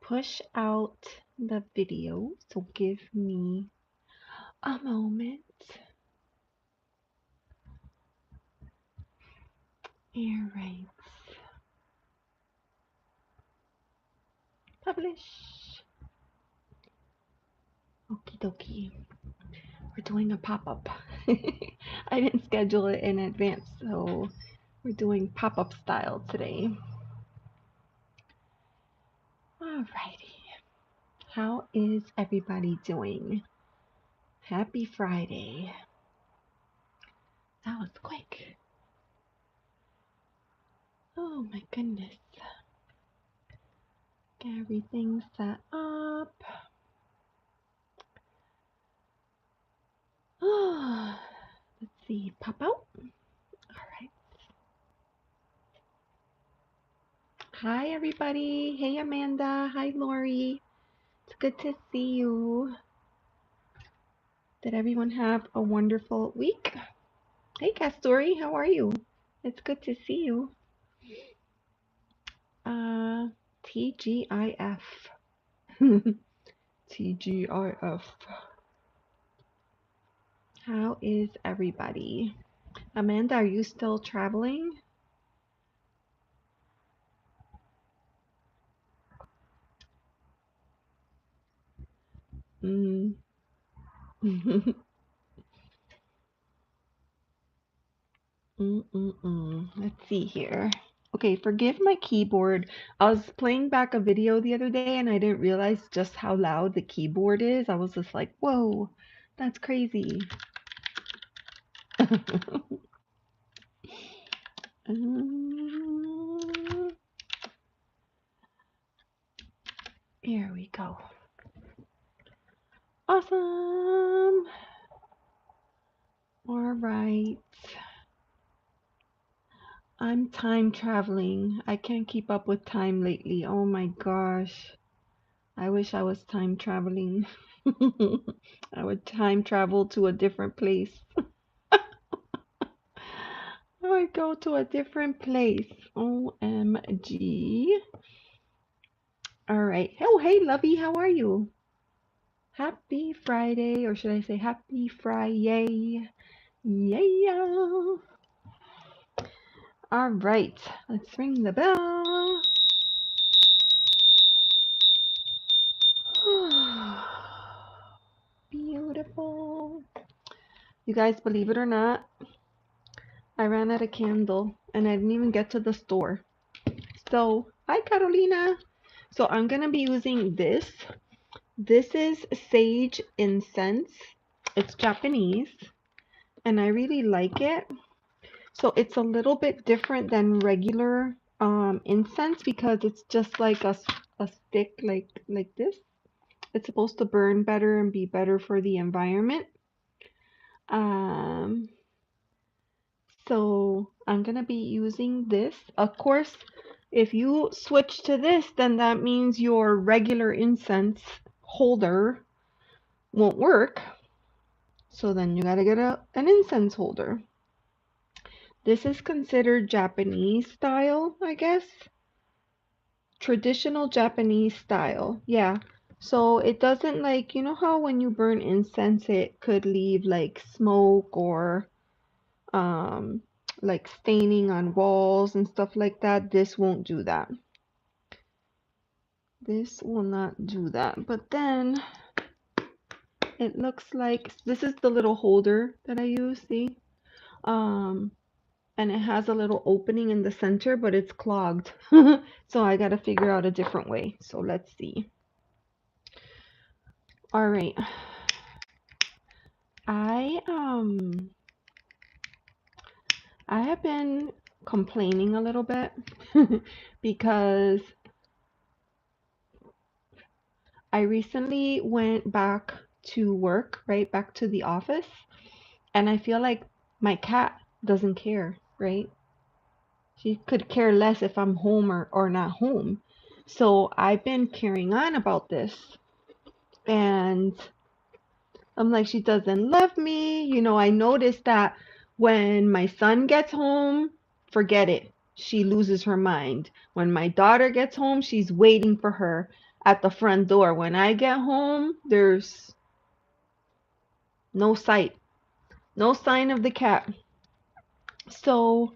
push out the video, so give me a moment. All right. Publish. Okie dokie. We're doing a pop-up. I didn't schedule it in advance, so we're doing pop-up style today. Alrighty. How is everybody doing? Happy Friday. That was quick. Oh my goodness. Get everything set up. Let's see. Pop out. Alright. Hi everybody. Hey Amanda. Hi Laurie. It's good to see you. Did everyone have a wonderful week? Hey Kastoori, how are you? It's good to see you. TGIF. TGIF. How is everybody? Amanda, are you still traveling? Mm. Let's see here. Okay, forgive my keyboard. I was playing back a video the other day and I didn't realize just how loud the keyboard is. I was just like, whoa, that's crazy. Here we go. Awesome. All right. I'm time traveling. I can't keep up with time lately. Oh my gosh. I wish I was time traveling. I would time travel to a different place. I would go to a different place. OMG. All right. Oh, hey, Lovey, how are you? Happy Friday, or should I say happy Friday? Yeah. All right. Let's ring the bell. Beautiful. You guys, believe it or not, I ran out of candle and I didn't even get to the store. So, hi Carolina. So I'm going to be using this. This is sage incense. It's Japanese and I really like it. So it's a little bit different than regular incense because it's just like a stick like this. It's supposed to burn better and be better for the environment. Um, so I'm going to be using this. Of course, if you switch to this, then that means your regular incense holder won't work. So then you got to get an incense holder. This is considered Japanese style, I guess. Traditional Japanese style. Yeah. So it doesn't like, you know how when you burn incense, it could leave like smoke or um, like staining on walls and stuff like that. This won't do that. This will not do that. But then it looks like this is the little holder that I use, see? And it has a little opening in the center, but it's clogged. So I gotta figure out a different way. So let's see. All right. I have been complaining a little bit because I recently went back to work, right? Back to the office, and I feel like my cat doesn't care, right? She could care less if I'm home or not home. So I've been carrying on about this, and I'm like, she doesn't love me. You know, I noticed that when my son gets home, forget it. She loses her mind. When my daughter gets home, she's waiting for her. at the front door. When I get home, there's no sight, no sign of the cat. So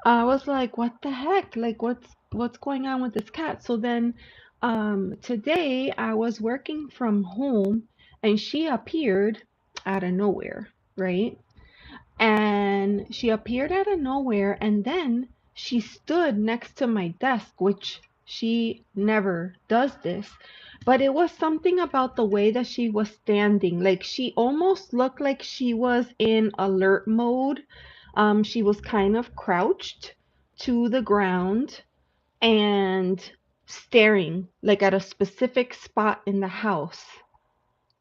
I was like, what the heck? Like, what's going on with this cat? So then today I was working from home and she appeared out of nowhere, right? And she appeared out of nowhere and then she stood next to my desk, which she never does this. But it was something about the way that she was standing. Like she almost looked like she was in alert mode. She was kind of crouched to the ground and staring like at a specific spot in the house.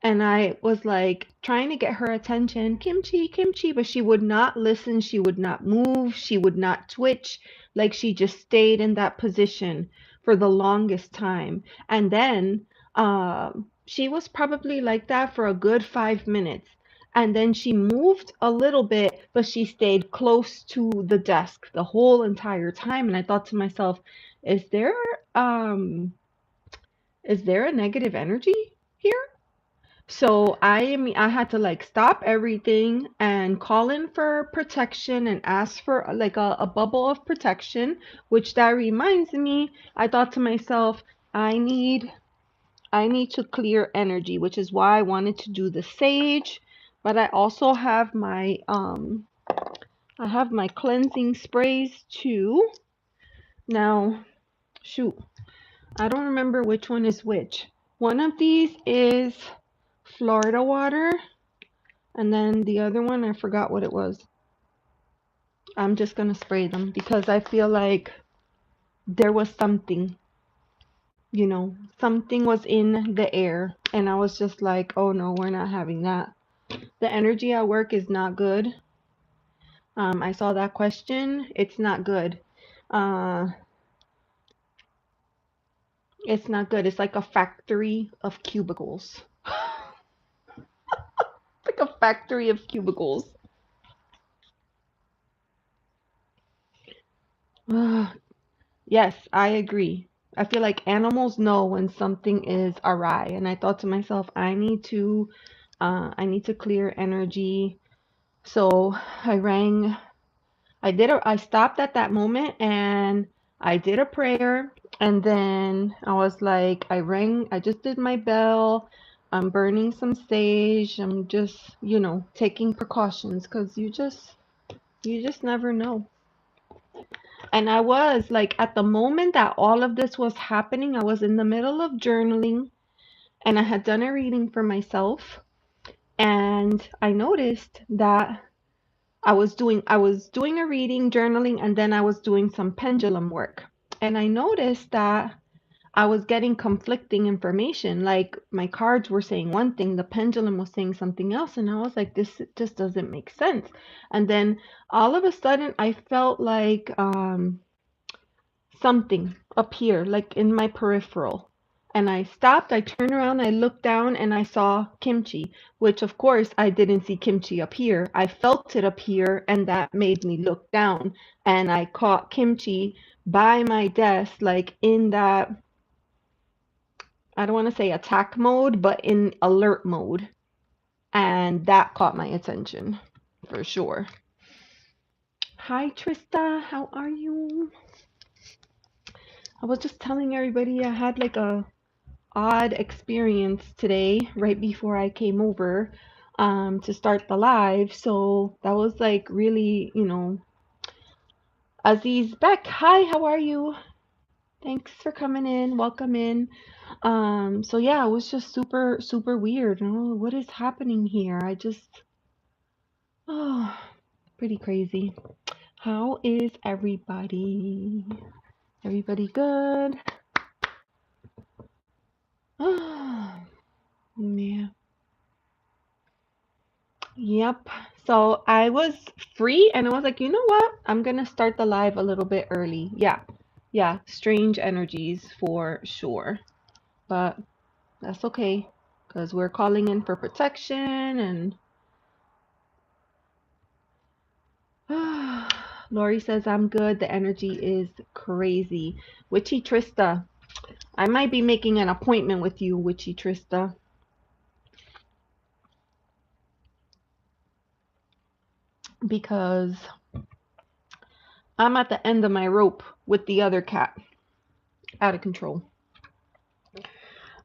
And I was like trying to get her attention, Kimchi, Kimchi, but she would not listen. She would not move. She would not twitch. Like she just stayed in that position for the longest time. And then she was probably like that for a good 5 minutes. And then she moved a little bit, but she stayed close to the desk the whole entire time. And I thought to myself, is there um is there a negative energy here? So I had to like stop everything and call in for protection and ask for like a bubble of protection, which that reminds me, I thought to myself, I need to clear energy, which is why I wanted to do the sage, but I also have my cleansing sprays too. Now, shoot, I don't remember which one is which. One of these is Florida water. And then the other one, I forgot what it was. I'm just going to spray them because I feel like there was something, something was in the air. And I was just like, oh no, we're not having that. The energy at work is not good. I saw that question. It's not good. Uh, it's not good. It's like a factory of cubicles. Like a factory of cubicles. Yes, I agree. I feel like animals know when something is awry, and I thought to myself, I need to clear energy. So I rang. I stopped at that moment and I did a prayer, and then I was like, I rang. I just did my bell. I'm burning some sage. I'm just, taking precautions because you just never know. And I was like, at the moment that all of this was happening, I was in the middle of journaling and I had done a reading for myself. And I noticed that I was doing a reading, journaling, and then I was doing some pendulum work. And I noticed that I was getting conflicting information. Like my cards were saying one thing, the pendulum was saying something else. And I was like, this just doesn't make sense. And then all of a sudden I felt like something appear like in my peripheral. And I stopped, I turned around, I looked down and I saw kimchi, which of course I didn't see kimchi appear. I felt it appear and that made me look down and I caught kimchi by my desk, like in that, I don't want to say attack mode, but in alert mode. And that caught my attention for sure. Hi Trista, how are you? I was just telling everybody I had like a odd experience today right before I came over to start the live. So that was like really, Aziz Beck. Hi, how are you? Thanks for coming in. Welcome in. So yeah, it was just super, super weird. Oh, what is happening here? Oh, pretty crazy. How is everybody? Everybody good? Oh, yeah. Yep. So I was free and I was like, you know what? I'm gonna start the live a little bit early. Yeah. Yeah. Strange energies for sure. But that's okay because we're calling in for protection and Laurie says I'm good. The energy is crazy. Witchy Trista. I might be making an appointment with you, Witchy Trista, because I'm at the end of my rope with the other cat. Out of control.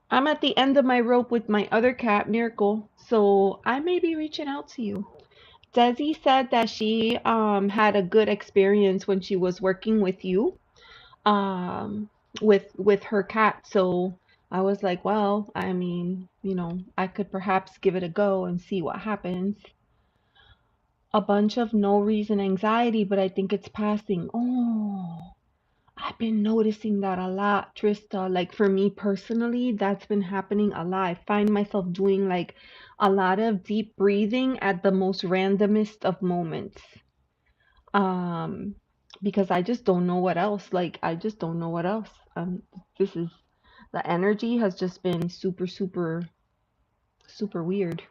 I'm at the end of my rope with my other cat, Miracle, so I may be reaching out to you. Desi said that she had a good experience when she was working with you, um with her cat. So I was like, well, I mean, I could perhaps give it a go and see what happens. A bunch of no reason anxiety, but I think it's passing. Oh, I've been noticing that a lot, Trista. Like for me personally, that's been happening a lot. I find myself doing like a lot of deep breathing at the most randomest of moments. Um, because I just don't know what else. Like I just don't know what else. This is the energy has just been super, super, super weird.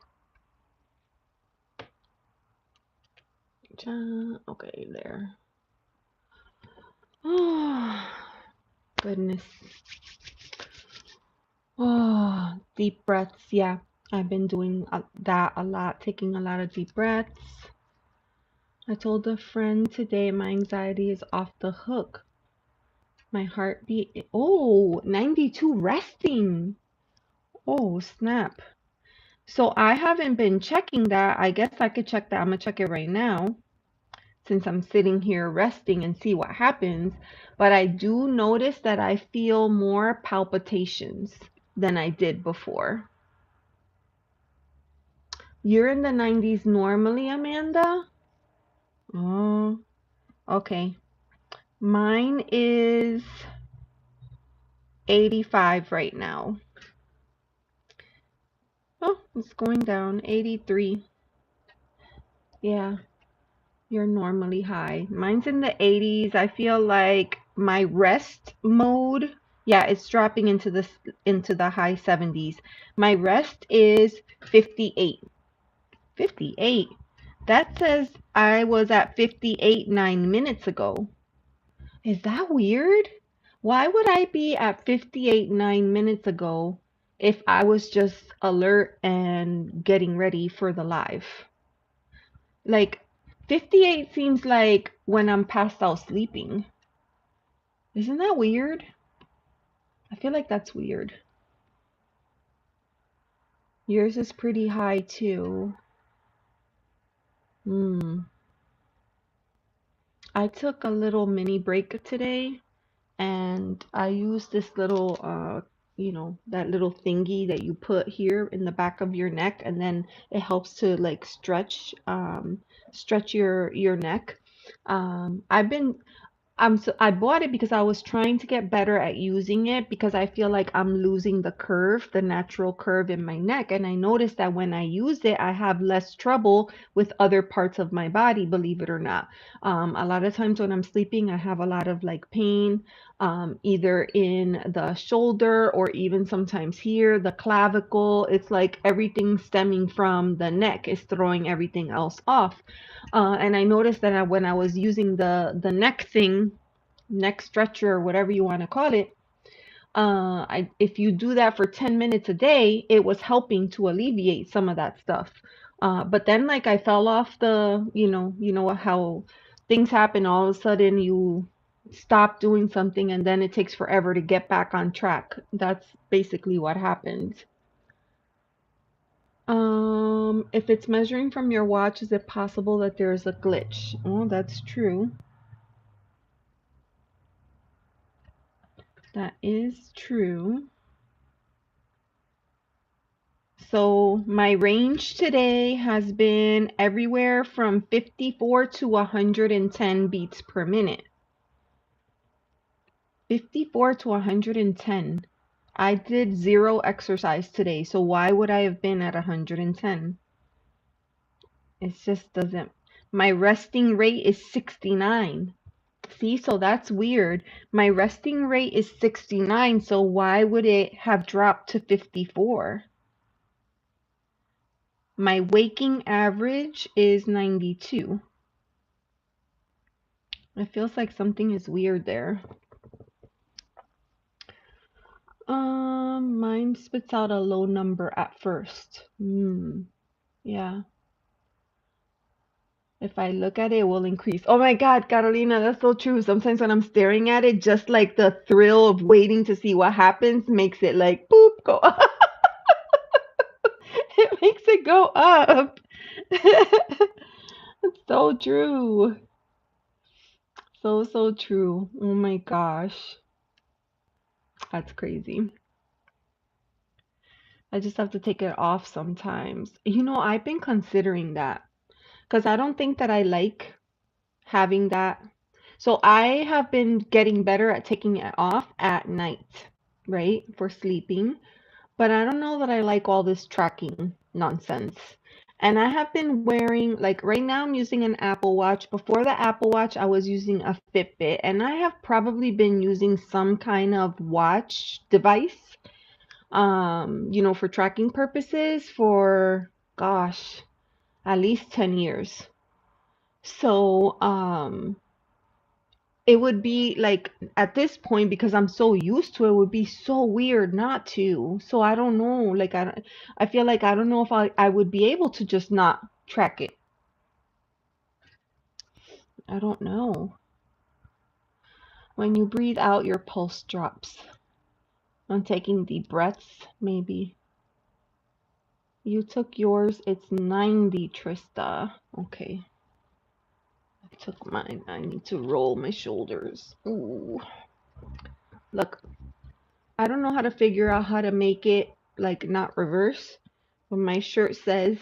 Okay, there. Oh, goodness. Oh, deep breaths. Yeah, I've been doing that a lot, taking a lot of deep breaths. I told a friend today my anxiety is off the hook. My heartbeat, oh, 92 resting. Oh, snap. So I haven't been checking that. I guess I could check that. I'm gonna check it right now since I'm sitting here resting and see what happens. But I do notice that I feel more palpitations than I did before. You're in the 90s normally, Amanda? Oh, okay. Mine is 85 right now. Oh, it's going down. 83. Yeah, you're normally high. Mine's in the 80s. I feel like my rest mode, yeah, it's dropping into the high 70s. My rest is 58. 58. That says I was at 58 9 minutes ago. Is that weird? Why would I be at 58 9 minutes ago if I was just alert and getting ready for the live? Like, 58 seems like when I'm passed out sleeping. Isn't that weird? I feel like that's weird. Yours is pretty high too. I took a little mini break today and I use this little that little thingy that you put here in the back of your neck, and then it helps to like stretch your neck. I've been I bought it because I was trying to get better at using it because I feel like I'm losing the curve, the natural curve in my neck. And I noticed that when I use it, I have less trouble with other parts of my body, believe it or not. A lot of times when I'm sleeping, I have a lot of like pain, either in the shoulder or even sometimes here, the clavicle. It's like everything stemming from the neck is throwing everything else off. And I noticed that when I was using the neck thing, neck stretcher, or whatever you want to call it, if you do that for 10 minutes a day, it was helping to alleviate some of that stuff. But then like I fell off you know how things happen, all of a sudden you stop doing something and then it takes forever to get back on track. That's basically what happened. If it's measuring from your watch, is it possible that there's a glitch? Oh, that's true. That is true. So my range today has been everywhere from 54 to 110 beats per minute. 54 to 110. I did zero exercise today, so why would I have been at 110? It just doesn't. My resting rate is 69. See, so that's weird. My resting rate is 69, so why would it have dropped to 54? My waking average is 92. It feels like something is weird there. Mine spits out a low number at first. Yeah. If I look at it, it will increase. Oh my God, Carolina, that's so true. Sometimes when I'm staring at it, just like the thrill of waiting to see what happens makes it like boop go up. It makes it go up. It's so true. So, so true. Oh my gosh. That's crazy. I just have to take it off sometimes. You know, I've been considering that because I don't think that I like having that. So I have been getting better at taking it off at night, right? For sleeping. But I don't know that I like all this tracking nonsense. And I have been wearing, like right now, I'm using an Apple Watch. Before the Apple Watch, I was using a Fitbit. And I have probably been using some kind of watch device, for tracking purposes for, gosh, at least 10 years. So, it would be like at this point because I'm so used to it, it would be so weird not to. So I don't know. Like I feel like I don't know if I would be able to just not track it. I don't know. When you breathe out, your pulse drops. I'm taking deep breaths, maybe. You took yours. It's 90, Trista. Okay. I took mine. I need to roll my shoulders. Ooh. Look, I don't know how to figure out how to make it like not reverse, but my shirt says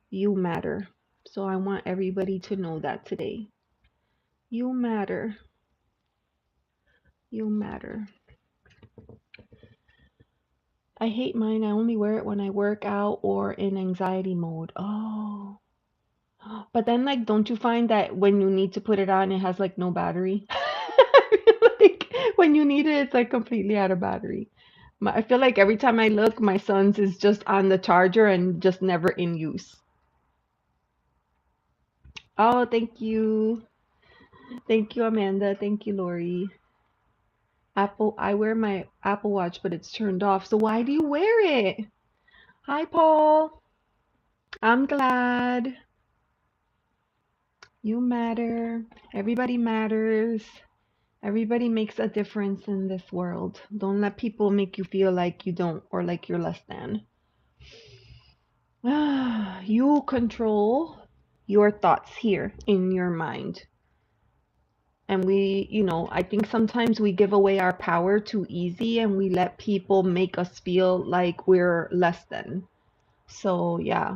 you matter. So I want everybody to know that today. You matter. You matter. I hate mine. I only wear it when I work out or in anxiety mode. Oh. But then like don't you find that when you need to put it on it has like no battery? Like when you need it it's like completely out of battery. I feel like every time I look, my son's is just on the charger and just never in use. Oh, thank you. Thank you, Amanda. Thank you, Laurie. I wear my Apple Watch, but it's turned off. So why do you wear it? Hi, Paul. I'm glad. You matter. Everybody matters. Everybody makes a difference in this world. Don't let people make you feel like you don't or like you're less than. You control your thoughts here in your mind. And I think sometimes we give away our power too easy and we let people make us feel like we're less than. So, yeah.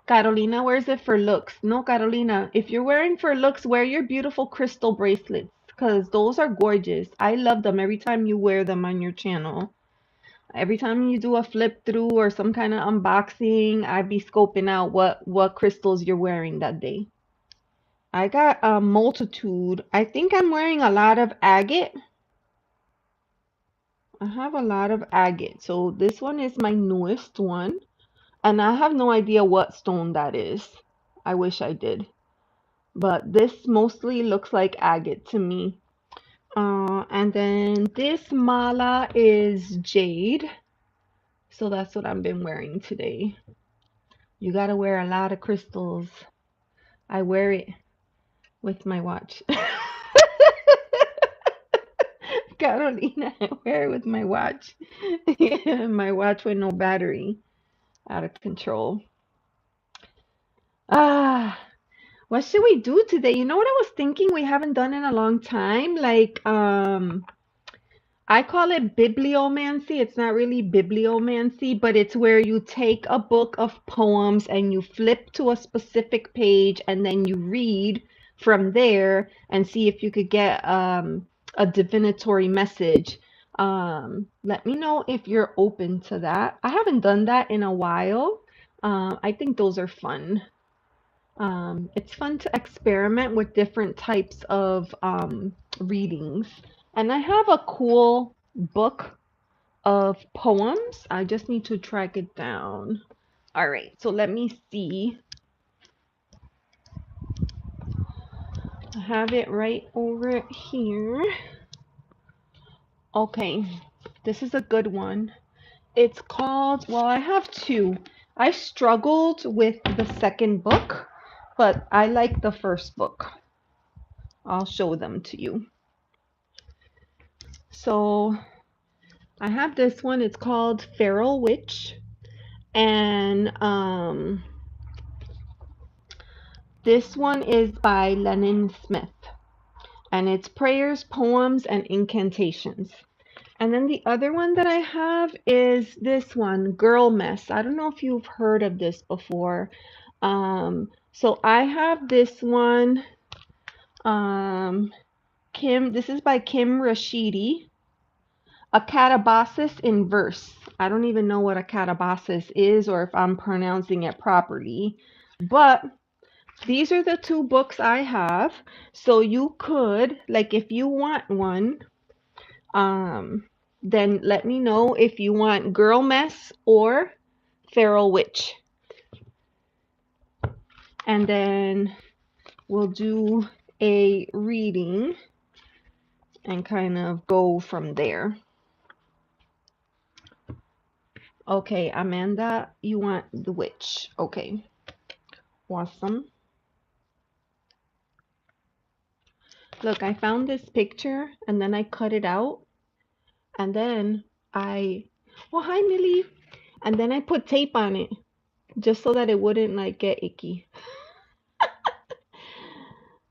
Carolina wears it for looks. No, Carolina, if you're wearing for looks, wear your beautiful crystal bracelets because those are gorgeous. I love them every time you wear them on your channel. Every time you do a flip through or some kind of unboxing, I'd be scoping out what crystals you're wearing that day. I got a multitude. I think I'm wearing a lot of agate. I have a lot of agate. So this one is my newest one. And I have no idea what stone that is. I wish I did. But this mostly looks like agate to me. And then this mala is jade. So that's what I've been wearing today. You gotta wear a lot of crystals. I wear it with my watch. Carolina, I wear it with my watch. My watch with no battery. Out of control. Ah, what should we do today? You know what I was thinking we haven't done in a long time? Like, I call it bibliomancy. It's not really bibliomancy, but it's where you take a book of poems and you flip to a specific page and then you read from there and see if you could get a divinatory message. Let me know if you're open to that. I haven't done that in a while. I think those are fun. It's fun to experiment with different types of readings. And I have a cool book of poems. I just need to track it down. All right, so let me see. I have it right over here. Okay, this is a good one. It's called, well, I have two. I struggled with the second book, but I like the first book. I'll show them to you. So I have this one. It's called Feral Witch. And this one is by Lennon Smith. And it's prayers, poems, and incantations. And then the other one that I have is this one, Girl Mess. I don't know if you've heard of this before. So I have this one, this is by Kim Rashidi, A Catabasis in Verse. I don't even know what a catabasis is or if I'm pronouncing it properly, but these are the two books I have. So you could, like, if you want one, then let me know if you want Girl Mess or Feral Witch. And then we'll do a reading and kind of go from there. Okay, Amanda, you want the witch. Okay, awesome. Look, I found this picture and then I cut it out. And then oh, hi, Millie. And then I put tape on it just so that it wouldn't like get icky.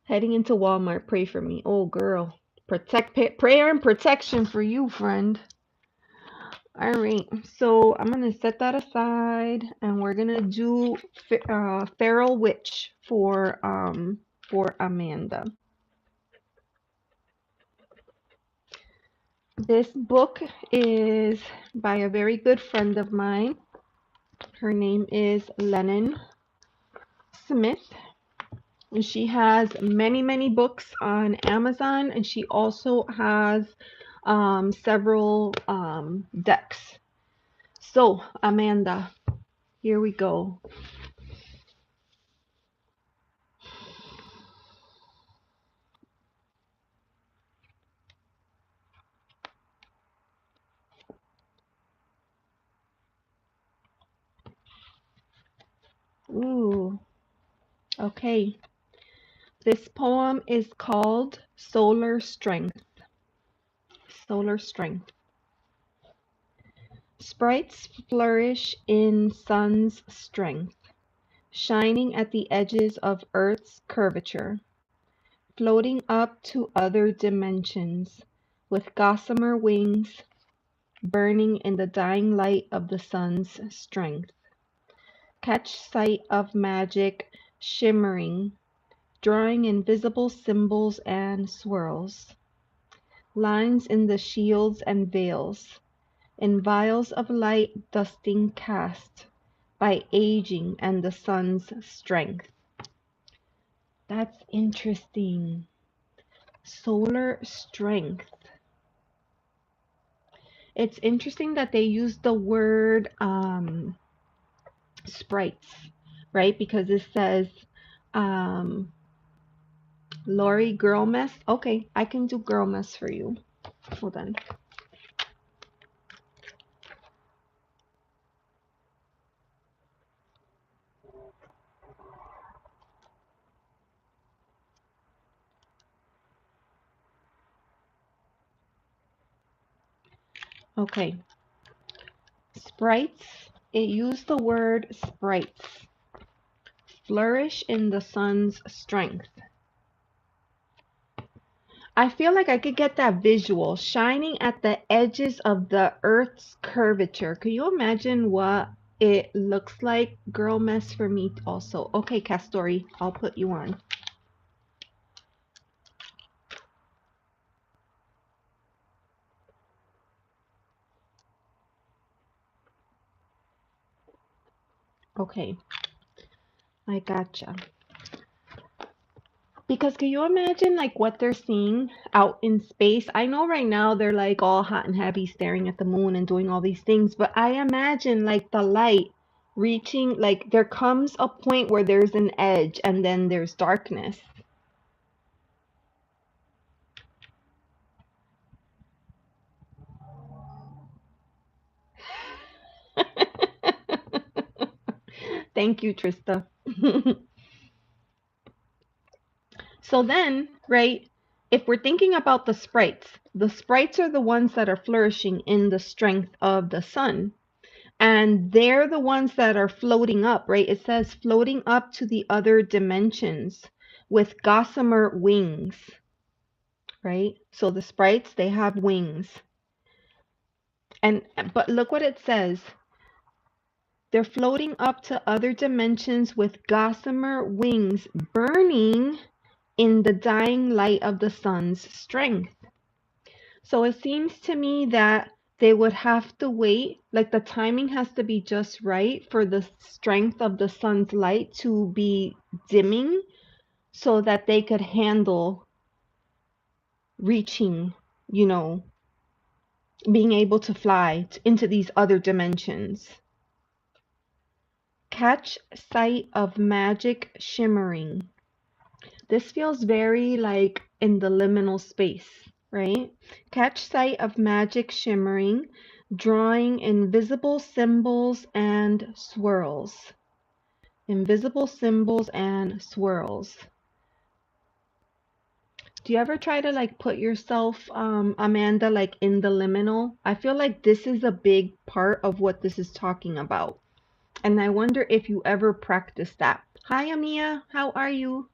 Heading into Walmart, pray for me. Oh, girl. Prayer and protection for you, friend. All right, so I'm gonna set that aside, and we're gonna do Feral Witch for Amanda. This book is by a very good friend of mine. Her name is Lennon Smith. And she has many, many books on Amazon, and she also has several decks. So, Amanda, here we go. Ooh, okay. This poem is called Solar Strength. Solar Strength. Sprites flourish in sun's strength, shining at the edges of Earth's curvature, floating up to other dimensions with gossamer wings, burning in the dying light of the sun's strength. Catch sight of magic shimmering, drawing invisible symbols and swirls. Lines in the shields and veils, in vials of light dusting cast by aging and the sun's strength. That's interesting. Solar strength. It's interesting that they use the word sprites, right? Because it says Laurie, girl mess. Okay, I can do girl mess for you. Hold on. Okay. Sprites. It used the word sprites. Flourish in the sun's strength. I feel like I could get that visual, shining at the edges of the Earth's curvature. Can you imagine what it looks like? Girl mess for me also. Okay, Kastoori, I'll put you on. Okay, I gotcha. Because can you imagine like what they're seeing out in space? I know right now they're like all hot and heavy staring at the moon and doing all these things, but I imagine like the light reaching, like there comes a point where there's an edge and then there's darkness. Thank you, Trista. So then, right, if we're thinking about the sprites are the ones that are flourishing in the strength of the sun. And they're the ones that are floating up, right? It says floating up to the other dimensions with gossamer wings, right? So the sprites, they have wings. And but look what it says. They're floating up to other dimensions with gossamer wings, burning in the dying light of the sun's strength. So it seems to me that they would have to wait, like the timing has to be just right for the strength of the sun's light to be dimming so that they could handle reaching, you know, being able to fly into these other dimensions. Catch sight of magic shimmering. This feels very like in the liminal space, right? Catch sight of magic shimmering, drawing invisible symbols and swirls. Invisible symbols and swirls. Do you ever try to like put yourself, Amanda, like in the liminal? I feel like this is a big part of what this is talking about. And I wonder if you ever practice that. Hi, Amia. How are you?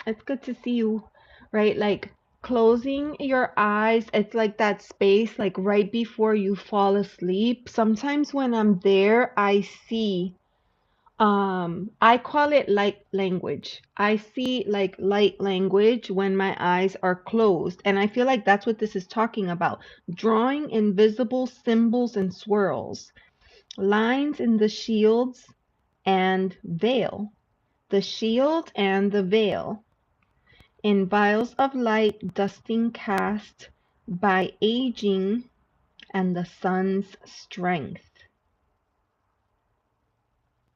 It's good to see you, right? Like closing your eyes, it's like that space, like right before you fall asleep. Sometimes when I'm there, I see, I call it light language. I see like light language when my eyes are closed. And I feel like that's what this is talking about. Drawing invisible symbols and swirls, lines in the shields and veil. The shield and the veil. In vials of light dusting cast by aging and the sun's strength.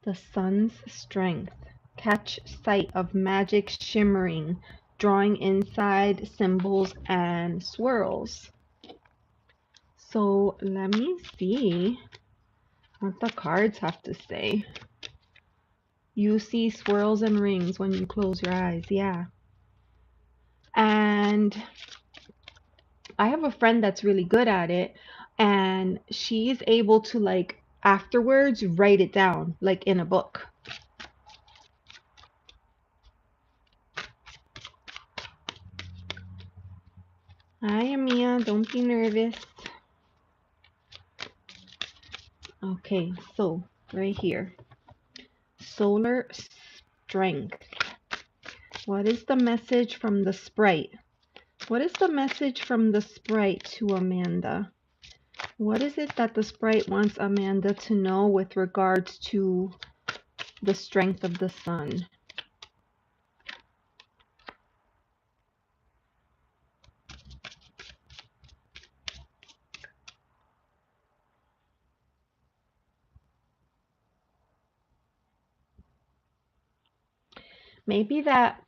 The sun's strength. Catch sight of magic shimmering, drawing inside symbols and swirls. So let me see what the cards have to say. You see swirls and rings when you close your eyes. Yeah. And I have a friend that's really good at it, and she's able to like afterwards write it down like in a book. Hi, Amia, don't be nervous. Okay, so right here, solar strength. What is the message from the sprite? What is the message from the sprite to Amanda? What is it that the sprite wants Amanda to know with regards to the strength of the sun? Maybe that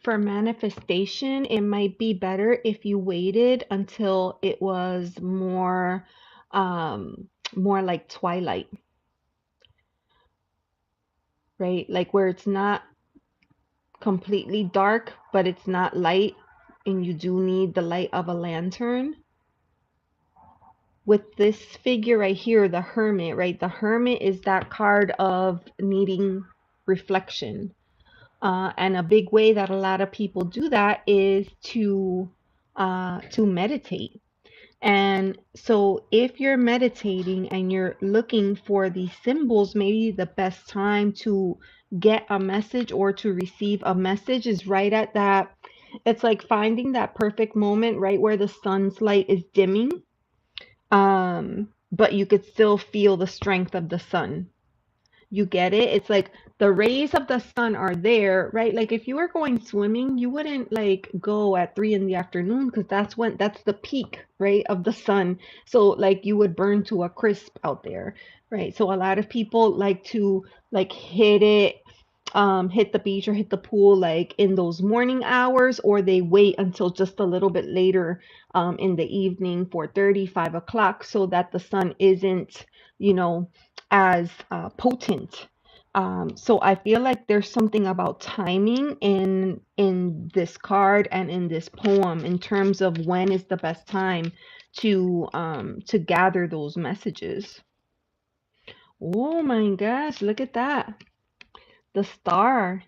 for manifestation, it might be better if you waited until it was more like twilight, right? Like where it's not completely dark, but it's not light, and you do need the light of a lantern. With this figure right here, the hermit, right? The hermit is that card of needing reflection. And a big way that a lot of people do that is to meditate. And so if you're meditating and you're looking for these symbols, maybe the best time to get a message or to receive a message is right at that. It's like finding that perfect moment right where the sun's light is dimming, but you could still feel the strength of the sun. You get it? It's like the rays of the sun are there, right? Like if you were going swimming, you wouldn't like go at 3 in the afternoon because that's the peak, right, of the sun. So like you would burn to a crisp out there, right? So a lot of people like to like hit the beach or hit the pool like in those morning hours, or they wait until just a little bit later in the evening, 4:30, 5 o'clock, so that the sun isn't, you know, as potent. So I feel like there's something about timing in this card and in this poem in terms of when is the best time to gather those messages. Oh my gosh, look at that. The star.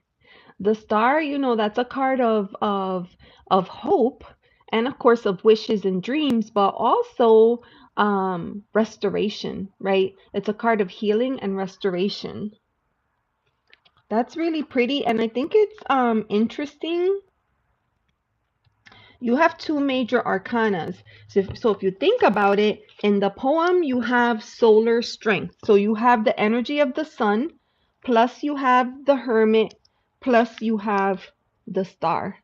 The star, you know, that's a card of hope and of course of wishes and dreams, but also restoration, right? It's a card of healing and restoration. That's really pretty, and I think it's interesting. You have two major arcanas. So if you think about it, in the poem you have solar strength. So you have the energy of the sun, plus you have the hermit, plus you have the star.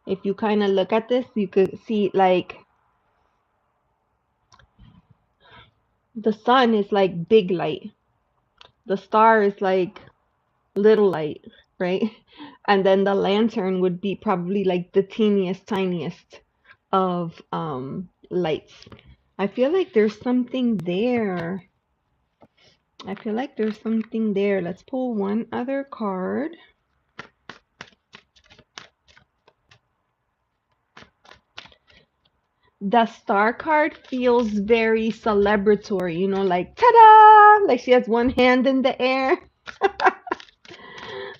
If you kind of look at this, you could see like the sun is like big light. The star is like little light, right? And then the lantern would be probably like the teeniest, tiniest of lights. I feel like there's something there. I feel like there's something there. Let's pull one other card. The star card feels very celebratory, you know, like ta-da! Like she has one hand in the air.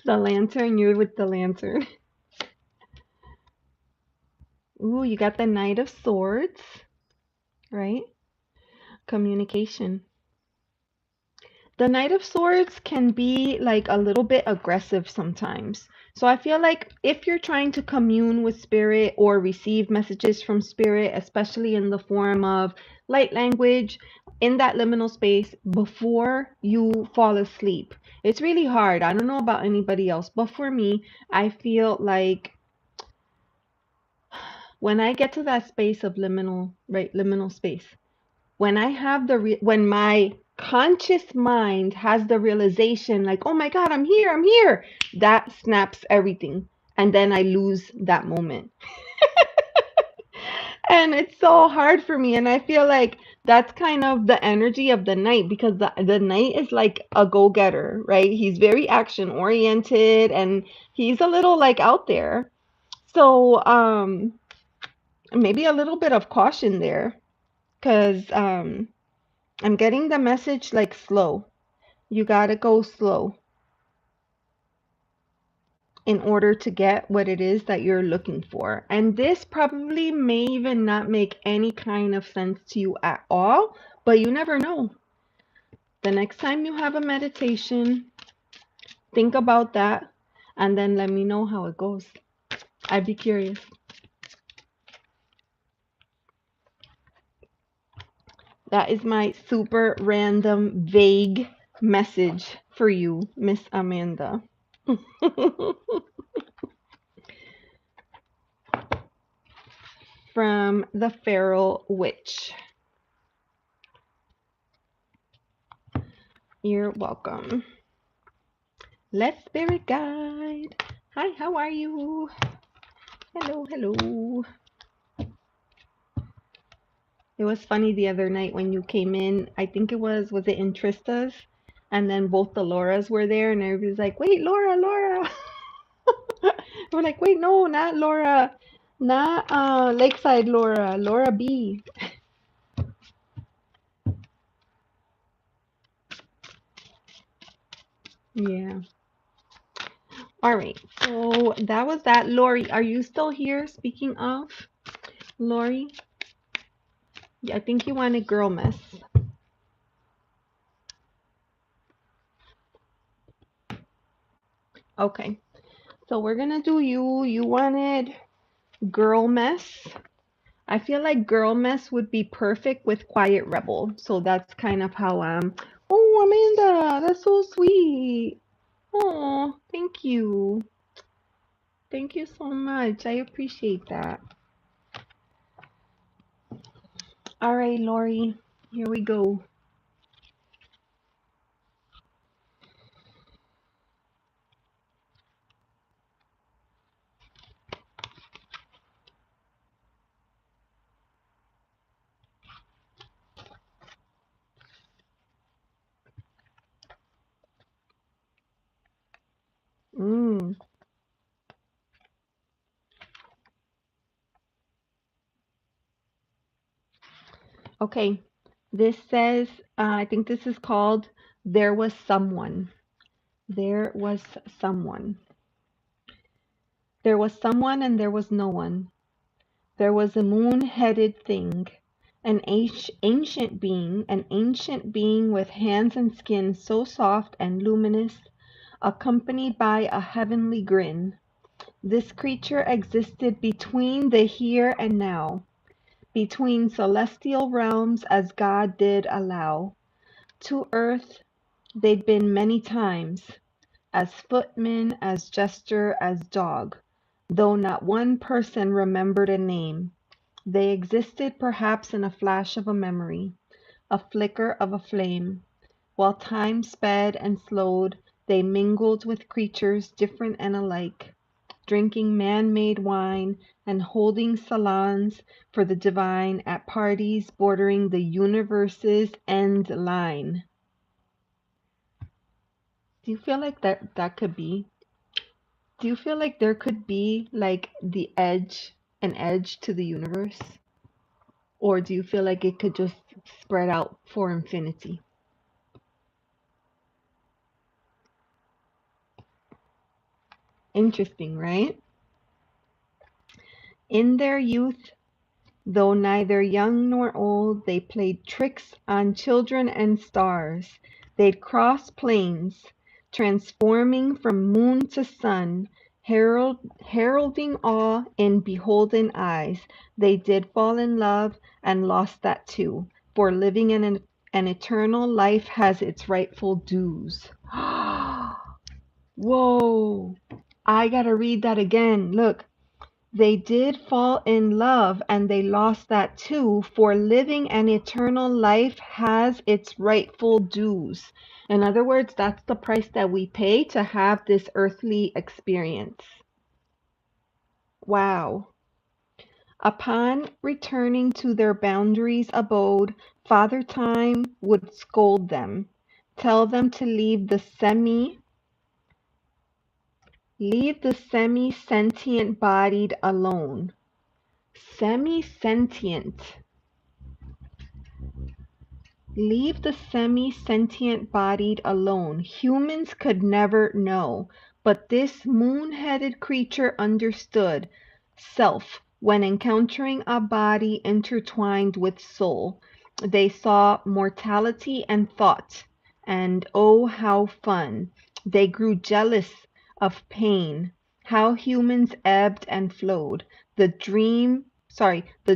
The lantern, you're with the lantern. Ooh, you got the Knight of Swords, right? Communication. The Knight of Swords can be like a little bit aggressive sometimes. So I feel like if you're trying to commune with spirit or receive messages from spirit, especially in the form of light language, in that liminal space before you fall asleep, it's really hard. I don't know about anybody else, but for me, I feel like when I get to that space of liminal, right, liminal space, when I have when my conscious mind has the realization like, oh my God, I'm here, that snaps everything. And then I lose that moment. And it's so hard for me. And I feel like that's kind of the energy of the knight because the knight is like a go-getter, right? He's very action oriented and he's a little like out there. So maybe a little bit of caution there because I'm getting the message like slow. You gotta go slow in order to get what it is that you're looking for. And this probably may even not make any kind of sense to you at all, but you never know. The next time you have a meditation, think about that and then let me know how it goes. I'd be curious. That is my super random, vague message for you, Miss Amanda. From the Feral Witch. You're welcome. Let's Spirit Guide. Hi, how are you? Hello, hello. It was funny the other night when you came in. I think was it in Trista's? And then both the Lauras were there, and everybody's like, wait, Laura, Laura. We're like, wait, no, not Laura. Not Lakeside Laura, Laura B. Yeah. All right. So that was that. Laurie, are you still here? Speaking of, Laurie, I think you wanted girl mess. Okay. So we're gonna do you. You wanted girl mess. I feel like girl mess would be perfect with Quiet Rebel. So that's kind of how oh, Amanda, that's so sweet. Oh, thank you. Thank you so much. I appreciate that. All right, Laurie, here we go. Okay, this says, I think this is called There Was Someone. There was someone. There was someone and there was no one. There was a moon-headed thing, an ancient being with hands and skin so soft and luminous, accompanied by a heavenly grin. This creature existed between the here and now, between celestial realms as God did allow. To earth they'd been many times, as footman, as jester, as dog, though not one person remembered a name. They existed perhaps in a flash of a memory, a flicker of a flame. While time sped and slowed, they mingled with creatures different and alike, drinking man-made wine and holding salons for the divine at parties bordering the universe's end line. Do you feel like that could be? Do you feel like there could be like an edge to the universe? Or do you feel like it could just spread out for infinity? Interesting, right? In their youth, though neither young nor old, they played tricks on children and stars. They'd cross planes, transforming from moon to sun, heralding awe in beholden eyes. They did fall in love and lost that too, for living in an eternal life has its rightful dues. Whoa! I gotta read that again. Look. They did fall in love and they lost that too, for living an eternal life has its rightful dues. In other words, that's the price that we pay to have this earthly experience. Wow. Upon returning to their boundaries abode, Father Time would scold them, tell them to leave the semi-sentient bodied alone. Semi-sentient. Leave the semi-sentient bodied alone. Humans could never know, but this moon-headed creature understood self when encountering a body intertwined with soul. They saw mortality and thought, and oh, how fun! They grew jealous of pain, how humans ebbed and flowed. The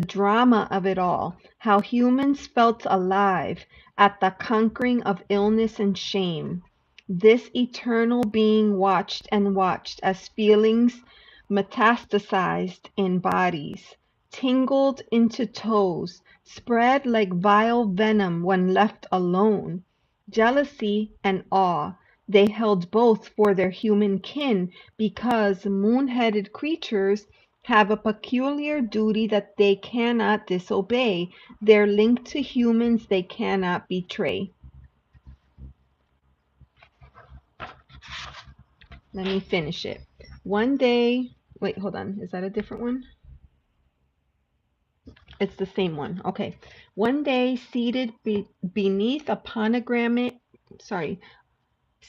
drama of it all, how humans felt alive at the conquering of illness and shame. This eternal being watched and watched as feelings metastasized in bodies, tingled into toes, spread like vile venom when left alone. Jealousy and awe, they held both for their human kin because moon-headed creatures have a peculiar duty that they cannot disobey. They're linked to humans they cannot betray. Let me finish it. One day, wait, hold on. Is that a different one? It's the same one. Okay. One day, beneath a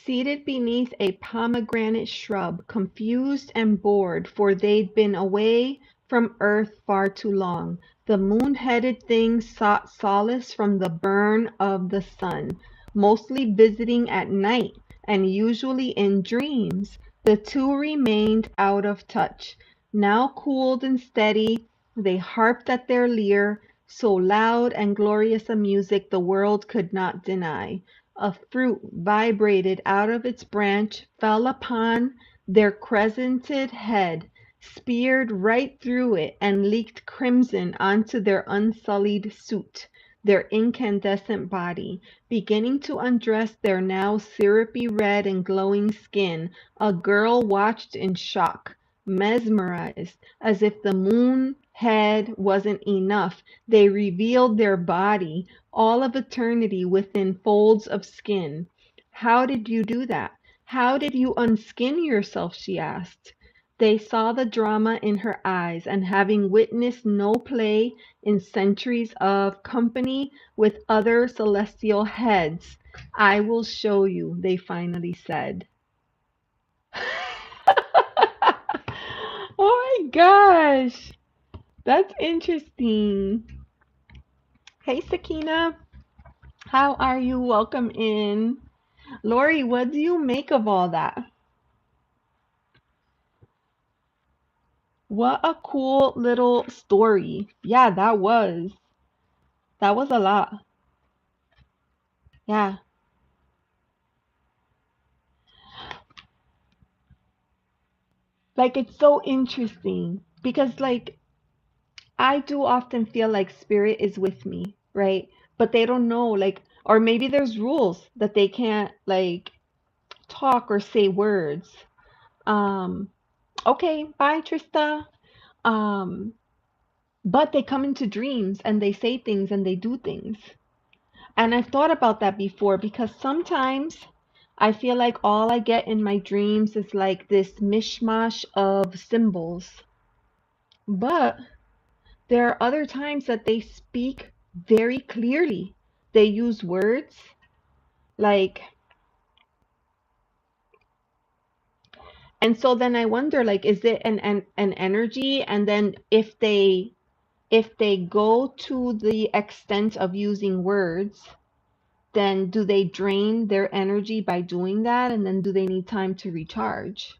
seated beneath a pomegranate shrub, confused and bored, for they'd been away from earth far too long. The moon-headed thing sought solace from the burn of the sun, mostly visiting at night and usually in dreams. The two remained out of touch. Now cooled and steady, they harped at their lyre, so loud and glorious a music the world could not deny. A fruit vibrated out of its branch, fell upon their crescented head, speared right through it, and leaked crimson onto their unsullied suit, their incandescent body. Beginning to undress their now syrupy red and glowing skin, a girl watched in shock, mesmerized, as if the moon head wasn't enough. They revealed their body, all of eternity within folds of skin. How did you do that? How did you unskin yourself? She asked. They saw the drama in her eyes, and having witnessed no play in centuries of company with other celestial heads, I will show you, they finally said. Oh my gosh, that's interesting. Hey Sakina, how are you? Welcome in. Laurie, what do you make of all that? What a cool little story. Yeah, that was a lot. Yeah. Like it's so interesting because like I do often feel like spirit is with me, right? But they don't know like or maybe there's rules that they can't like talk or say words. Um okay, bye Trista. Um but they come into dreams and they say things and they do things. And I've thought about that before because sometimes I feel like all I get in my dreams is like this mishmash of symbols. But there are other times that they speak very clearly. They use words like, and so then I wonder, like, is it an energy? And then if they go to the extent of using words, then do they drain their energy by doing that? And then do they need time to recharge?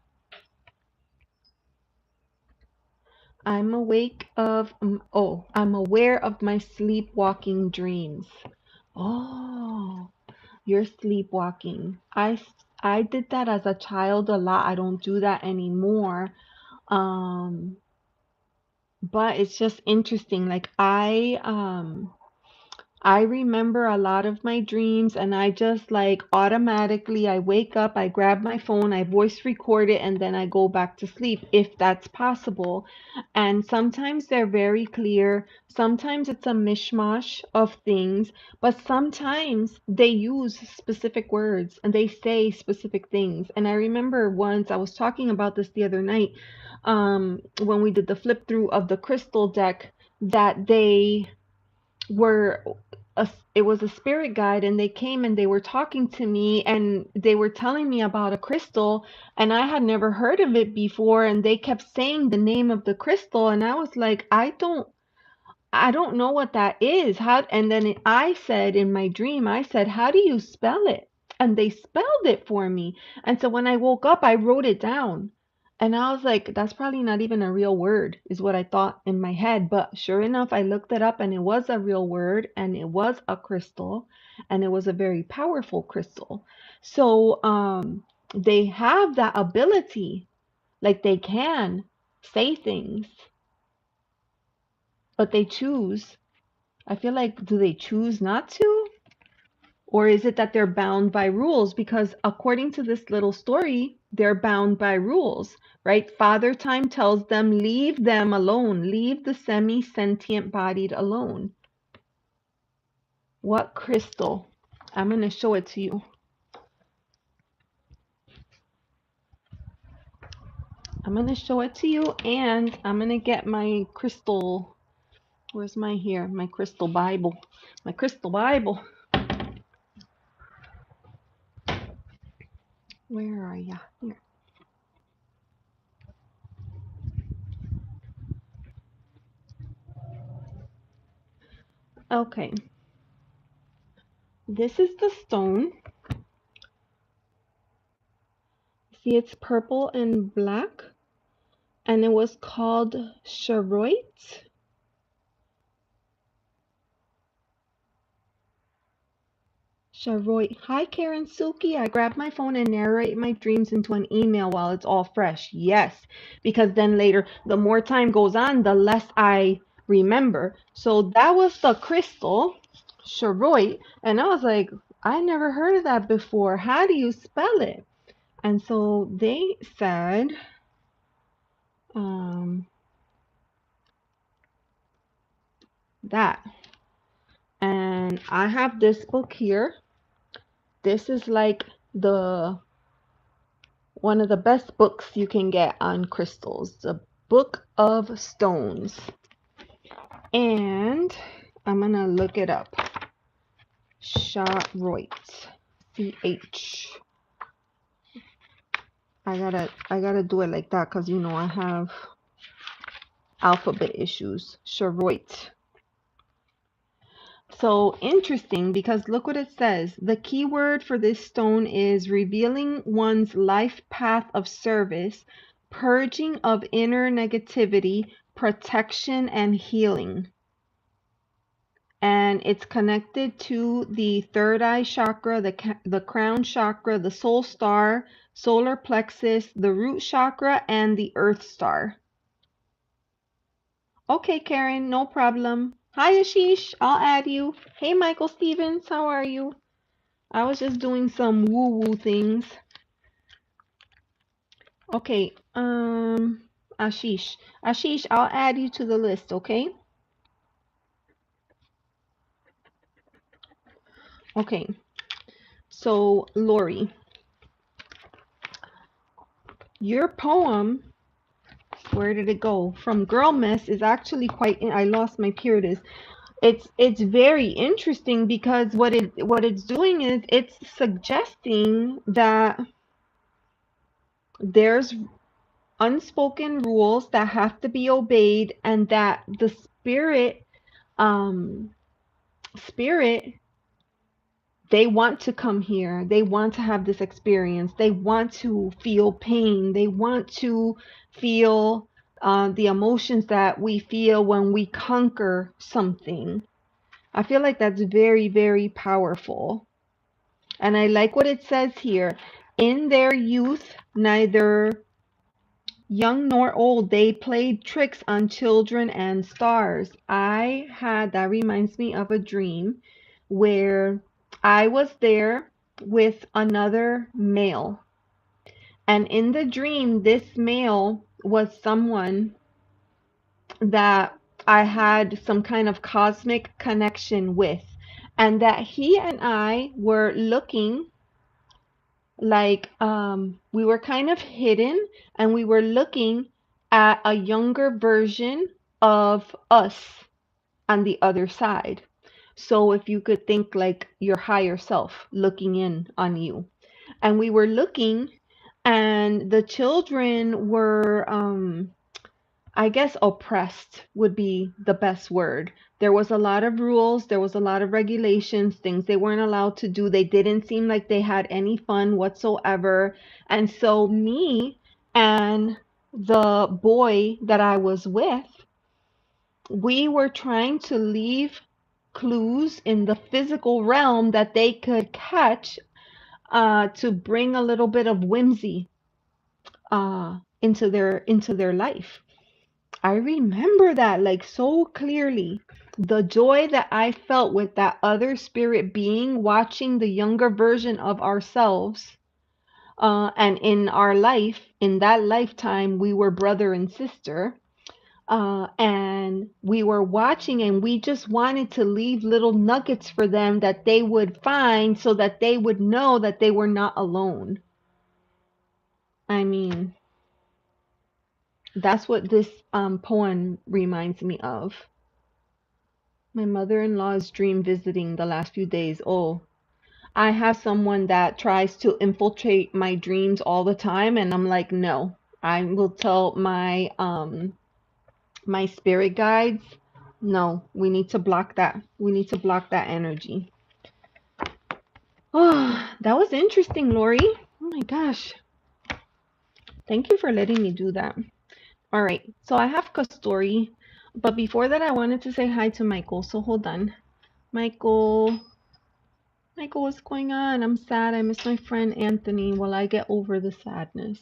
I'm aware of my sleepwalking dreams. Oh. You're sleepwalking. I did that as a child a lot. I don't do that anymore. Um, but it's just interesting. Like I remember a lot of my dreams and I just like automatically I wake up, I grab my phone, I voice record it and then I go back to sleep if that's possible. And sometimes they're very clear, sometimes it's a mishmash of things, but sometimes they use specific words and they say specific things. And I remember once I was talking about this the other night, when we did the flip through of the crystal deck, that they were it was a spirit guide and they came and they were talking to me and they were telling me about a crystal and I had never heard of it before and they kept saying the name of the crystal and I was like I don't know what that is. How and then I said in my dream, I said, "How do you spell it?" And they spelled it for me. And so when I woke up, I wrote it down. And I was like, that's probably not even a real word, is what I thought in my head. But sure enough, I looked it up and it was a real word and it was a crystal and it was a very powerful crystal. So they have that ability, like they can say things, but they choose. I feel like, do they choose not to? Or is it that they're bound by rules? Because according to this little story, they're bound by rules, right? Father Time tells them, leave them alone, leave the semi sentient bodied alone. What crystal? I'm going to show it to you. I'm going to show it to you, and I'm going to get my crystal. Where's my here? My crystal Bible. My crystal Bible. Where are you? Here. Okay. This is the stone. See, it's purple and black, and it was called charoite. Charoite. Hi, Karen Suki. I grab my phone and narrate my dreams into an email while it's all fresh. Yes, because then later, the more time goes on, the less I remember. So that was the crystal, charoite, and I was like, I never heard of that before. How do you spell it? And so they said, that. And I have this book here. This is like the One of the best books you can get on crystals, the Book of Stones. And I'm gonna look it up. Charoite. CH. I gotta do it like that because you know I have alphabet issues. Charoite. So interesting because look what it says. The key word for this stone is revealing one's life path of service, purging of inner negativity, protection, and healing. And it's connected to the third eye chakra, the crown chakra, the soul star, solar plexus, the root chakra, and the earth star. Okay, Karen, no problem. Hi, Ashish. I'll add you. Hey, Michael Stevens, how are you? I was just doing some woo-woo things. Okay, Ashish. Ashish, I'll add you to the list, okay? Okay, so Laurie, your poem, where did it go? From Girl Mess is actually quite, I lost my period. It's very interesting because what it's doing is it's suggesting that there's unspoken rules that have to be obeyed and that the um spirit, they want to come here, they want to have this experience, they want to feel pain, they want to feel the emotions that we feel when we conquer something. I feel like that's very, very powerful. And I like what it says here. In their youth, neither young nor old, they played tricks on children and stars. That reminds me of a dream where I was there with another male. And in the dream, this male was someone that I had some kind of cosmic connection with. And that he and I were looking like we were kind of hidden and we were looking at a younger version of us on the other side. So if you could think like your higher self looking in on you. And we were looking and the children were I guess oppressed would be the best word. There was a lot of rules, there was a lot of regulations, things they weren't allowed to do. They didn't seem like they had any fun whatsoever. And so me and the boy that I was with, we were trying to leave clues in the physical realm that they could catch to bring a little bit of whimsy into their life. I remember that like so clearly. The joy that I felt with that other spirit being watching the younger version of ourselves. And in our life, in that lifetime, we were brother and sister. And we were watching and we just wanted to leave little nuggets for them that they would find so that they would know that they were not alone. I mean, that's what this poem reminds me of. My mother-in-law's dream visiting the last few days. Oh, I have someone that tries to infiltrate my dreams all the time, and I'm like, no. I will tell my spirit guides, no, we need to block that. We need to block that energy. Oh, that was interesting, Laurie. Oh my gosh. Thank you for letting me do that. All right, so I have Kastoori, but before that, I wanted to say hi to Michael. So hold on. Michael, what's going on? I'm sad. I miss my friend Anthony. Will I get over the sadness?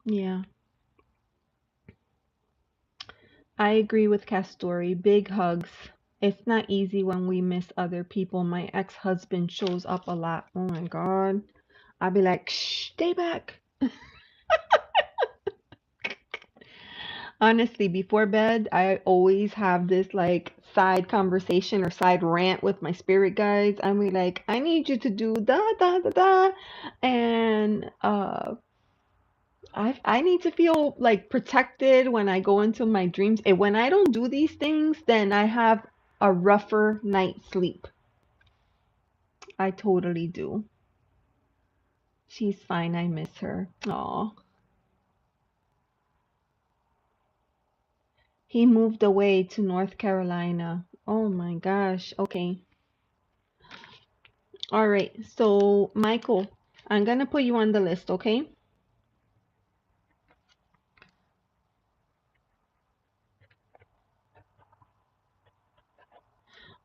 Yeah, I agree with Kastoori. Big hugs. It's not easy when we miss other people. My ex-husband shows up a lot. Oh my God. I'd be like, shh, stay back. Honestly, before bed, I always have this like side conversation or side rant with my spirit guides. I'm really like, I need you to do da da da da, and I need to feel like protected when I go into my dreams. And when I don't do these things, then I have a rougher night's sleep. I totally do. She's fine. I miss her. Aw. He moved away to North Carolina. Oh my gosh. Okay. All right. So, Michael, I'm gonna put you on the list, okay?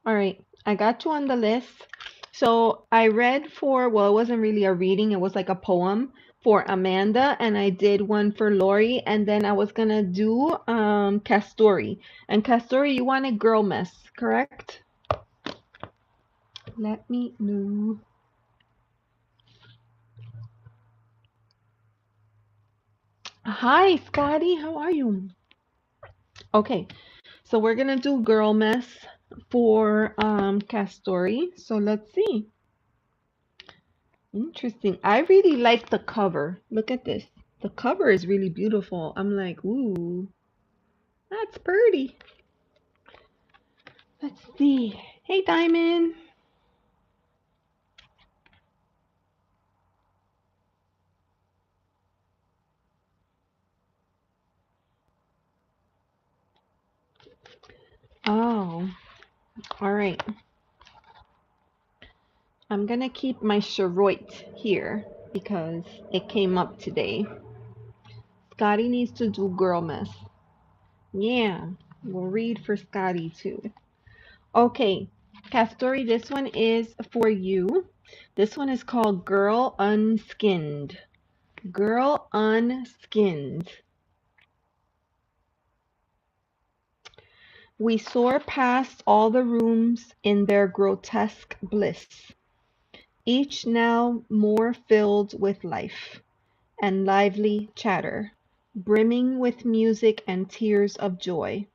All right. I got you on the list. So, I read for, well, it wasn't really a reading, it was like a poem for Amanda, and I did one for Laurie, and then I was gonna do Kastoori. And Kastoori, you wanted girl mess, correct? Let me know. Hi, Scotty. How are you? Okay. So we're gonna do girl mess for Kastoori. So let's see. Interesting. I really like the cover. Look at this. The cover is really beautiful. I'm like, ooh, that's pretty. Let's see. Hey, Diamond. Oh, all right. I'm gonna keep my Cheroit here because it came up today. Scotty needs to do girl mess. Yeah, we'll read for Scotty too. Okay, Kastoori, this one is for you. This one is called Girl Unskinned. Girl Unskinned. We soar past all the rooms in their grotesque bliss, each now more filled with life and lively chatter, brimming with music and tears of joy.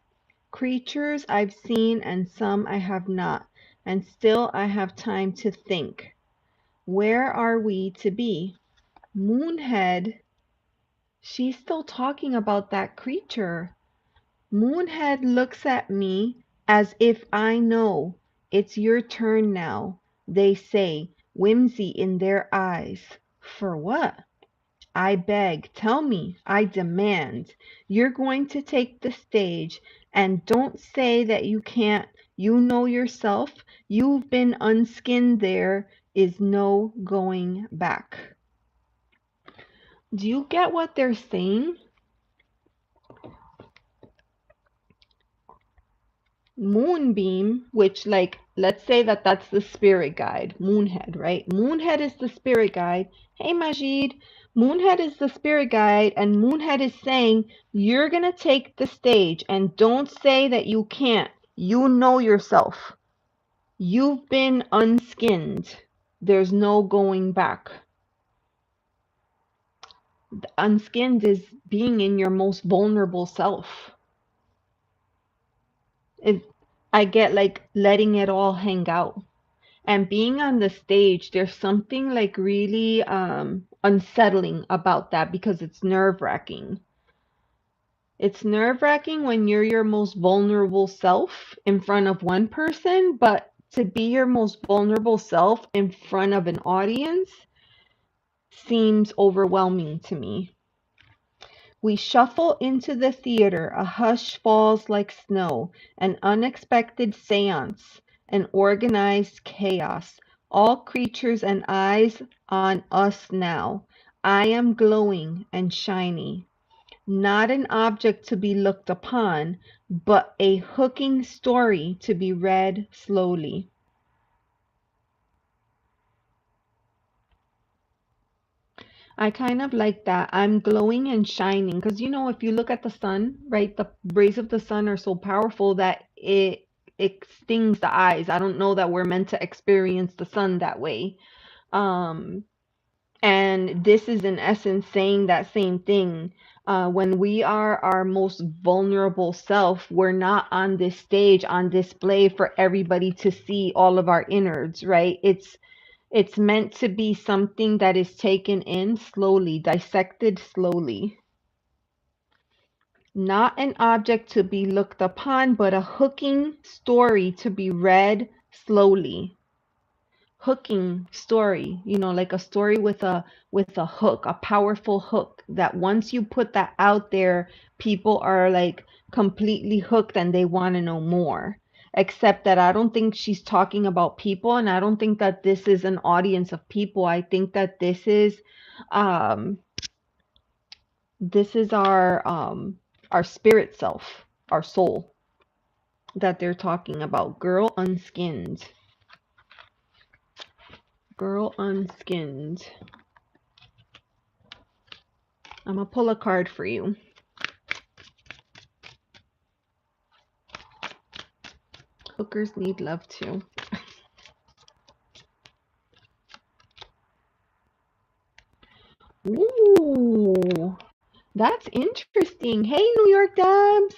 Creatures I've seen and some I have not, and still I have time to think. Where are we to be? Moonhead, she's still talking about that creature. Moonhead looks at me as if I know. It's your turn now, they say, whimsy in their eyes. For what? I beg, tell me, I demand. You're going to take the stage, and don't say that you can't. You know yourself. You've been unskinned. There is no going back. Do you get what they're saying? Moonbeam, which, like, let's say that that's the spirit guide, Moonhead, right? Moonhead is the spirit guide. Hey, Majid. Moonhead is the spirit guide, and Moonhead is saying, you're going to take the stage, and don't say that you can't. You know yourself. You've been unskinned. There's no going back. Unskinned is being in your most vulnerable self. It, I get like letting it all hang out. And being on the stage, there's something like really unsettling about that because it's nerve-wracking. It's nerve-wracking when you're your most vulnerable self in front of one person, but to be your most vulnerable self in front of an audience seems overwhelming to me. We shuffle into the theater, a hush falls like snow, an unexpected seance, an organized chaos, all creatures and eyes on us now. I am glowing and shiny, not an object to be looked upon, but a hooking story to be read slowly. I kind of like that. I'm glowing and shining because if you look at the sun, right, the rays of the sun are so powerful that it stings the eyes. I don't know that we're meant to experience the sun that way. Um, and this is in essence saying that same thing. When we are our most vulnerable self, we're not on this stage on display for everybody to see all of our innards, right? It's meant to be something that is taken in slowly, dissected slowly. Not an object to be looked upon, but a hooking story to be read slowly. Hooking story, like a story with a hook, a powerful hook that once you put that out there, people are like completely hooked and they want to know more. Except that I don't think she's talking about people, and I don't think that this is an audience of people. I think that um this is our spirit self, our soul that they're talking about. Girl unskinned. Girl unskinned. I'm gonna pull a card for you. Hookers need love too. Ooh, that's interesting. Hey, New York Debs.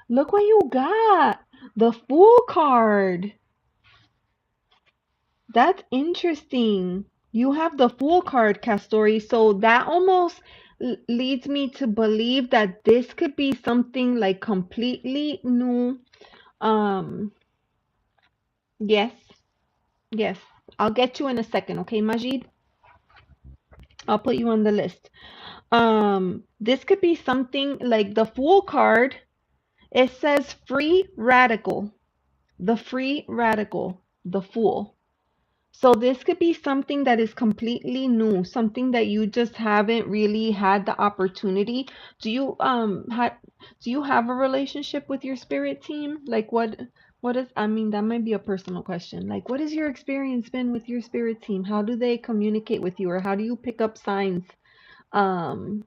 Look what you got. The Fool card. That's interesting. You have the Fool card, Kastoori. So that almost leads me to believe that this could be something like completely new. Um, yes, yes. I'll get you in a second, okay, Majid? I'll put you on the list. This could be something like the Fool card. It says free radical, the free radical, the Fool. So this could be something that is completely new, something that you just haven't really had the opportunity. Do you do you have a relationship with your spirit team? Like what is, I mean, that might be a personal question. Like, what has your experience been with your spirit team? How do they communicate with you, or how do you pick up signs um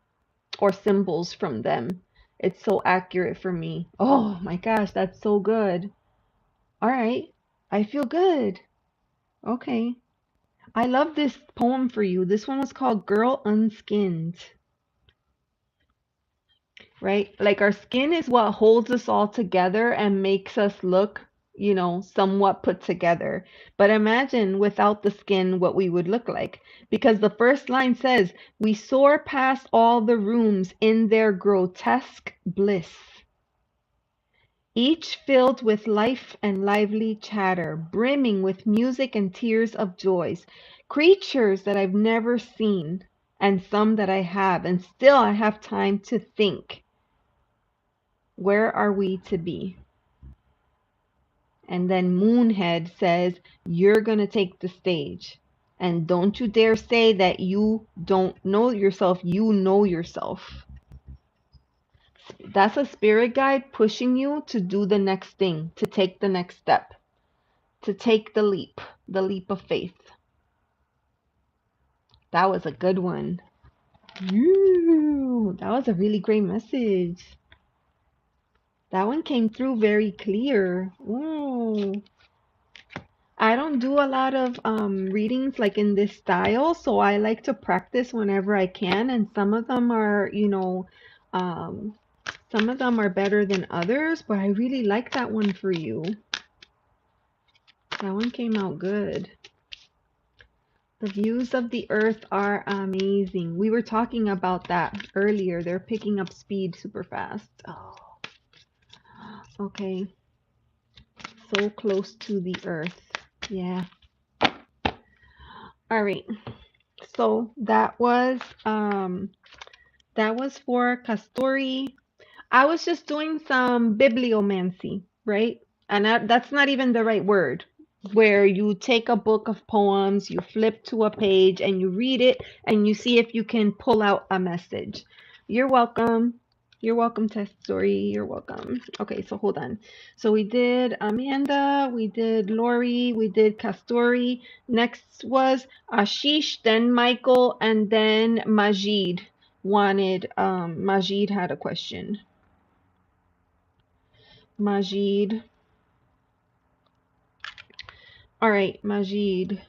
or symbols from them? It's so accurate for me. Oh my gosh, that's so good. All right. I feel good. Okay. I love this poem for you. This one was called Girl Unskinned, right? Like our skin is what holds us all together and makes us look, somewhat put together. But imagine without the skin what we would look like. Because the first line says, we soar past all the rooms in their grotesque bliss, each filled with life and lively chatter, brimming with music and tears of joys, creatures that I've never seen, and some that I have, and still I have time to think. Where are we to be? And then Moonhead says, you're going to take the stage. And don't you dare say that you don't know yourself. You know yourself. That's a spirit guide pushing you to do the next thing, to take the next step, to take the leap of faith. That was a good one. Ooh, that was a really great message. That one came through very clear. Ooh. I don't do a lot of readings like in this style, so I like to practice whenever I can, and some of them are, um, some of them are better than others, but I really like that one for you. That one came out good. The views of the earth are amazing. We were talking about that earlier. They're picking up speed super fast. Oh, okay. So close to the earth. Yeah. All right. So that was for Kastoori. I was just doing some bibliomancy, right? And that's not even the right word. Where you take a book of poems, you flip to a page, and you read it, and you see if you can pull out a message. You're welcome. You're welcome, Kastoori. You're welcome. Okay, so hold on. So we did Amanda, we did Laurie, we did Kastoori. Next was Ashish, then Michael, and then Majid Majid had a question. Majid. All right, Majid.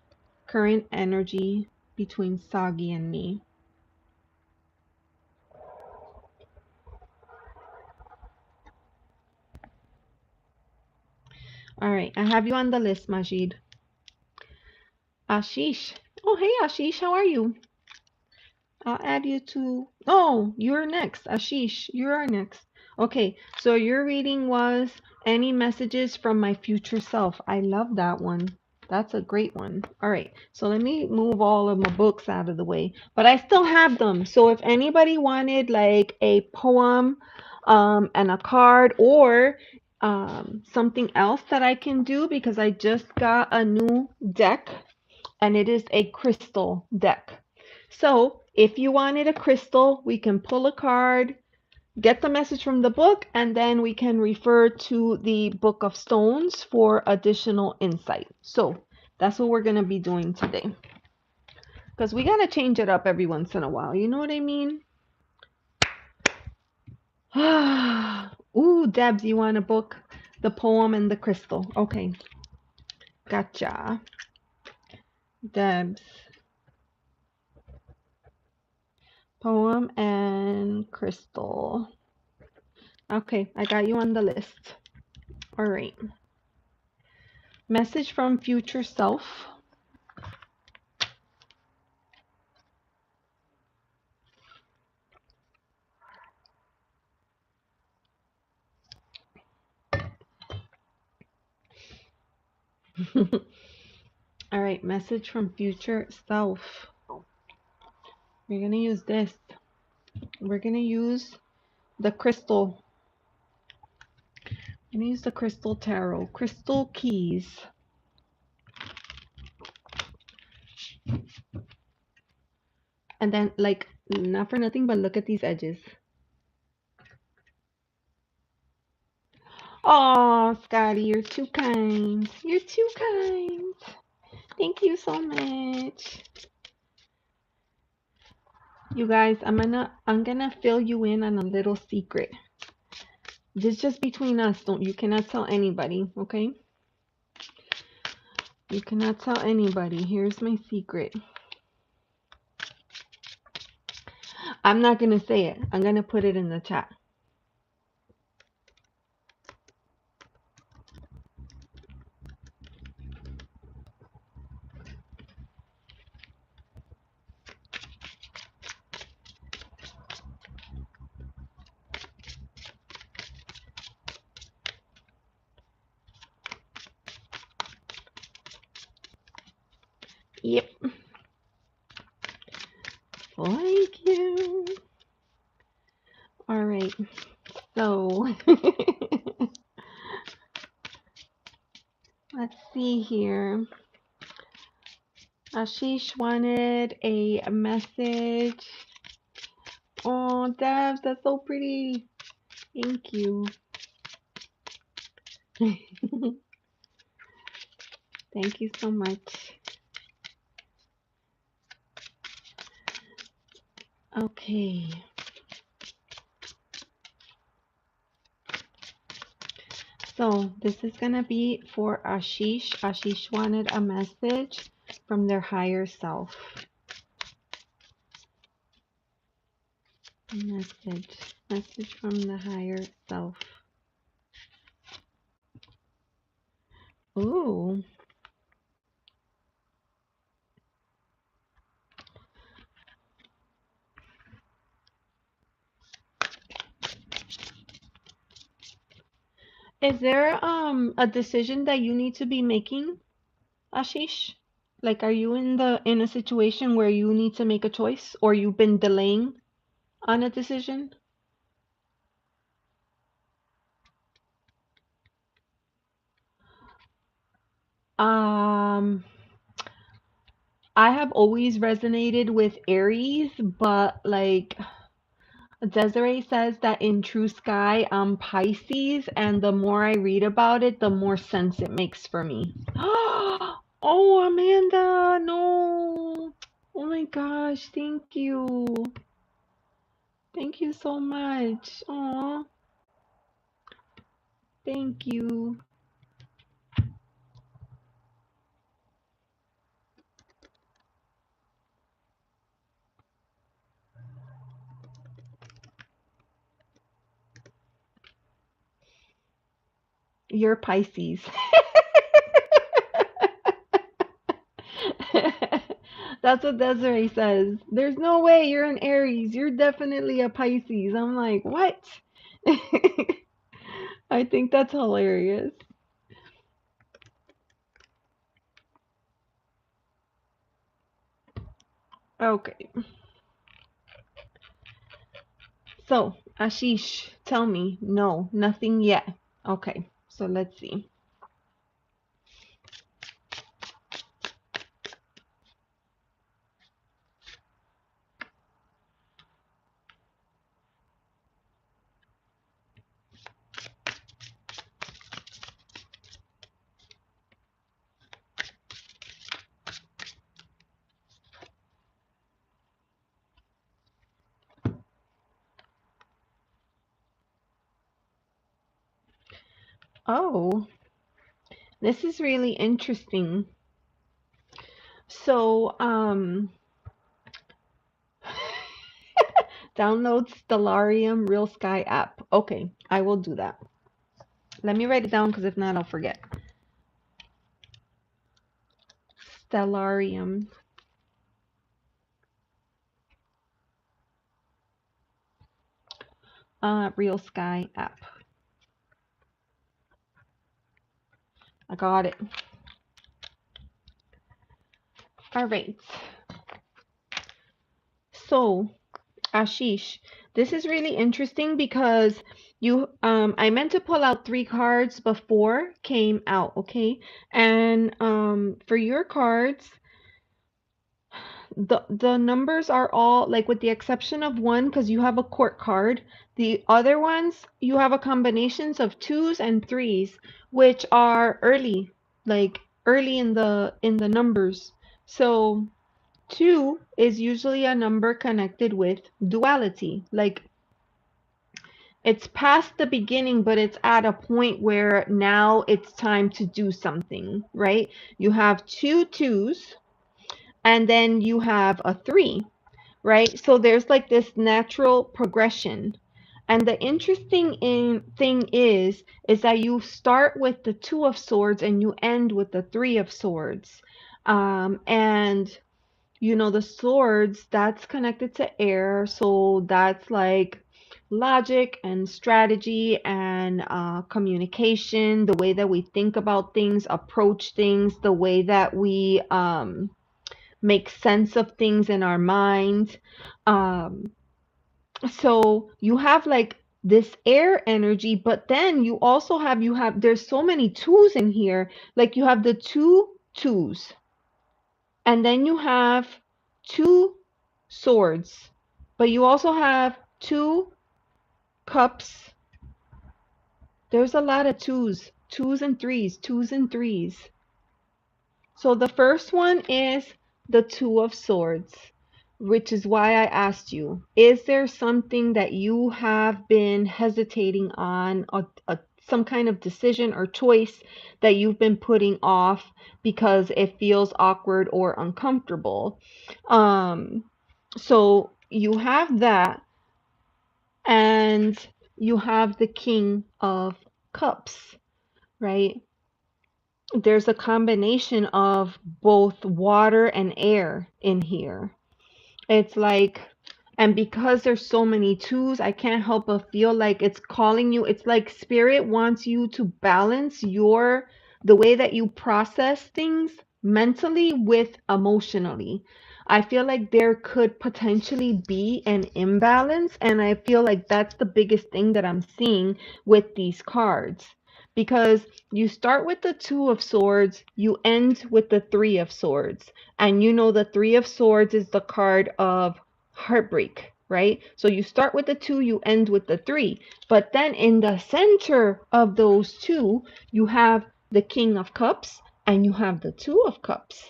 Current energy between Sagi and me. All right, I have you on the list, Majid. Ashish. Oh, hey, Ashish, how are you? I'll add you to. Oh, you're next. Ashish, you are next. Okay, so your reading was Any Messages from My Future Self. I love that one. That's a great one. All right, so let me move all of my books out of the way, but I still have them. So if anybody wanted like a poem, and a card, or something else that I can do, because I just got a new deck and it is a crystal deck. So if you wanted a crystal, we can pull a card, get the message from the book, and then we can refer to the Book of Stones for additional insight. So that's what we're going to be doing today. Because we got to change it up every once in a while. You know what I mean? Ooh, Debs, you want a book? The poem and the crystal. Okay. Gotcha. Debs. Poem and crystal. Okay, I got you on the list. All right. Message from future self. All right, message from future self. We're going to use this. We're going to use the crystal. I'm going to use the crystal tarot. Crystal keys. And then, like, not for nothing, but look at these edges. Oh, Scotty, you're too kind. You're too kind. Thank you so much. You guys, I'm gonna fill you in on a little secret. This is just between us. You cannot tell anybody, okay? You cannot tell anybody. Here's my secret. I'm not gonna say it. I'm gonna put it in the chat. Yep. Thank you. All right. So let's see here. Ashish wanted a message. Oh, Debs, that's so pretty. Thank you. Thank you so much. Okay. So this is gonna be for Ashish. Ashish wanted a message from their higher self. Message from the higher self. Ooh. Is there a decision that you need to be making, Ashish? Like, are you in a situation where you need to make a choice, or you've been delaying on a decision? Um, I have always resonated with Aries, but like Desiree says that in True Sky, I'm Pisces, and the more I read about it, the more sense it makes for me. Oh, Amanda, no. Oh my gosh, thank you. Thank you so much. Oh, thank you. You're Pisces. That's what Desiree says. There's no way you're an Aries. You're definitely a Pisces. I'm like, what? I think that's hilarious. Okay. So, Ashish, tell me. No, nothing yet. Okay. So let's see. Oh, this is really interesting. So, download Stellarium Real Sky app. Okay, I will do that. Let me write it down because if not, I'll forget. Stellarium. Real Sky app. I got it. All right. So, Ashish, this is really interesting because I meant to pull out 3 cards before came out, okay? And for your cards, the numbers are all like with the exception of one because you have a court card. The other ones you have a combinations of 2s and 3s, which are early, like early in the numbers. So 2 is usually a number connected with duality. Like it's past the beginning, but it's at a point where now it's time to do something, right? You have 2 2s and then you have a 3, right? So there's like this natural progression. And the interesting thing is that you start with the 2 of Swords and you end with the 3 of Swords. And you know, the swords, that's connected to air, so that's like logic and strategy and communication, the way that we think about things, approach things, the way that we make sense of things in our mind. um so you have like this air energy, but then you have there's so many 2s in here. Like you have the 2 2s, and then you have 2 swords, but you also have 2 cups. There's a lot of 2s, 2s and 3s, 2s and 3s. So the first one is the 2 of Swords, which is why I asked you, is there something that you have been hesitating on, some kind of decision or choice that you've been putting off because it feels awkward or uncomfortable? Um, so you have that, and you have the King of Cups, right? There's a combination of both water and air in here. It's like, and because there's so many 2s, I can't help but feel like it's calling you. It's like spirit wants you to balance the way that you process things mentally with emotionally. I feel like there could potentially be an imbalance, and I feel like that's the biggest thing that I'm seeing with these cards. Because you start with the 2 of Swords, you end with the 3 of Swords. And you know the 3 of Swords is the card of heartbreak, right? So you start with the 2, you end with the 3. But then in the center of those 2, you have the King of Cups and you have the 2 of Cups,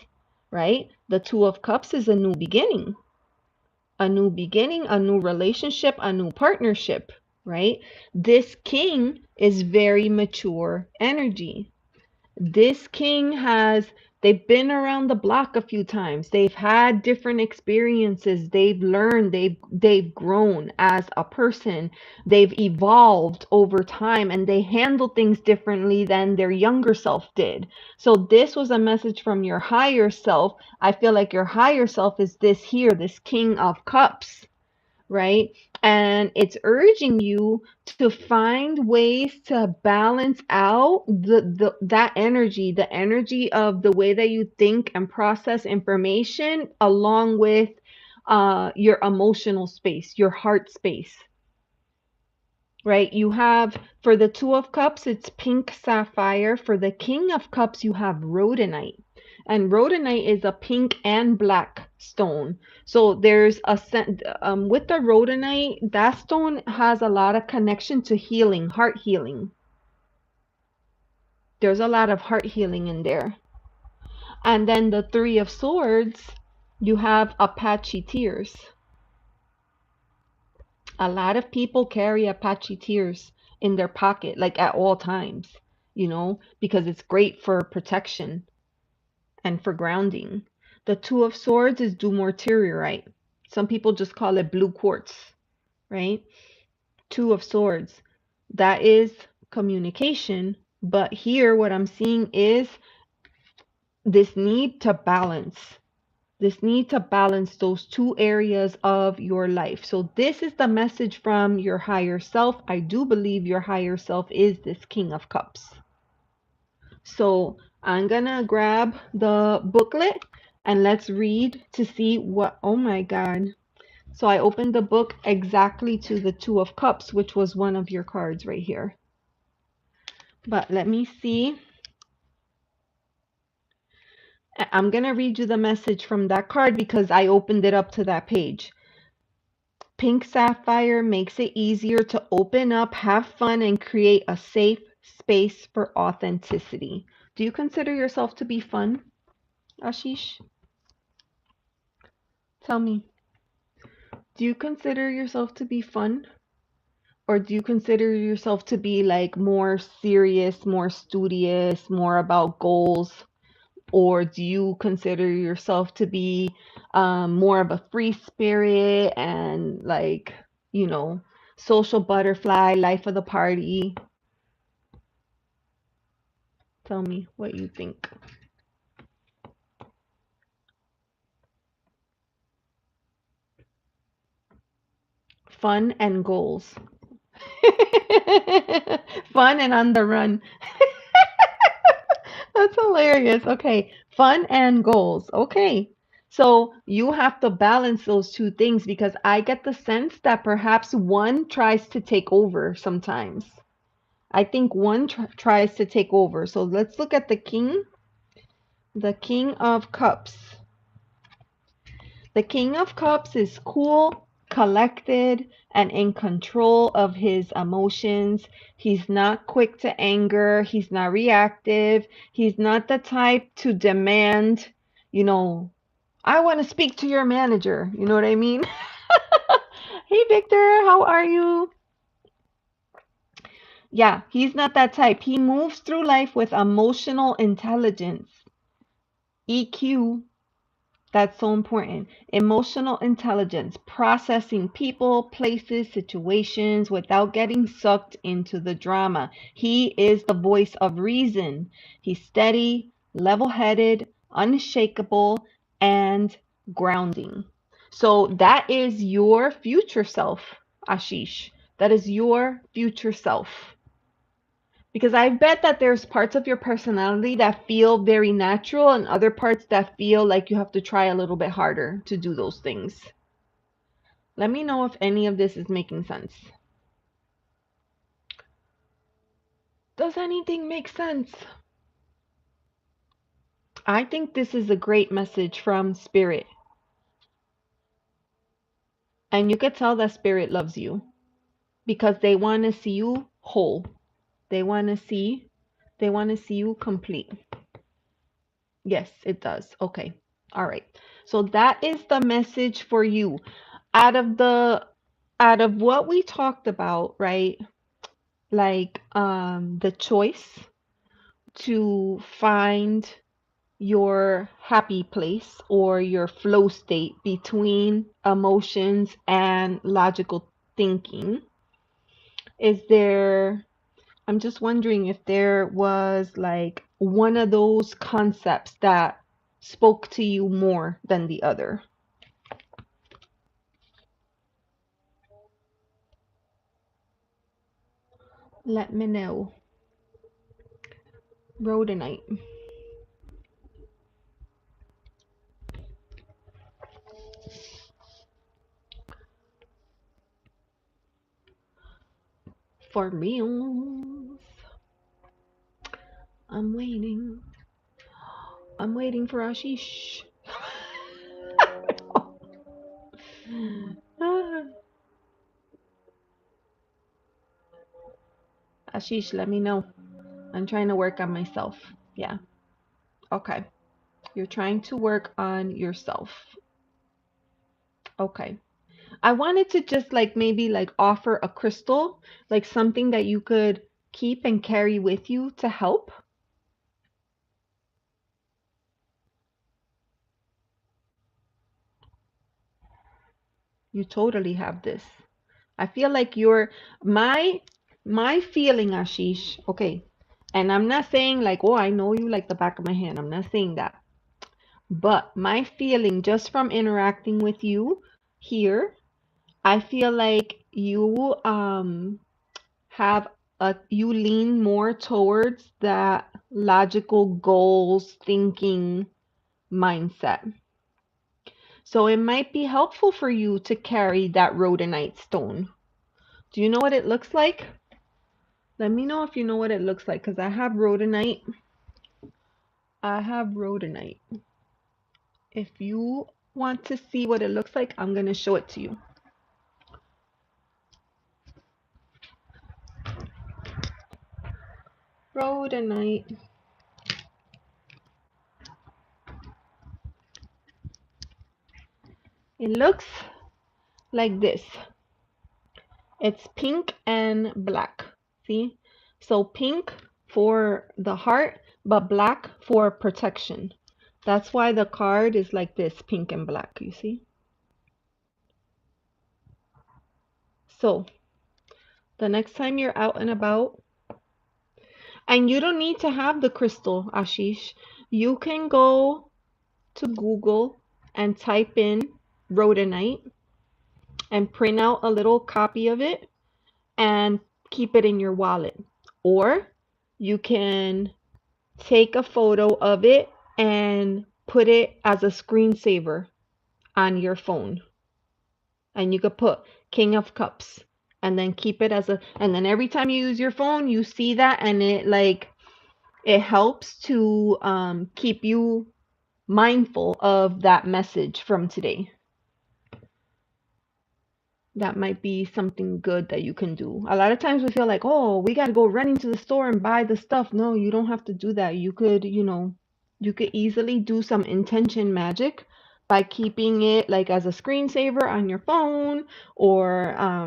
right? The 2 of Cups is a new beginning, a new relationship, a new partnership, right? This king is very mature energy. This king has They've been around the block a few times. They've had different experiences. They've learned. They've grown as a person. They've evolved over time, and they handle things differently than their younger self did. So this was a message from your higher self. I feel like your higher self is this here, this King of Cups, right? And it's urging you to find ways to balance out that energy, the energy of the way that you think and process information, along with your emotional space, your heart space, right? You have, for the Two of Cups, it's pink sapphire. For the King of Cups, you have rhodonite. And rhodonite is a pink and black stone. So there's a with the rhodonite, that stone has a lot of connection to healing, heart healing. There's a lot of heart healing in there. And then the Three of Swords, you have Apache tears. A lot of people carry Apache tears in their pocket, like at all times, because it's great for protection and for grounding. The Two of Swords is dumortierite. Some people just call it blue quartz, right? Two of Swords. That is communication. But here, what I'm seeing is this need to balance. This need to balance those two areas of your life. So this is the message from your higher self. I do believe your higher self is this King of Cups. So I'm gonna grab the booklet and let's read to see what, oh my God. So I opened the book exactly to the Two of Cups, which was one of your cards right here. But let me see. I'm gonna read you the message from that card because I opened it up to that page. Pink sapphire makes it easier to open up, have fun, and create a safe space for authenticity. Do you consider yourself to be fun, Ashish? Tell me. Do you consider yourself to be fun? Or do you consider yourself to be like more serious, more studious, more about goals? Or do you consider yourself to be more of a free spirit and like, social butterfly, life of the party? Tell me what you think. Fun and goals. Fun and on the run. That's hilarious. Okay. Fun and goals. Okay. So you have to balance those two things because I get the sense that perhaps one tries to take over sometimes. I think one tries to take over. So let's look at the king. The King of Cups. The King of Cups is cool, collected, and in control of his emotions. He's not quick to anger. He's not reactive. He's not the type to demand, I want to speak to your manager. You know what I mean? Hey, Victor, how are you? Yeah, he's not that type. He moves through life with emotional intelligence. EQ. That's so important. Emotional intelligence, processing people, places, situations without getting sucked into the drama. He is the voice of reason. He's steady, level-headed, unshakable, and grounding. So that is your future self, Ashish. That is your future self. Because I bet that there's parts of your personality that feel very natural and other parts that feel like you have to try a little bit harder to do those things. Let me know if any of this is making sense. Does anything make sense? I think this is a great message from Spirit. And you could tell that Spirit loves you because they want to see you whole. They want to see you complete. Yes, it does. Okay. All right. So that is the message for you. Out of what we talked about, right? Like the choice to find your happy place or your flow state between emotions and logical thinking. Is there, I'm just wondering if there was like one of those concepts that spoke to you more than the other. Let me know. Rhodonite. For real. I'm waiting. I'm waiting for Ashish. Ashish, let me know. I'm trying to work on myself. Yeah. Okay. You're trying to work on yourself. Okay. I wanted to just like maybe like offer a crystal, like something that you could keep and carry with you to help. You totally have this. I feel like you're my feeling, Ashish. Okay. And I'm not saying like, oh, I know you like the back of my hand. I'm not saying that. But my feeling just from interacting with you here, I feel like you have you lean more towards that logical goals thinking mindset. So it might be helpful for you to carry that rhodonite stone. Do you know what it looks like? Let me know if you know what it looks like, because I have rhodonite. I have rhodonite. If you want to see what it looks like, I'm going to show it to you. Rhodonite. It looks like this. It's pink and black. See? So pink for the heart, but black for protection. That's why the card is like this, pink and black, you see? So the next time you're out and about, and you don't need to have the crystal, Ashish. You can go to Google and type in rhodonite and print out a little copy of it and keep it in your wallet. Or you can take a photo of it and put it as a screensaver on your phone. And you could put King of Cups and then keep it as a, and then every time you use your phone, you see that and it like, it helps to keep you mindful of that message from today. That might be something good that you can do. A lot of times we feel like, oh, we got to go running to the store and buy the stuff. No, you don't have to do that. You could, you could easily do some intention magic by keeping it like as a screensaver on your phone or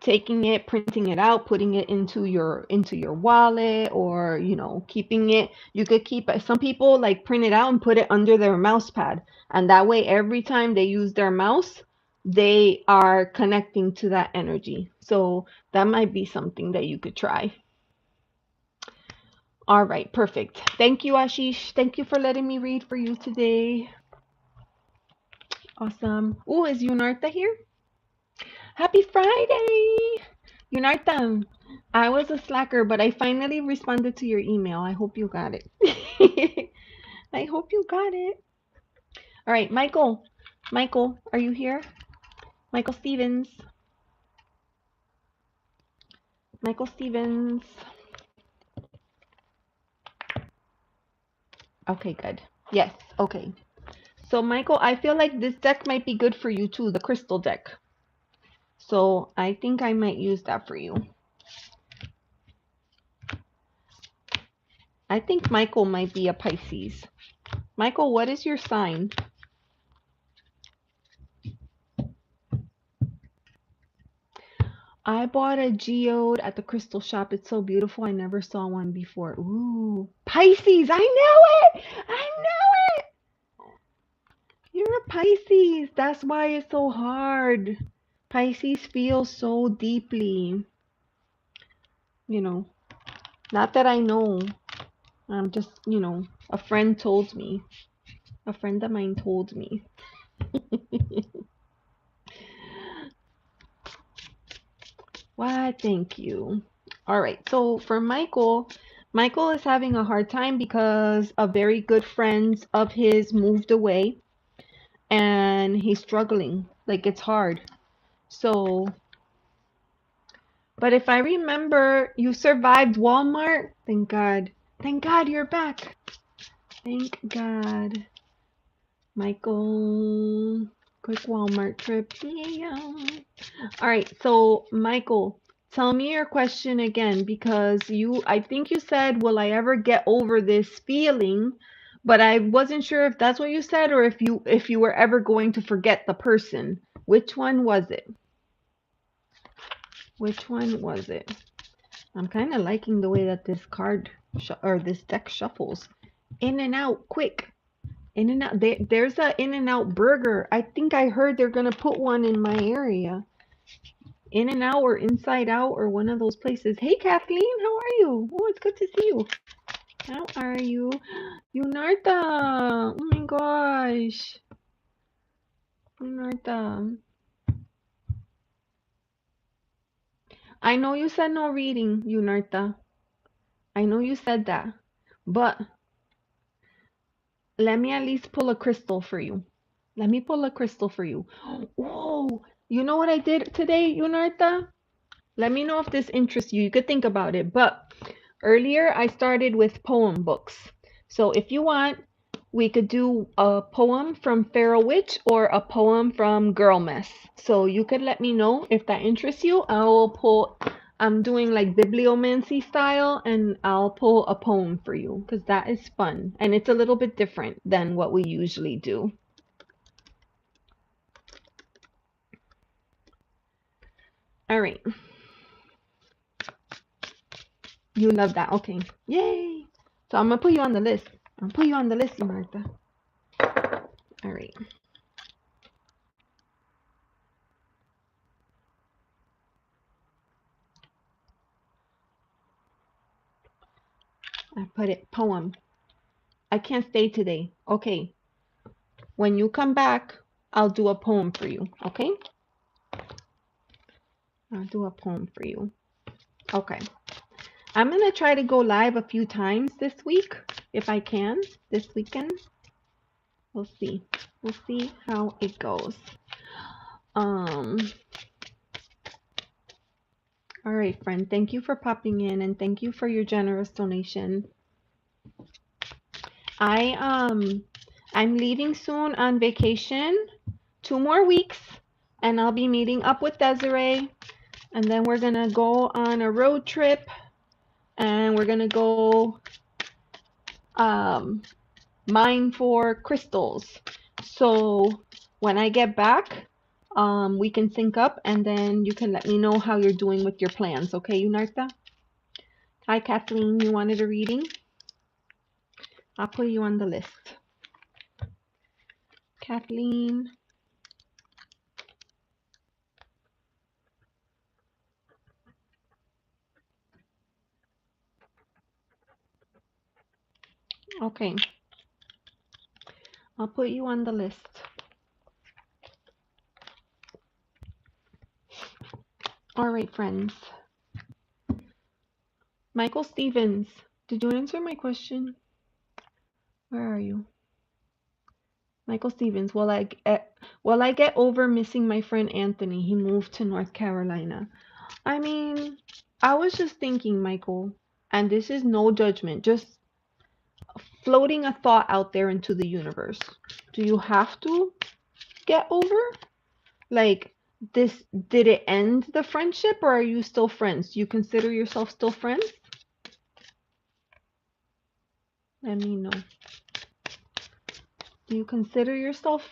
taking it, printing it out, putting it into your wallet, or keeping it. You could keep it. Some people like print it out and put it under their mouse pad, and that way every time they use their mouse, they are connecting to that energy. So that might be something that you could try. All right, perfect. Thank you, Ashish. Thank you for letting me read for you today. Awesome. Oh, is Yunarta here? Happy Friday! Yunarta, I was a slacker, but I finally responded to your email. I hope you got it. I hope you got it. All right, Michael. Michael, are you here? Michael Stevens. Michael Stevens. Okay, good. Yes, okay. So, Michael, I feel like this deck might be good for you too, the crystal deck. So, I think I might use that for you. I think Michael might be a Pisces. Michael, what is your sign? I bought a geode at the crystal shop. It's so beautiful. I never saw one before. Ooh, Pisces. I knew it. I knew it. You're a Pisces. That's why it's so hard. Pisces feel so deeply. You know, not that I know. I'm just, a friend told me. A friend of mine told me. Why, thank you. All right, so for Michael, Michael is having a hard time because a very good friend of his moved away and he's struggling. Like it's hard. So, but if I remember, you survived Walmart. Thank God. Thank God you're back. Thank God. Michael, quick Walmart trip. Yeah. All right, so Michael, tell me your question again because I think you said, will I ever get over this feeling? But I wasn't sure if that's what you said or if you were ever going to forget the person. Which one was it? Which one was it? I'm kind of liking the way that this or this deck shuffles. In and out, quick. In and out. There's a In and Out burger. I think I heard they're gonna put one in my area. In and Out or Inside Out or one of those places. Hey Kathleen, how are you? Oh, it's good to see you. How are you? Yunarta. Oh my gosh. Yunarta. I know you said no reading, Yunarta. I know you said that. But let me at least pull a crystal for you. Let me pull a crystal for you. Oh, you know what I did today, Yunarta? Let me know if this interests you. You could think about it. But earlier I started with poem books. So if you want, we could do a poem from Feral Witch or a poem from Girl Mess. So you could let me know if that interests you. I'm doing like bibliomancy style and I'll pull a poem for you because that is fun. And it's a little bit different than what we usually do. All right. You love that. Okay. Yay. So I'm going to put you on the list. I'll put you on the list, Martha. All right. I put it poem. I can't stay today. Okay. When you come back, I'll do a poem for you. Okay? I'll do a poem for you. Okay. I'm going to try to go live a few times this week if I can. This weekend. We'll see. We'll see how it goes. All right, friend. Thank you for popping in and thank you for your generous donation. I'm leaving soon on vacation, 2 more weeks, and I'll be meeting up with Desiree, and then we're gonna go on a road trip, and we're gonna go mine for crystals. So when I get back, we can sync up, and then you can let me know how you're doing with your plans, okay, Yunarta? Hi, Kathleen. You wanted a reading? I'll put you on the list. Kathleen. Okay. I'll put you on the list. All right, friends. Michael Stevens, did you answer my question? Where are you? Michael Stevens, will I get over missing my friend Anthony? He moved to North Carolina. I mean, I was just thinking, Michael, and this is no judgment, just floating a thought out there into the universe. Do you have to get over? Like, did it end the friendship or are you still friends? Do you consider yourself still friends? Let me know. Do you consider yourself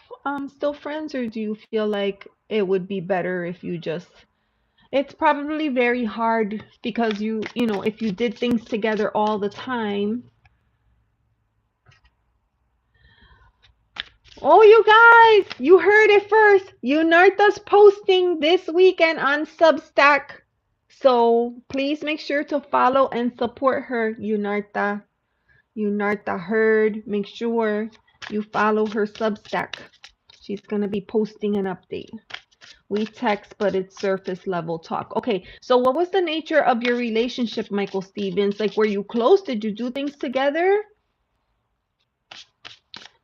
still friends or do you feel like it would be better if you just It's probably very hard because you know, if you did things together all the time. Oh, you guys, you heard it first. Unarta's posting this weekend on Substack. So please make sure to follow and support her, Unarta. Unarta heard. Make sure you follow her Substack. She's going to be posting an update. We text, but it's surface level talk. Okay, so what was the nature of your relationship, Michael Stevens? Like, were you close? Did you do things together?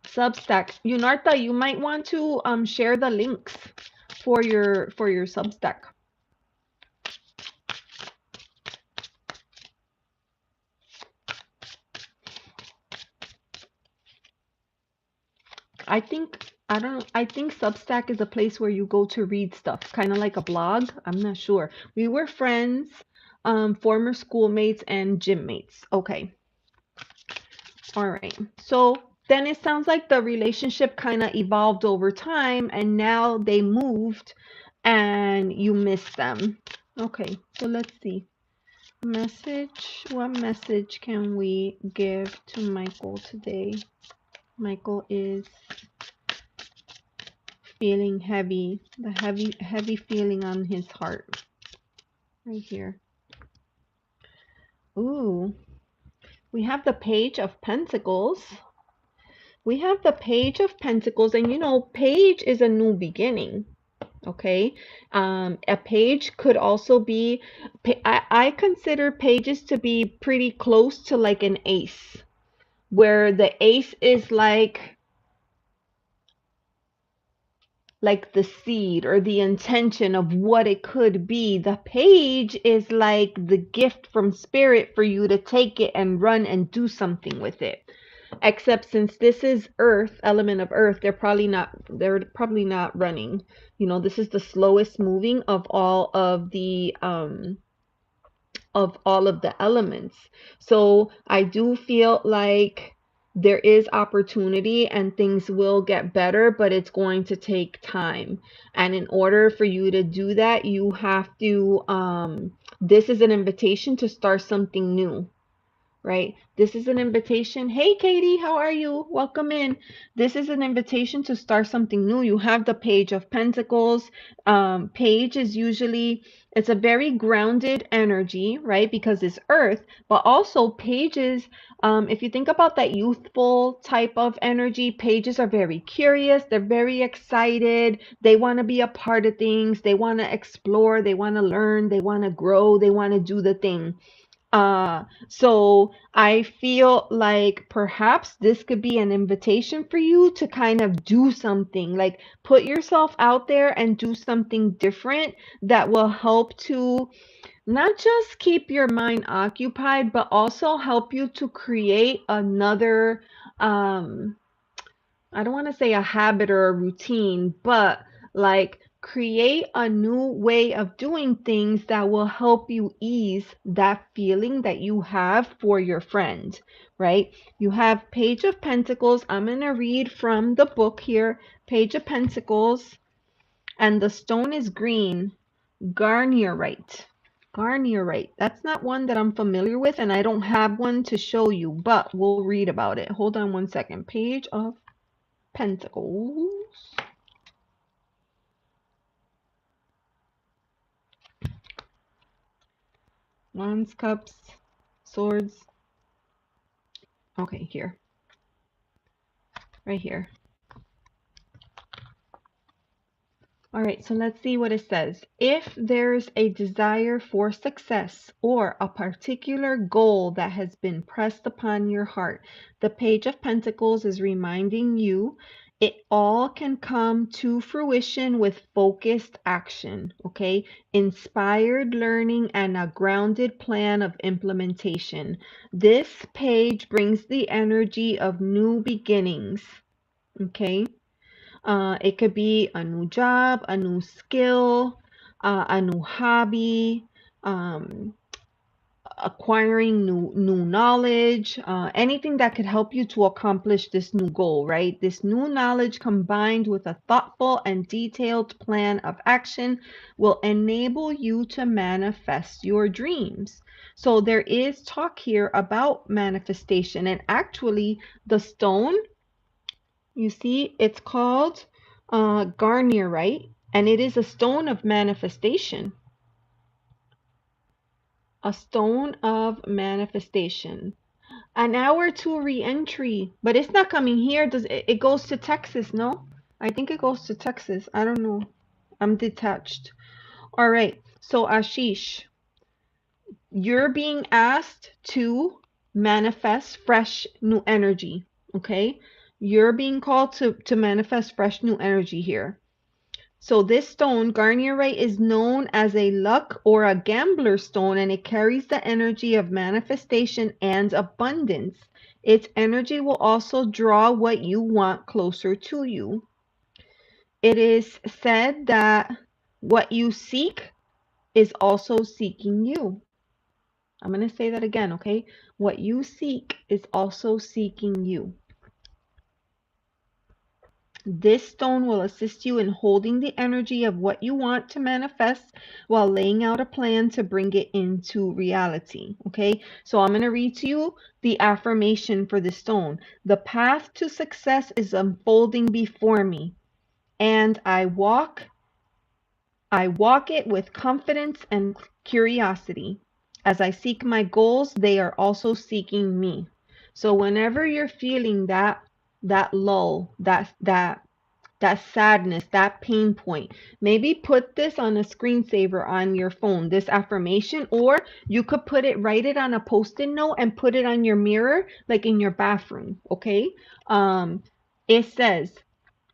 Substack. Yunarta, you might want to share the links for your Substack. I think Substack is a place where you go to read stuff, kind of like a blog. I'm not sure. We were friends, former schoolmates and gym mates. Okay. All right. So then it sounds like the relationship kind of evolved over time and now they moved and you miss them. Okay. So let's see. Message. What message can we give to Michael today? Michael is feeling heavy, the heavy feeling on his heart. Right here. Ooh, we have the Page of Pentacles. We have the Page of Pentacles, and you know, page is a new beginning. Okay, a page could also be, I consider pages to be pretty close to like an ace, where the ace is like the seed or the intention of what it could be. The page is like the gift from spirit for you to take it and run and do something with it. Except since this is earth, element of earth, they're probably not running. You know, this is the slowest moving of all of the elements. So I do feel like there is opportunity and things will get better, but it's going to take time. And in order for you to do that, you have to, this is an invitation to start something new. Right? This is an invitation. Hey, Katie, how are you? Welcome in. This is an invitation to start something new. You have the Page of Pentacles. Page is usually, it's a very grounded energy, right? Because it's earth, but also pages, if you think about that youthful type of energy, pages are very curious. They're very excited. They want to be a part of things. They want to explore. They want to learn. They want to grow. They want to do the thing. So I feel like perhaps this could be an invitation for you to kind of do something, like put yourself out there and do something different that will help to not just keep your mind occupied, but also help you to create another, I don't want to say a habit or a routine, but like create a new way of doing things that will help you ease that feeling that you have for your friend, right? You have Page of Pentacles. I'm going to read from the book here, Page of Pentacles, and the stone is green, garnierite. Garnierite. That's not one that I'm familiar with, and I don't have one to show you, but we'll read about it. Hold on one second. Page of Pentacles. Wands, Cups, Swords. Okay, here. Right here. All right, so let's see what it says. If there's a desire for success or a particular goal that has been pressed upon your heart, the Page of Pentacles is reminding you it all can come to fruition with focused action, okay? Inspired learning and a grounded plan of implementation. This page brings the energy of new beginnings, okay? It could be a new job, a new skill, a new hobby, um, acquiring new knowledge, anything that could help you to accomplish this new goal, right? This new knowledge combined with a thoughtful and detailed plan of action will enable you to manifest your dreams. So there is talk here about manifestation, and actually the stone, you see, it's called Garnier, right? And it is a stone of manifestation. A stone of manifestation. An hour to re-entry, but it's not coming here. Does it goes to Texas? No, I think it goes to Texas. I don't know. I'm detached. All right. So Ashish, you're being asked to manifest fresh new energy. Okay, you're being called to manifest fresh new energy here. So this stone, garnierite, is known as a luck or a gambler stone, and it carries the energy of manifestation and abundance. Its energy will also draw what you want closer to you. It is said that what you seek is also seeking you. I'm going to say that again, okay? What you seek is also seeking you. This stone will assist you in holding the energy of what you want to manifest while laying out a plan to bring it into reality. Okay, so I'm going to read to you the affirmation for the stone. The path to success is unfolding before me, and I walk it with confidence and curiosity. As I seek my goals, they are also seeking me. So whenever you're feeling that lull, that sadness, that pain point, maybe put this on a screensaver on your phone, this affirmation, or you could write it on a post-it note and put it on your mirror, like in your bathroom. Okay. It says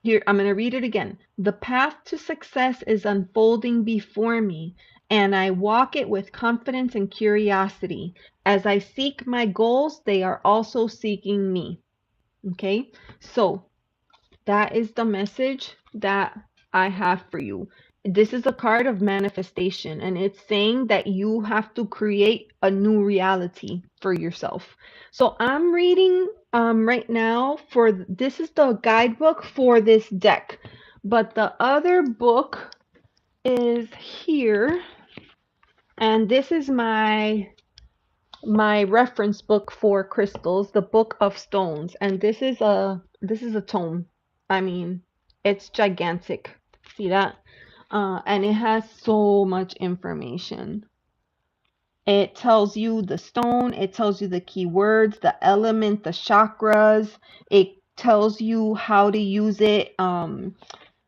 here, I'm going to read it again. The path to success is unfolding before me, and I walk it with confidence and curiosity. As I seek my goals, they are also seeking me. Okay, so that is the message that I have for you. This is a card of manifestation, and it's saying that you have to create a new reality for yourself. So I'm reading right now this is the guidebook for this deck, but the other book is here, and this is my reference book for crystals, the Book of Stones, and this is a tome. I mean, it's gigantic. See that? And it has so much information. It tells you the stone, it tells you the keywords, the element, the chakras. It tells you how to use it from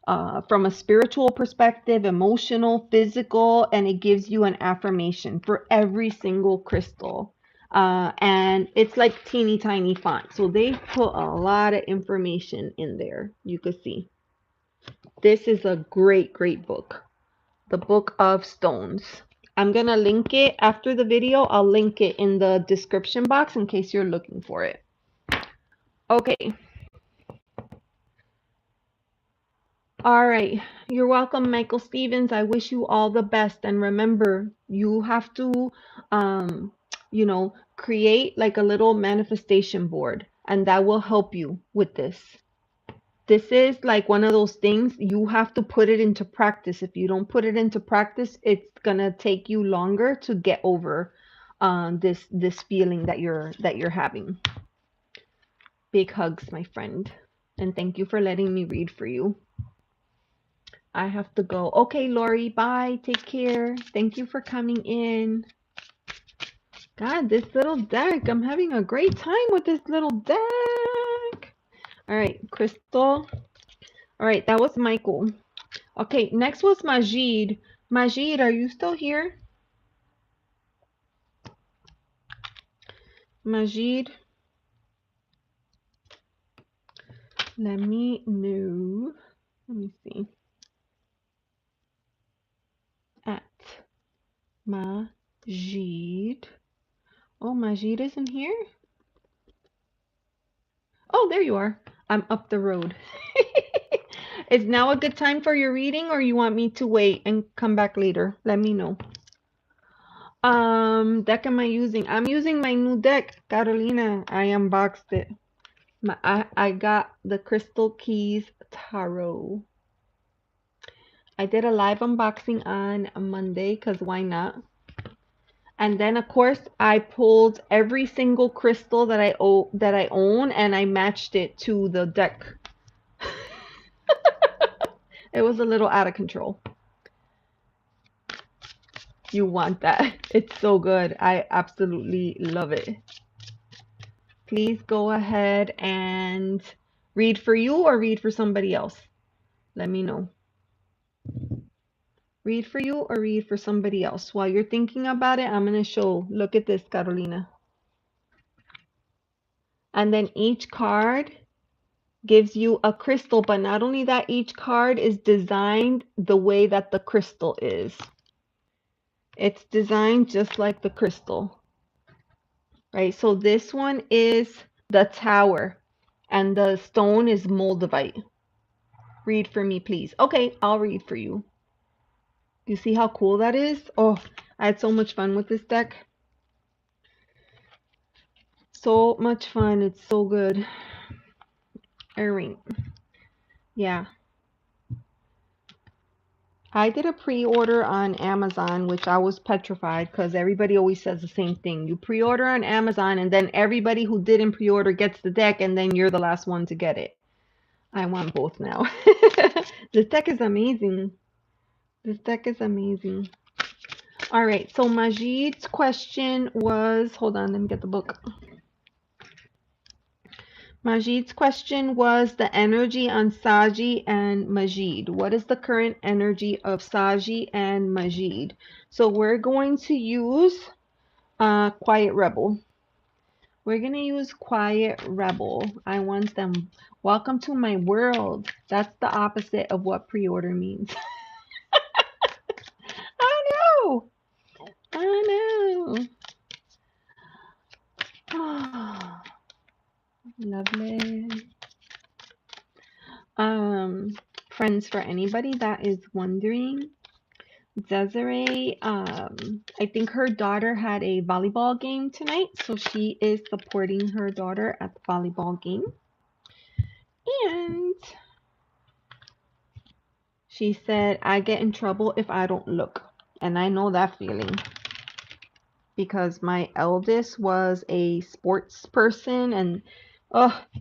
a spiritual perspective, emotional, physical, and it gives you an affirmation for every single crystal. And it's like teeny tiny font. So they put a lot of information in there. You could see. This is a great, great book. The Book of Stones. I'm going to link it after the video. I'll link it in the description box in case you're looking for it. Okay. All right. You're welcome, Michael Stevens. I wish you all the best. And remember, you have to, create like a little manifestation board, and that will help you with this. This is like one of those things you have to put it into practice. If you don't put it into practice, it's gonna take you longer to get over this feeling that you're having. Big hugs, my friend, and thank you for letting me read for you. I have to go. Okay, Laurie, bye. Take care. Thank you for coming in. God, this little deck. I'm having a great time with this little deck. All right, Crystal. All right, that was Michael. Okay, next was Majid. Majid, are you still here? Majid? Let me know. Let me see. At Majid. Oh, Majid isn't here? Oh, there you are. I'm up the road. Is now a good time for your reading, or you want me to wait and come back later? Let me know. Deck am I using? I'm using my new deck, Carolina. I unboxed it. I got the Crystal Keys Tarot. I did a live unboxing on Monday because why not? And then of course I pulled every single crystal that I own and I matched it to the deck. It was a little out of control. You want that. It's so good. I absolutely love it. Please go ahead and read for you or read for somebody else. Let me know. Read for you or read for somebody else. While you're thinking about it, I'm going to show. Look at this, Carolina. And then each card gives you a crystal, but not only that, each card is designed the way that the crystal is. It's designed just like the crystal, right? So this one is the tower, and the stone is moldavite. Read for me, please. Okay, I'll read for you. You see how cool that is? Oh, I had so much fun with this deck. So much fun. It's so good. All right. Yeah. I did a pre-order on Amazon, which I was petrified because everybody always says the same thing. You pre-order on Amazon and then everybody who didn't pre-order gets the deck and then you're the last one to get it. I want both now. This deck is amazing. This deck is amazing. All right, so Majid's question was, hold on, let me get the book. Majid's question was the energy on Saji and Majid. What is the current energy of Saji and Majid? So we're going to use Quiet Rebel. We're going to use Quiet Rebel. I want them. Welcome to my world. That's the opposite of what pre-order means. I know. I know. Oh, lovely. Friends, for anybody that is wondering, Desiree, I think her daughter had a volleyball game tonight, so she is supporting her daughter at the volleyball game. And she said, I get in trouble if I don't look. And I know that feeling because my eldest was a sports person and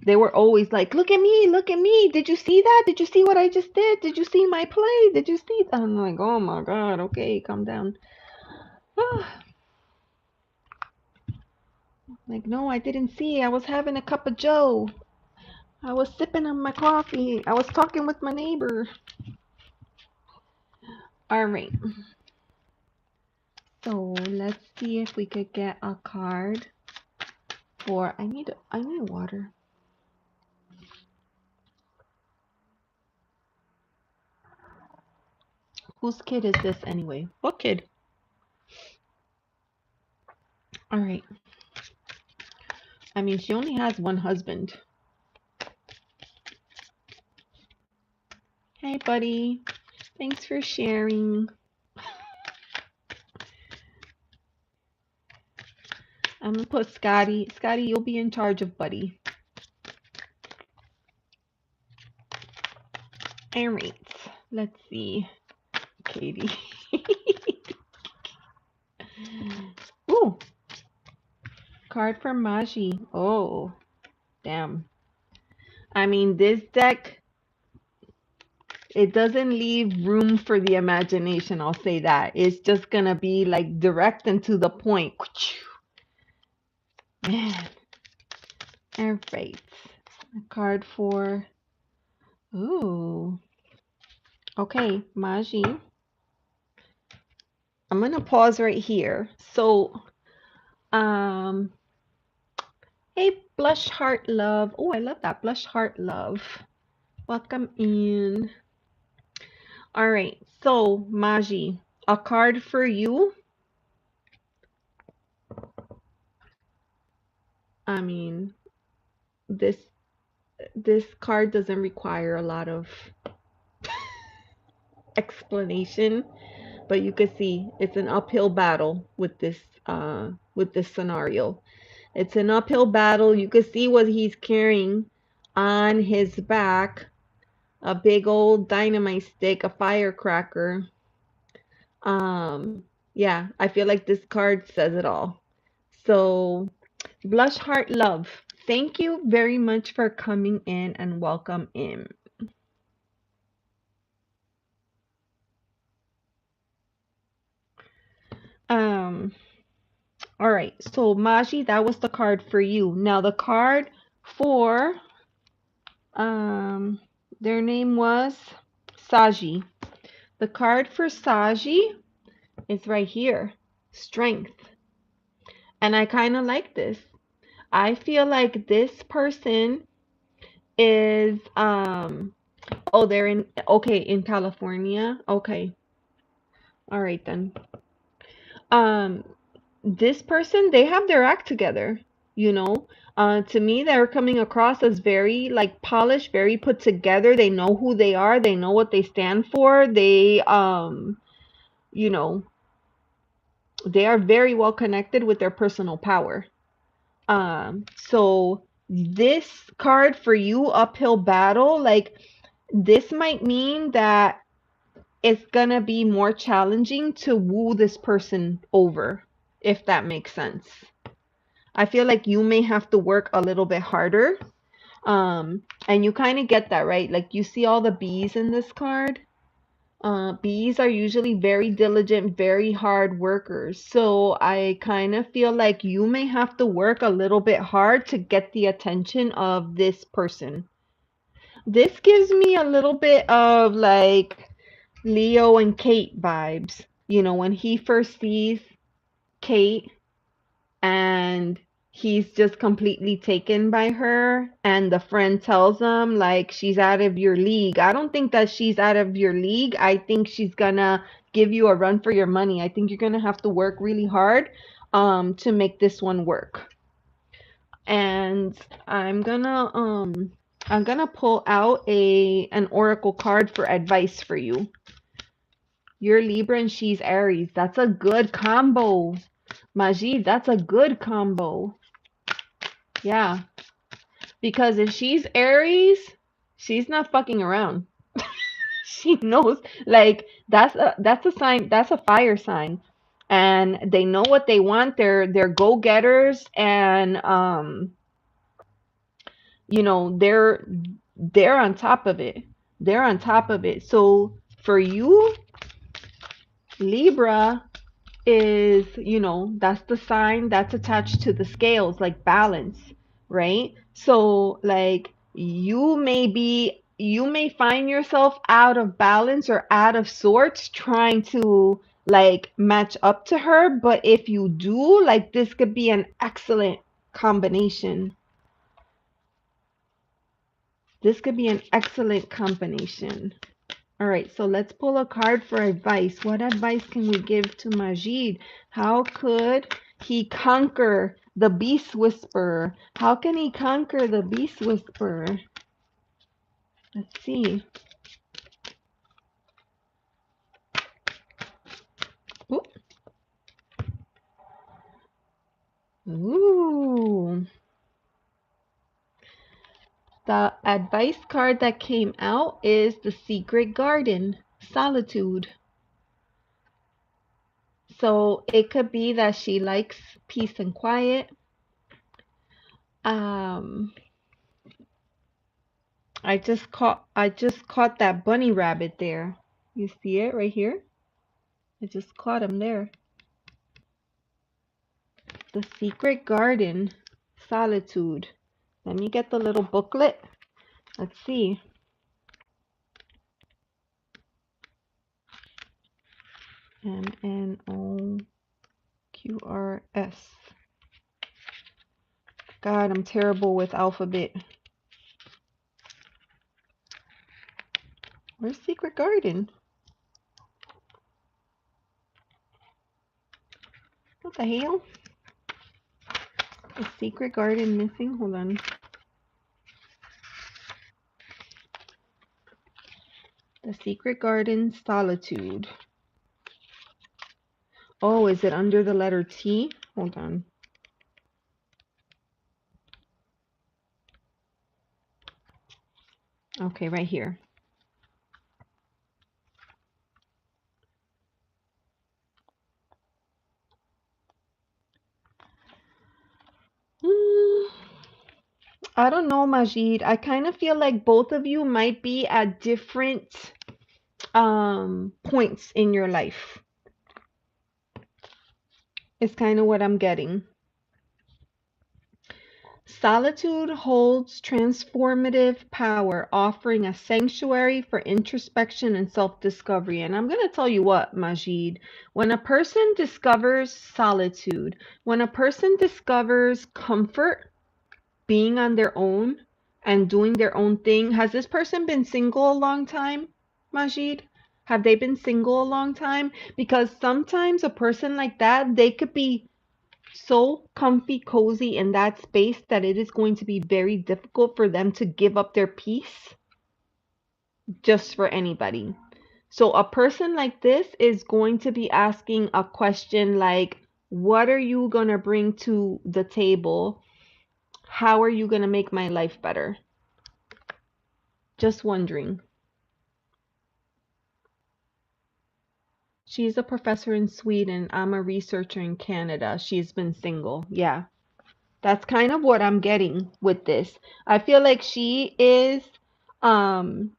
they were always like, look at me, look at me. Did you see that? Did you see what I just did? Did you see my play? Did you see that? I'm like, oh my God, okay, calm down. Like, no, I didn't see. I was having a cup of joe. I was sipping on my coffee. I was talking with my neighbor. All right. So let's see if we could get a card for, I need water. Whose kid is this anyway? What kid? All right. I mean, she only has one husband. Hey, buddy. Thanks for sharing. I'm going to put Scotty. Scotty, you'll be in charge of Buddy. All right. Let's see. Katie. Ooh. Card for Majid. Oh, damn. I mean, this deck, it doesn't leave room for the imagination, I'll say that. It's just going to be like direct and to the point. Man. All right. A card for, ooh. Okay, Majid. I'm going to pause right here. So, hey, Blush Heart Love. Oh, I love that. Blush Heart Love. Welcome in. All right. So, Majid, a card for you. I mean, this card doesn't require a lot of explanation, but you can see it's an uphill battle with this scenario. It's an uphill battle. You can see what he's carrying on his back, a big old dynamite stick, a firecracker. Yeah, I feel like this card says it all. So, Blush Heart Love, thank you very much for coming in and welcome in. Um, all right, so Majid, that was the card for you. Now the card for their name was Saji. The card for Saji is right here, Strength. And I kind of like this. I feel like this person is oh, they're in, okay, in California. Okay. All right then. Um this person, they have their act together, you know. To me, they're coming across as very like polished, very put together. They know who they are, they know what they stand for. They you know, they are very well connected with their personal power. So this card for you, uphill battle, like this might mean that it's gonna be more challenging to woo this person over, if that makes sense. I feel like you may have to work a little bit harder. And you kind of get that, right? Like you see all the bees in this card. Bees are usually very diligent, very hard workers. So I kind of feel like you may have to work a little bit hard to get the attention of this person. This gives me a little bit of like Leo and Kate vibes. You know, when he first sees Kate and he's just completely taken by her, and the friend tells him like she's out of your league. I don't think that she's out of your league. I think she's gonna give you a run for your money. I think you're gonna have to work really hard to make this one work. And I'm gonna pull out an oracle card for advice for you. You're Libra and she's Aries. That's a good combo. Majid, that's a good combo. Yeah, because if she's Aries, she's not fucking around. She knows, like that's a sign, that's a fire sign, and they know what they want. They're go getters, and you know they're on top of it. They're on top of it. So for you, Libra is, you know, that's the sign that's attached to the scales, like balance, right? So like you may find yourself out of balance or out of sorts trying to like match up to her, but if you do, like this could be an excellent combination. This could be an excellent combination. All right, so let's pull a card for advice. What advice can we give to Majid? How could he conquer the beast whisperer? How can he conquer the beast whisperer? Let's see. Ooh. Ooh. The advice card that came out is the Secret Garden, Solitude. So it could be that she likes peace and quiet. I just caught that bunny rabbit there. You see it right here? I just caught him there. The Secret Garden, Solitude. Let me get the little booklet. Let's see. Mnoqrs. God, I'm terrible with alphabet. Where's Secret Garden? What the hell? Is Secret Garden missing? Hold on. The Secret Garden, Solitude. Oh, is it under the letter T? Hold on. Okay, right here. Hmm, I don't know, Majid. I kind of feel like both of you might be at different points in your life. It's kind of what I'm getting. Solitude holds transformative power, offering a sanctuary for introspection and self-discovery. And I'm going to tell you what, Majid, when a person discovers solitude, when a person discovers comfort being on their own and doing their own thing, has this person been single a long time, Majid? Have they been single a long time? Because sometimes a person like that, they could be so comfy, cozy in that space that it is going to be very difficult for them to give up their peace just for anybody. So a person like this is going to be asking a question like, what are you going to bring to the table? How are you going to make my life better? Just wondering. She's a professor in Sweden. I'm a researcher in Canada. She's been single. Yeah. That's kind of what I'm getting with this. I feel like she is um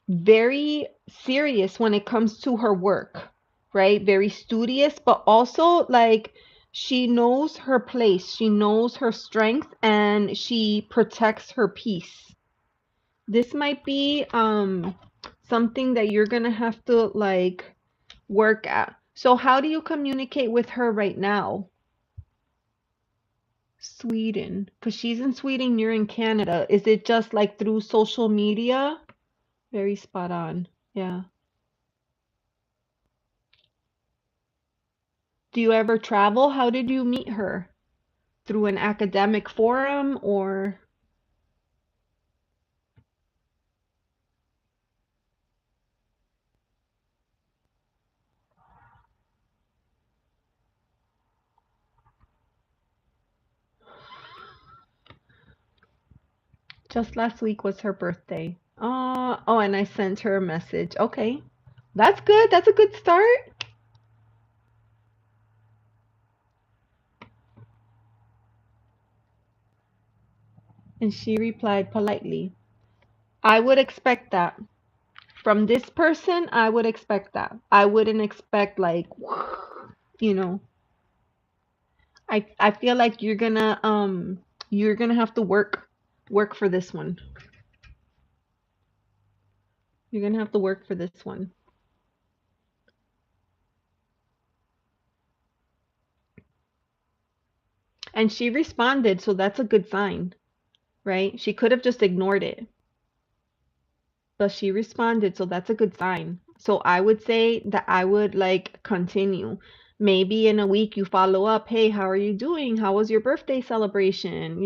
very serious when it comes to her work, right? Very studious, but also like she knows her place, she knows her strength, and she protects her peace. This might be something that you're gonna have to like work at. So how do you communicate with her right now? Sweden, because she's in Sweden, you're in Canada. Is it just like through social media? Very spot on. Yeah. Do you ever travel? How did you meet her? Through an academic forum or just last week was her birthday? Oh, and I sent her a message. Okay. That's good. That's a good start. And she replied politely. I would expect that. From this person, I would expect that. I wouldn't expect like, you know, I feel like you're gonna have to work for this one. You're gonna have to work for this one. And she responded, so that's a good sign, right? She could have just ignored it, but she responded, so that's a good sign. So I would say that I would like continue. Maybe in a week you follow up, hey, how are you doing? How was your birthday celebration?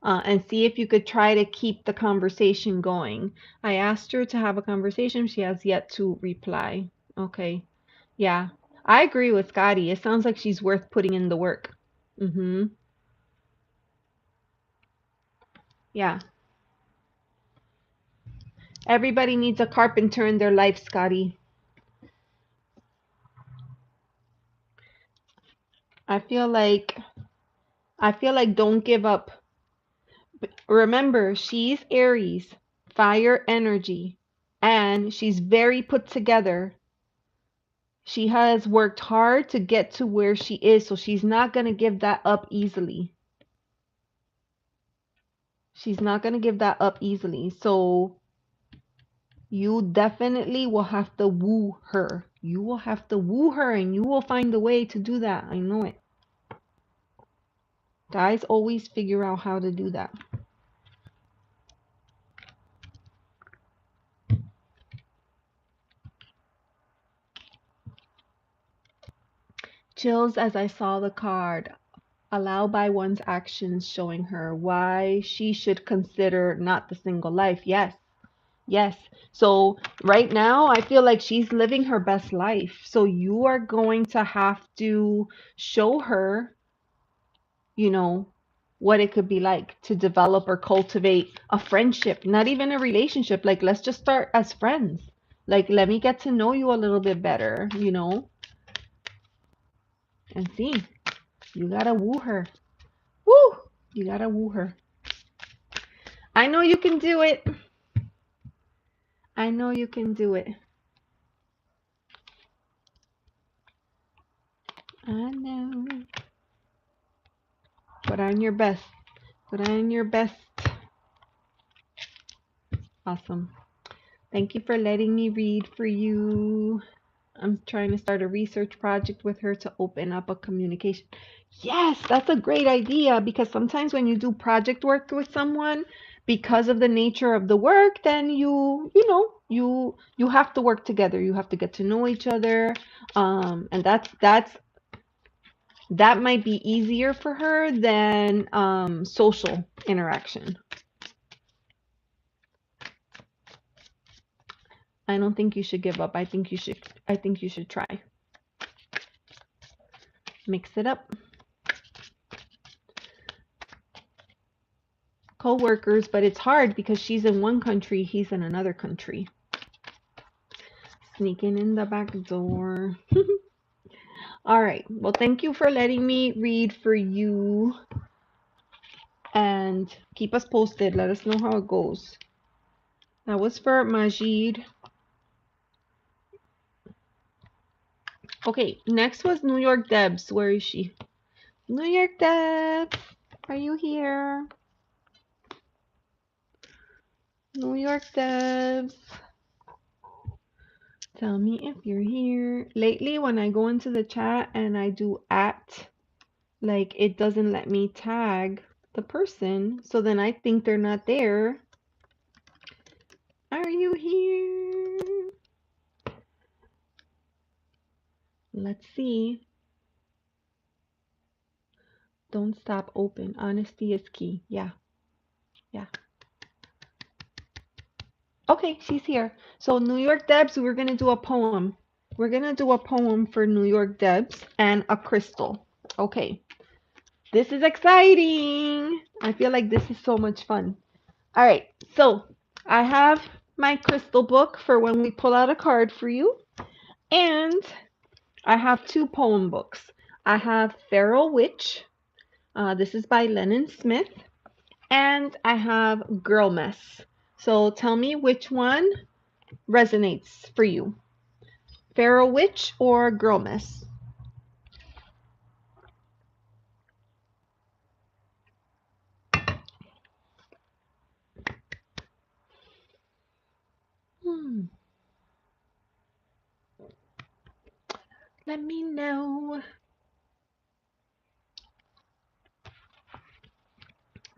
And see if you could try to keep the conversation going. I asked her to have a conversation. She has yet to reply. Okay. Yeah. I agree with Scotty. It sounds like she's worth putting in the work. Mm-hmm. Yeah. Everybody needs a carpenter in their life, Scotty. I feel like I feel like don't give up. Remember, she's Aries, fire energy, and she's very put together. She has worked hard to get to where she is, so she's not going to give that up easily. She's not going to give that up easily. So you definitely will have to woo her. You will have to woo her, and you will find a way to do that. I know it. Guys always figure out how to do that. Chills as I saw the card. Allow by one's actions showing her why she should consider not the single life. Yes, Yes. So right now, I feel like she's living her best life. So you are going to have to show her, you know, what it could be like to develop or cultivate a friendship, not even a relationship. Like, let's just start as friends. Like, let me get to know you a little bit better, and see. You gotta woo her. Woo! You gotta woo her. I know you can do it. I know you can do it. I know. Put on your best. Put on your best. Awesome. Thank you for letting me read for you. I'm trying to start a research project with her to open up a communication. Yes, that's a great idea because sometimes when you do project work with someone, because of the nature of the work, then you have to work together. You have to get to know each other. And that might be easier for her than social interaction. I don't think you should give up. I think you should try. Mix it up. Co-workers, but it's hard because she's in one country, he's in another country. Sneaking in the back door. All right. Well, thank you for letting me read for you. And keep us posted. Let us know how it goes. That was for Majid. Okay, next was New York Debs. Where is she? New York Debs, are you here? New York Debs. Tell me if you're here. Lately, when I go into the chat and I do at, like, it doesn't let me tag the person. So then I think they're not there. Are you here? Let's see. Don't stop open. Honesty is key. Yeah. Yeah. Okay, she's here. So New York Debs, we're going to do a poem. We're going to do a poem for New York Debs and a crystal. Okay. This is exciting. I feel like this is so much fun. All right. So I have my crystal book for when we pull out a card for you. And I have two poem books. I have Feral Witch. This is by Lennon Smith. And I have Girl Mess. So tell me which one resonates for you. Feral Witch or Girl Mess? Let me know.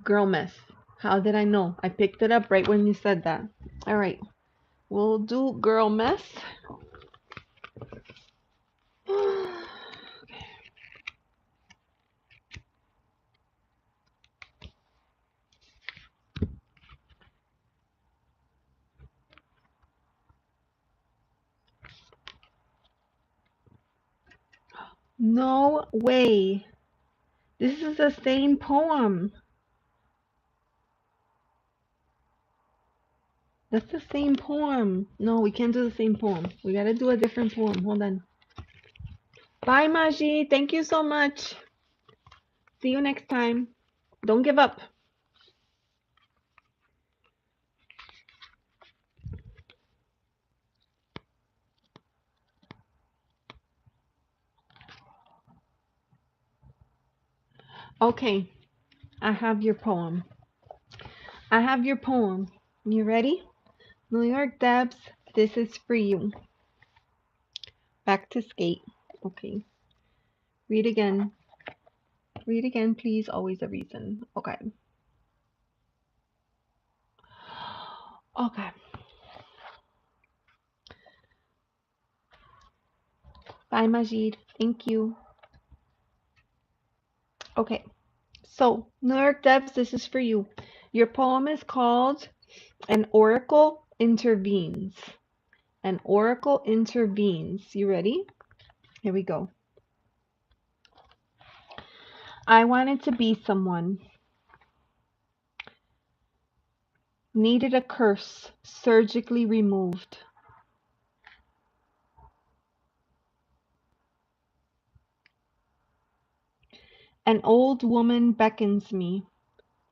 Girl Mess. How did I know? I picked it up right when you said that. All right. We'll do Girl Mess. No way. This is the same poem. That's the same poem. No, we can't do the same poem. We gotta do a different poem. Hold on. Bye, Majid. Thank you so much. See you next time. Don't give up. Okay, I have your poem. I have your poem. You ready? New York Debs, this is for you. Back to skate. Okay. Read again. Read again, please. Always a reason. Okay. Okay. Bye, Majid. Thank you. Okay. So, New York Debs, this is for you. Your poem is called An Oracle intervenes. An oracle intervenes. You ready? Here we go. I wanted to be someone. Needed a curse surgically removed. An old woman beckons me,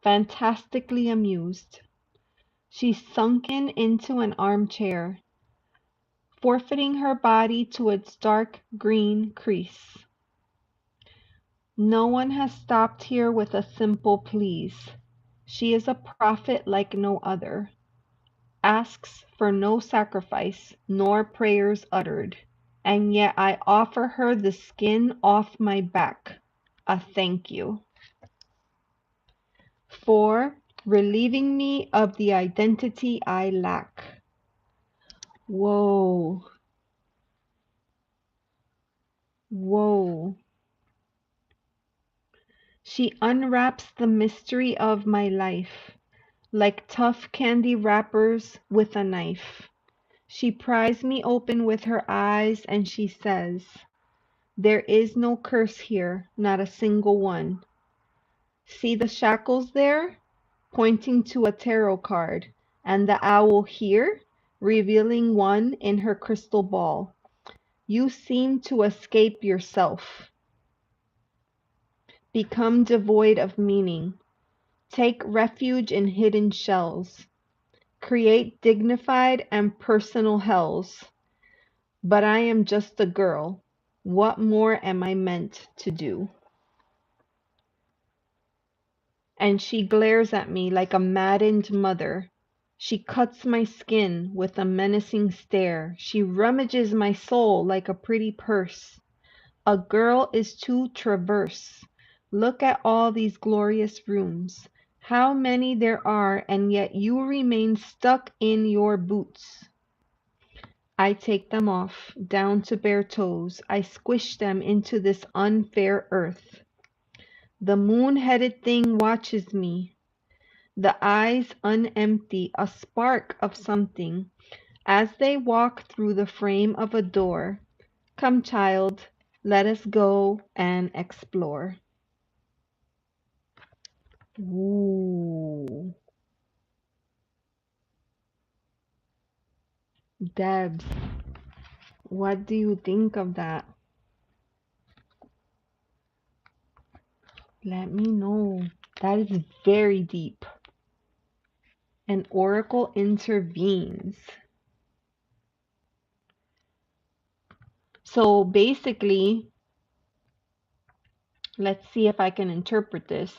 fantastically amused. She's sunken into an armchair, forfeiting her body to its dark green crease. No one has stopped here with a simple please. She is a prophet like no other, asks for no sacrifice nor prayers uttered, and yet I offer her the skin off my back, a thank you, for relieving me of the identity I lack. Whoa, whoa. She unwraps the mystery of my life, like tough candy wrappers with a knife. She pries me open with her eyes and she says, there is no curse here, not a single one. See the shackles there? Pointing to a tarot card, and the owl here, revealing one in her crystal ball. You seem to escape yourself, become devoid of meaning, take refuge in hidden shells, create dignified and personal hells. But I am just a girl. What more am I meant to do? And she glares at me like a maddened mother. She cuts my skin with a menacing stare. She rummages my soul like a pretty purse. A girl is to traverse. Look at all these glorious rooms. How many there are, and yet you remain stuck in your boots. I take them off, down to bare toes. I squish them into this unfair earth. The moon-headed thing watches me. The eyes unempty, a spark of something, as they walk through the frame of a door. Come, child, let us go and explore. Ooh. Debs, what do you think of that? Let me know. That is very deep. An oracle intervenes. So basically, let's see if I can interpret this.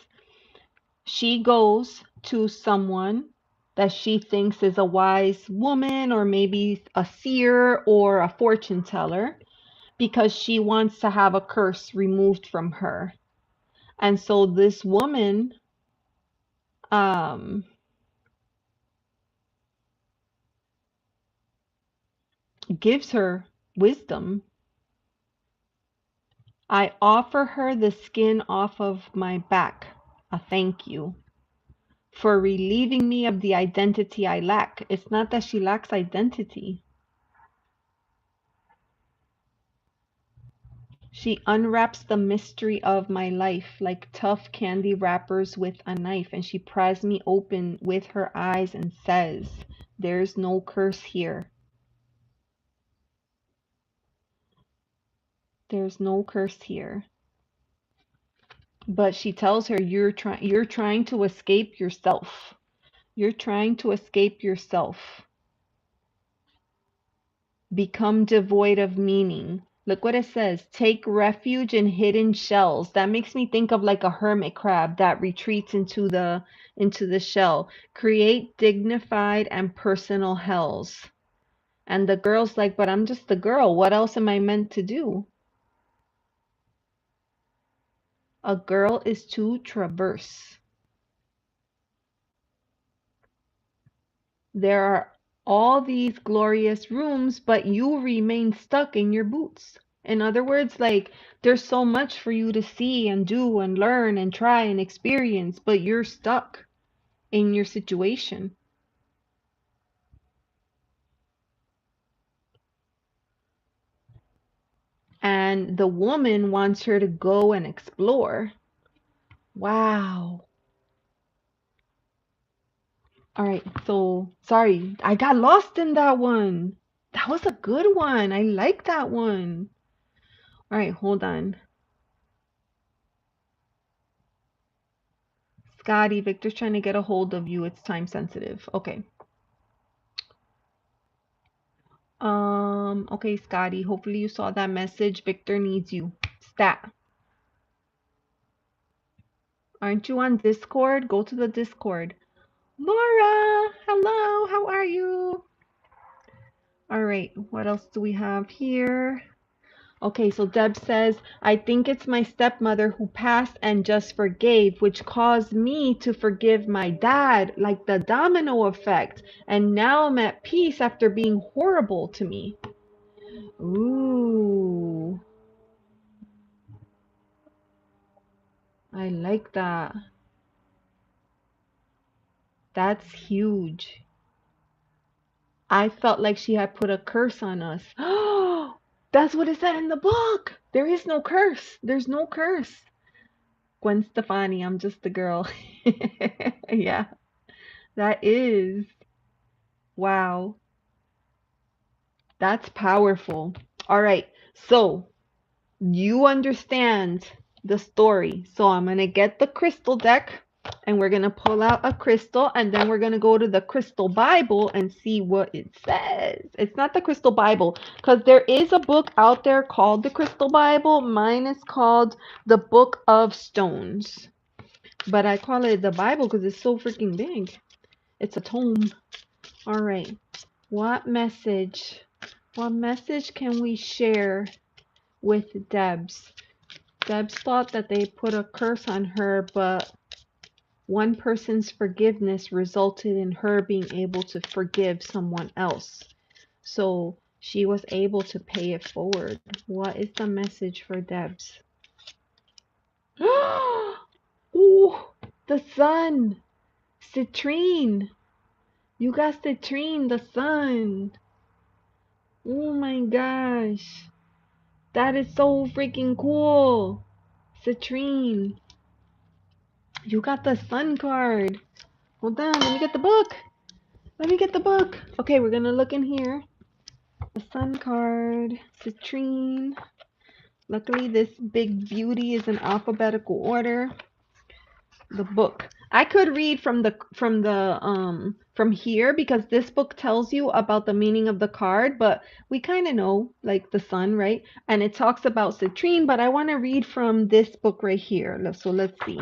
She goes to someone that she thinks is a wise woman or maybe a seer or a fortune teller because she wants to have a curse removed from her. And so this woman gives her wisdom. I offer her the skin off of my back, a thank you, for relieving me of the identity I lack. It's not that she lacks identity. She unwraps the mystery of my life like tough candy wrappers with a knife, and she pries me open with her eyes and says, there's no curse here. There's no curse here. But she tells her, you're trying to escape yourself. You're trying to escape yourself. Become devoid of meaning. Look what it says. Take refuge in hidden shells. That makes me think of like a hermit crab that retreats into the shell. Create dignified and personal hells. And the girl's like, but I'm just a girl. What else am I meant to do? A girl is to traverse. There are all these glorious rooms, but you remain stuck in your boots. In other words, like there's so much for you to see and do and learn and try and experience, but you're stuck in your situation. and the woman wants her to go and explore. Wow. All right, so sorry, I got lost in that one. That was a good one. I like that one. All right, hold on. Scotty, Victor's trying to get a hold of you. It's time sensitive. Okay. Okay, Scotty, hopefully you saw that message. Victor needs you. Stat. Aren't you on Discord? Go to the Discord. Laura, hello, how are you? All right, what else do we have here? Okay, so Deb says, I think it's my stepmother who passed and just forgave, which caused me to forgive my dad, like the domino effect. And now I'm at peace after being horrible to me. Ooh, I like that. That's huge. I felt like she had put a curse on us. Oh, that's what it said in the book. There is no curse. There's no curse. Gwen Stefani, I'm just a girl. Yeah, that is. Wow. That's powerful. All right. So you understand the story. So I'm going to get the crystal deck and we're going to pull out a crystal and then we're going to go to the crystal Bible and see what it says. It's not the crystal Bible because there is a book out there called the crystal Bible. Mine is called the Book of Stones. But I call it the Bible because it's so freaking big. It's a tome. All right. What message can we share with Debs? Debs thought that they put a curse on her, but one person's forgiveness resulted in her being able to forgive someone else. So she was able to pay it forward. What is the message for Debs? Oh, the sun. Citrine. You got citrine, the sun. Oh my gosh. That is so freaking cool. Citrine. You got the sun card. Hold on, let me get the book. Let me get the book. Okay, we're gonna look in here. The sun card. Citrine. Luckily, this big beauty is in alphabetical order. The book. I could read from here because this book tells you about the meaning of the card, but we kind of know like the sun, right? And it talks about citrine, but I want to read from this book right here. So let's see.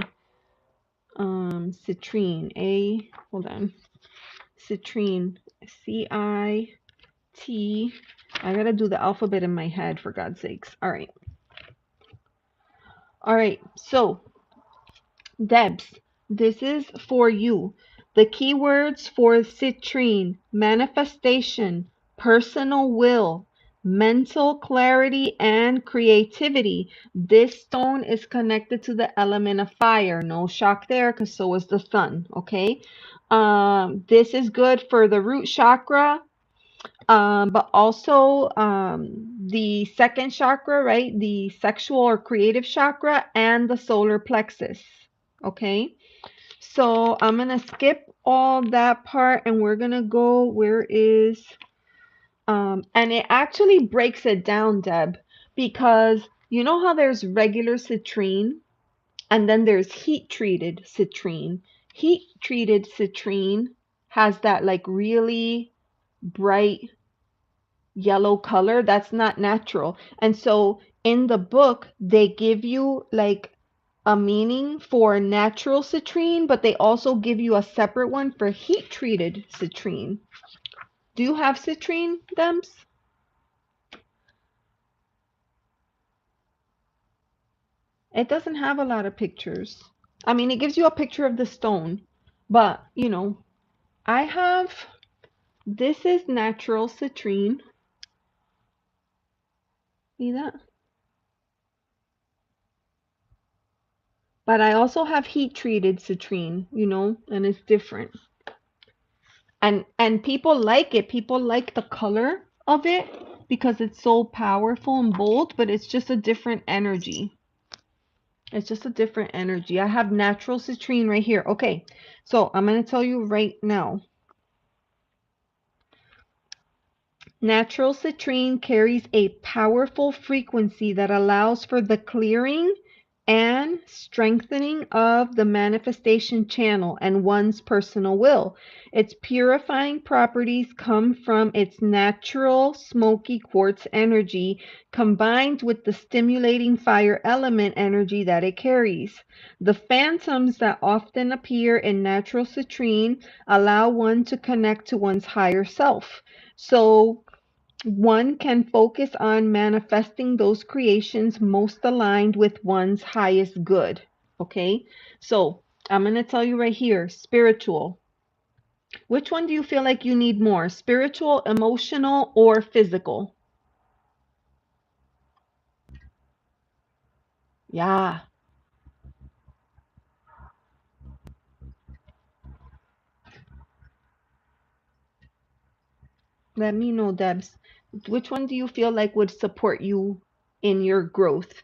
Citrine. Hold on. Citrine. C-I-T. I gotta do the alphabet in my head for God's sakes. All right. All right. So Debs, this is for you. The keywords for citrine: manifestation, personal will, mental clarity, and creativity. This stone is connected to the element of fire. No shock there, because so is the sun. Okay. This is good for the root chakra, but also the second chakra, right? The sexual or creative chakra, and the solar plexus. Okay, so I'm gonna skip all that part and we're gonna go where is and it actually breaks it down, Deb, because you know how there's regular citrine and then there's heat treated citrine. Heat treated citrine has that like really bright yellow color that's not natural. And so in the book they give you like a meaning for natural citrine, but they also give you a separate one for heat treated citrine. Do you have citrine, Dems? It doesn't have a lot of pictures. I mean, it gives you a picture of the stone, but you know, I have, this is natural citrine. See that? But I also have heat treated citrine, you know, and it's different. And people like it. People like the color of it. because it's so powerful and bold, but it's just a different energy. It's just a different energy. I have natural citrine right here. Okay, so I'm going to tell you right now. Natural citrine carries a powerful frequency that allows for the clearing and strengthening of the manifestation channel and one's personal will. Its purifying properties come from its natural smoky quartz energy combined with the stimulating fire element energy that it carries. The phantoms that often appear in natural citrine allow one to connect to one's higher self. So one can focus on manifesting those creations most aligned with one's highest good. Okay, so I'm going to tell you right here, spiritual. Which one do you feel like you need more? Spiritual, emotional, or physical? Yeah, let me know, Debs. Which one do you feel like would support you in your growth?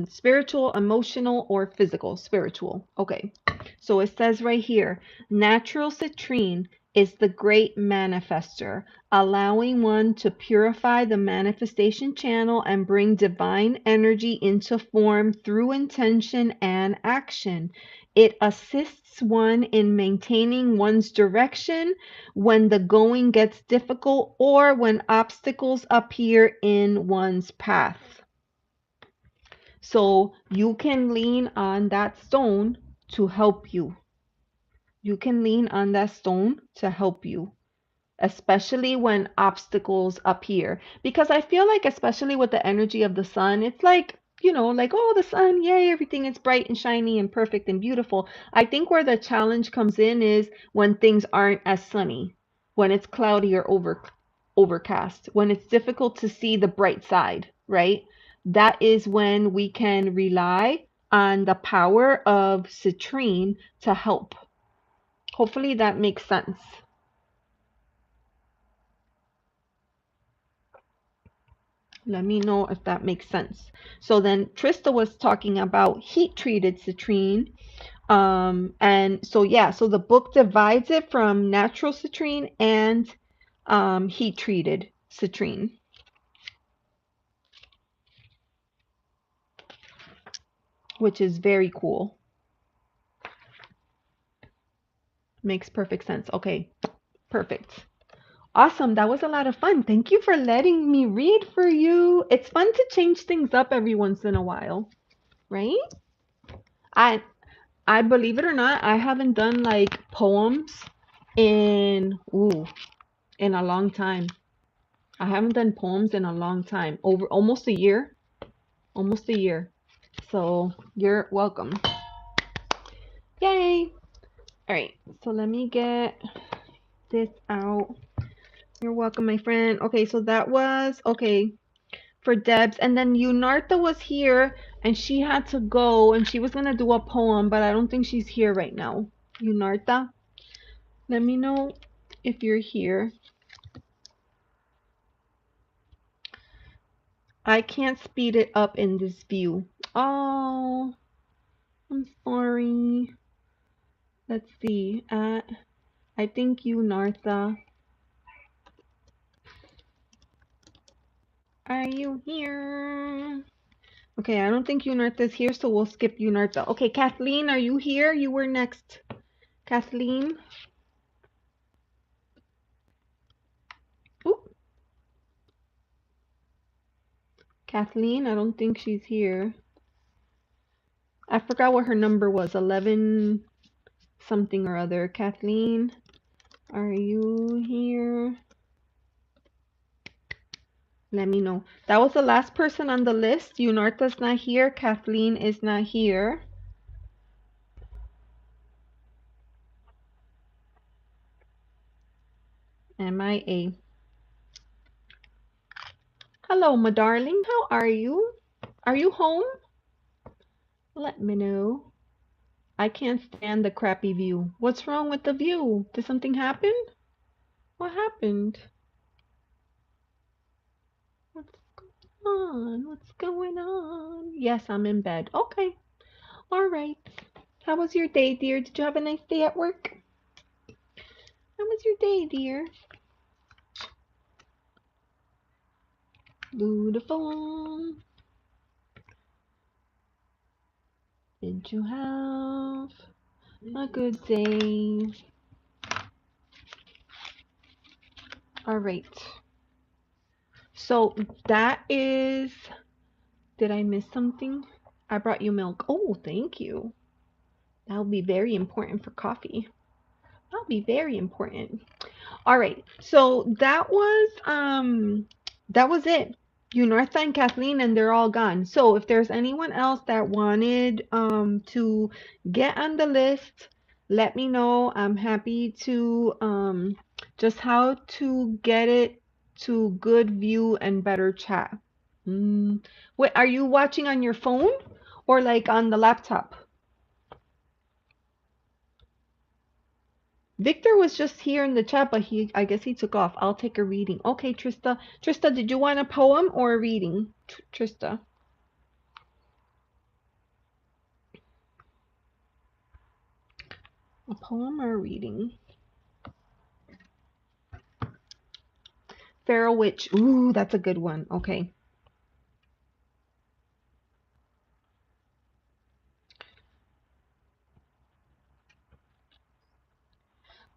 Spiritual, emotional, or physical? Spiritual. Okay. So it says right here, natural citrine is the great manifester, allowing one to purify the manifestation channel and bring divine energy into form through intention and action. It assists one in maintaining one's direction when the going gets difficult or when obstacles appear in one's path. So you can lean on that stone to help you. You can lean on that stone to help you, especially when obstacles appear. Because I feel like, especially with the energy of the sun, it's like, like, oh, the sun, yay, everything is bright and shiny and perfect and beautiful. I think where the challenge comes in is when things aren't as sunny, when it's cloudy or overcast, when it's difficult to see the bright side, right? That is when we can rely on the power of citrine to help. Hopefully that makes sense. Let me know if that makes sense. So then Trista was talking about heat treated citrine. And so yeah, so the book divides it from natural citrine and heat treated citrine, which is very cool. Makes perfect sense. Okay, perfect. Awesome. That was a lot of fun. Thank you for letting me read for you. It's fun to change things up every once in a while, right? I I believe it or not, I haven't done like poems in a long time. I haven't done poems in a long time. Over almost a year. Almost a year. So you're welcome. Yay! Alright, so let me get this out. You're welcome, my friend. Okay, so that was okay for Debs. And then Unartha was here and she had to go and she was gonna do a poem, but I don't think she's here right now. Unartha, let me know if you're here. I can't speed it up in this view. Oh, I'm sorry. Let's see. I think you, Nartha. Are you here? Okay, I don't think Unartha's here, so we'll skip Unartha. Okay, Kathleen, are you here? You were next. Kathleen? Ooh. Kathleen, I don't think she's here. I forgot what her number was. 11 something or other. Kathleen, are you here? Let me know. That was the last person on the list. Unartha's not here. Kathleen is not here. MIA. Hello, my darling. How are you? Are you home? Let me know. I can't stand the crappy view. What's wrong with the view? Did something happen? What happened? on? What's going on? Yes, I'm in bed. Okay. All right. How was your day, dear? Did you have a nice day at work? How was your day, dear? Beautiful. Did you have a good day? All right. So that is, did I miss something? I brought you milk. Oh, thank you. That'll be very important for coffee. That'll be very important. All right. So that was it. Unartha and Kathleen, and they're all gone. So if there's anyone else that wanted to get on the list, let me know. I'm happy to just how to get it to good view and better chat. Wait, are you watching on your phone or like on the laptop? Victor was just here in the chat, but I guess he took off. I'll take a reading. Okay, Trista. Trista, did you want a poem or a reading? Trista. A poem or a reading? Feral Witch. Ooh, that's a good one. Okay.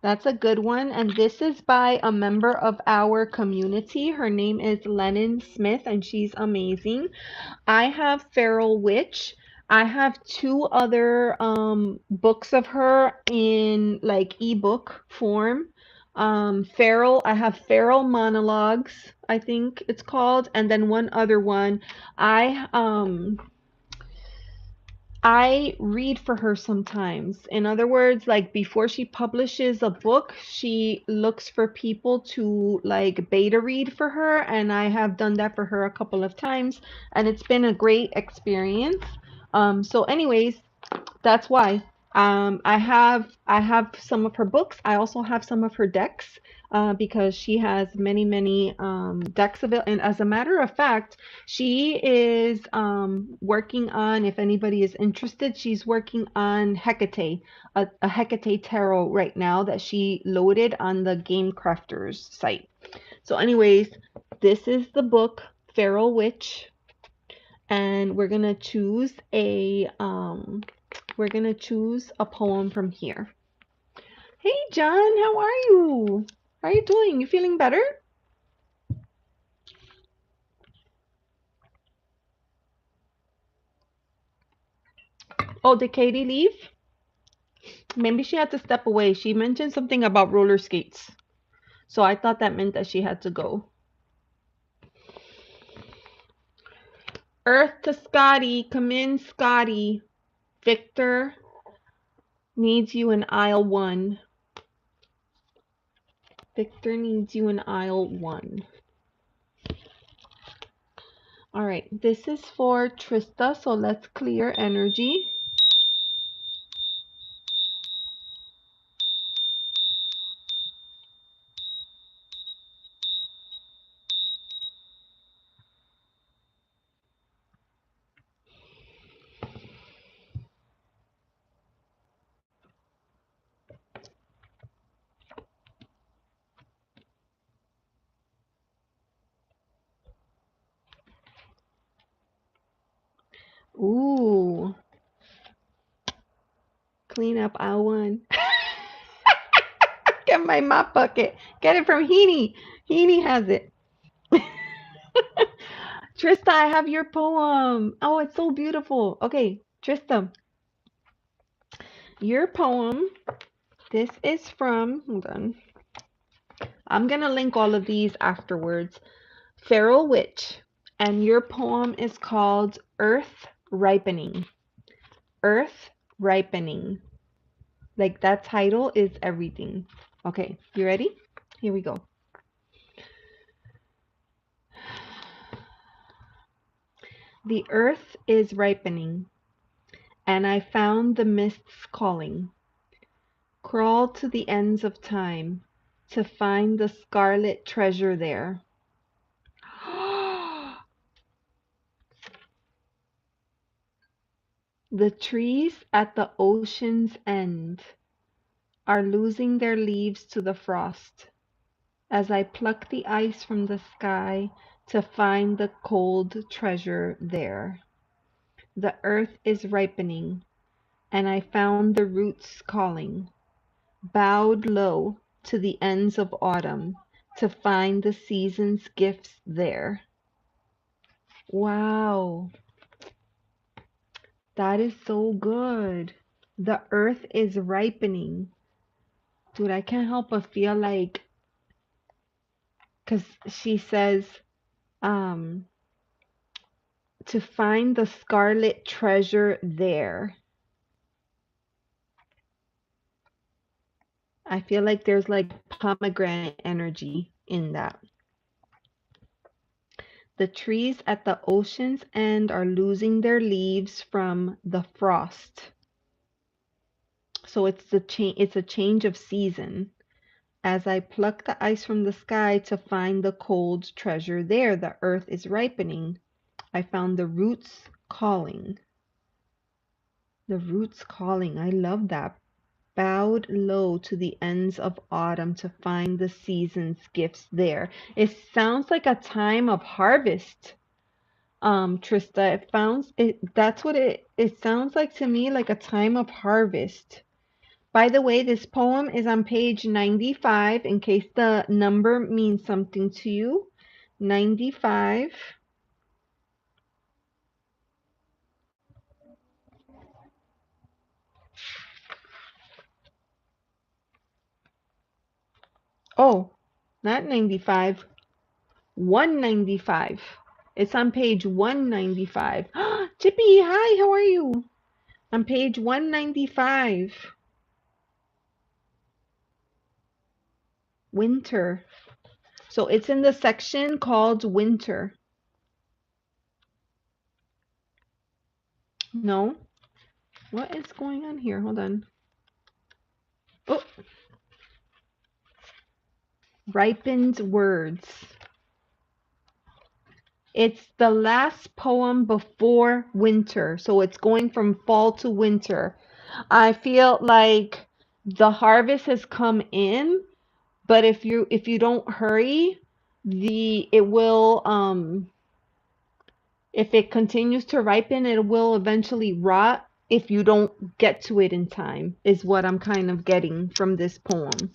That's a good one. And this is by a member of our community. Her name is Lennon Smith, and she's amazing. I have Feral Witch. I have two other books of her in like ebook form. Feral, I have Feral Monologues, I think it's called, and then one other one. I um I read for her sometimes. In other words, like before she publishes a book, she looks for people to like beta read for her, and I have done that for her a couple of times, and it's been a great experience. So anyways, that's why. I have some of her books. I also have some of her decks because she has many decks of it. And as a matter of fact, she is working on. If anybody is interested, she's working on Hecate, a Hecate tarot right now that she loaded on the Game Crafters site. So, anyways, this is the book Feral Witch, and we're gonna choose a poem from here. Hey John, how are you? How are you doing? You feeling better? Oh, did Katie leave? Maybe she had to step away. She mentioned something about roller skates. So I thought that meant that she had to go. Earth to Scotty. Come in, Scotty. Victor needs you in aisle 1. Victor needs you in aisle 1. All right, this is for Trista, so let's clear energy. Ooh, clean up aisle 1. Get my mop bucket. Get it from Heaney. Heaney has it. Trista, I have your poem. Oh, it's so beautiful. Okay, Trista, your poem. This is from, hold on. I'm going to link all of these afterwards. Feral Witch. And your poem is called Earth Ripening. Earth Ripening. Like that title is everything. Okay, you ready? Here we go. The earth is ripening, and I found the mists calling. Crawl to the ends of time to find the scarlet treasure there. The trees at the ocean's end are losing their leaves to the frost, as I pluck the ice from the sky to find the cold treasure there. The earth is ripening, and I found the roots calling, bowed low to the ends of autumn to find the season's gifts there. Wow, that is so good. The earth is ripening. Dude, I can't help but feel like, because she says, um, to find the scarlet treasure there. I feel like there's like pomegranate energy in that. The trees at the ocean's end are losing their leaves from the frost. So it's a change of season. As I pluck the ice from the sky to find the cold treasure there, the earth is ripening. I found the roots calling. The roots calling. I love that. Bowed low to the ends of autumn to find the season's gifts there. It sounds like a time of harvest, Trista. That's what it sounds like to me, like a time of harvest. By the way, this poem is on page 95, in case the number means something to you. 95. Oh, not 95. 195. It's on page 195. Chippy, hi, how are you? On page 195. Winter. So it's in the section called Winter. No? What is going on here? Hold on. Oh, ripened words. It's the last poem before winter. So it's going from fall to winter. I feel like the harvest has come in, but if you don't hurry, it will if it continues to ripen, it will eventually rot if you don't get to it in time, is what I'm kind of getting from this poem.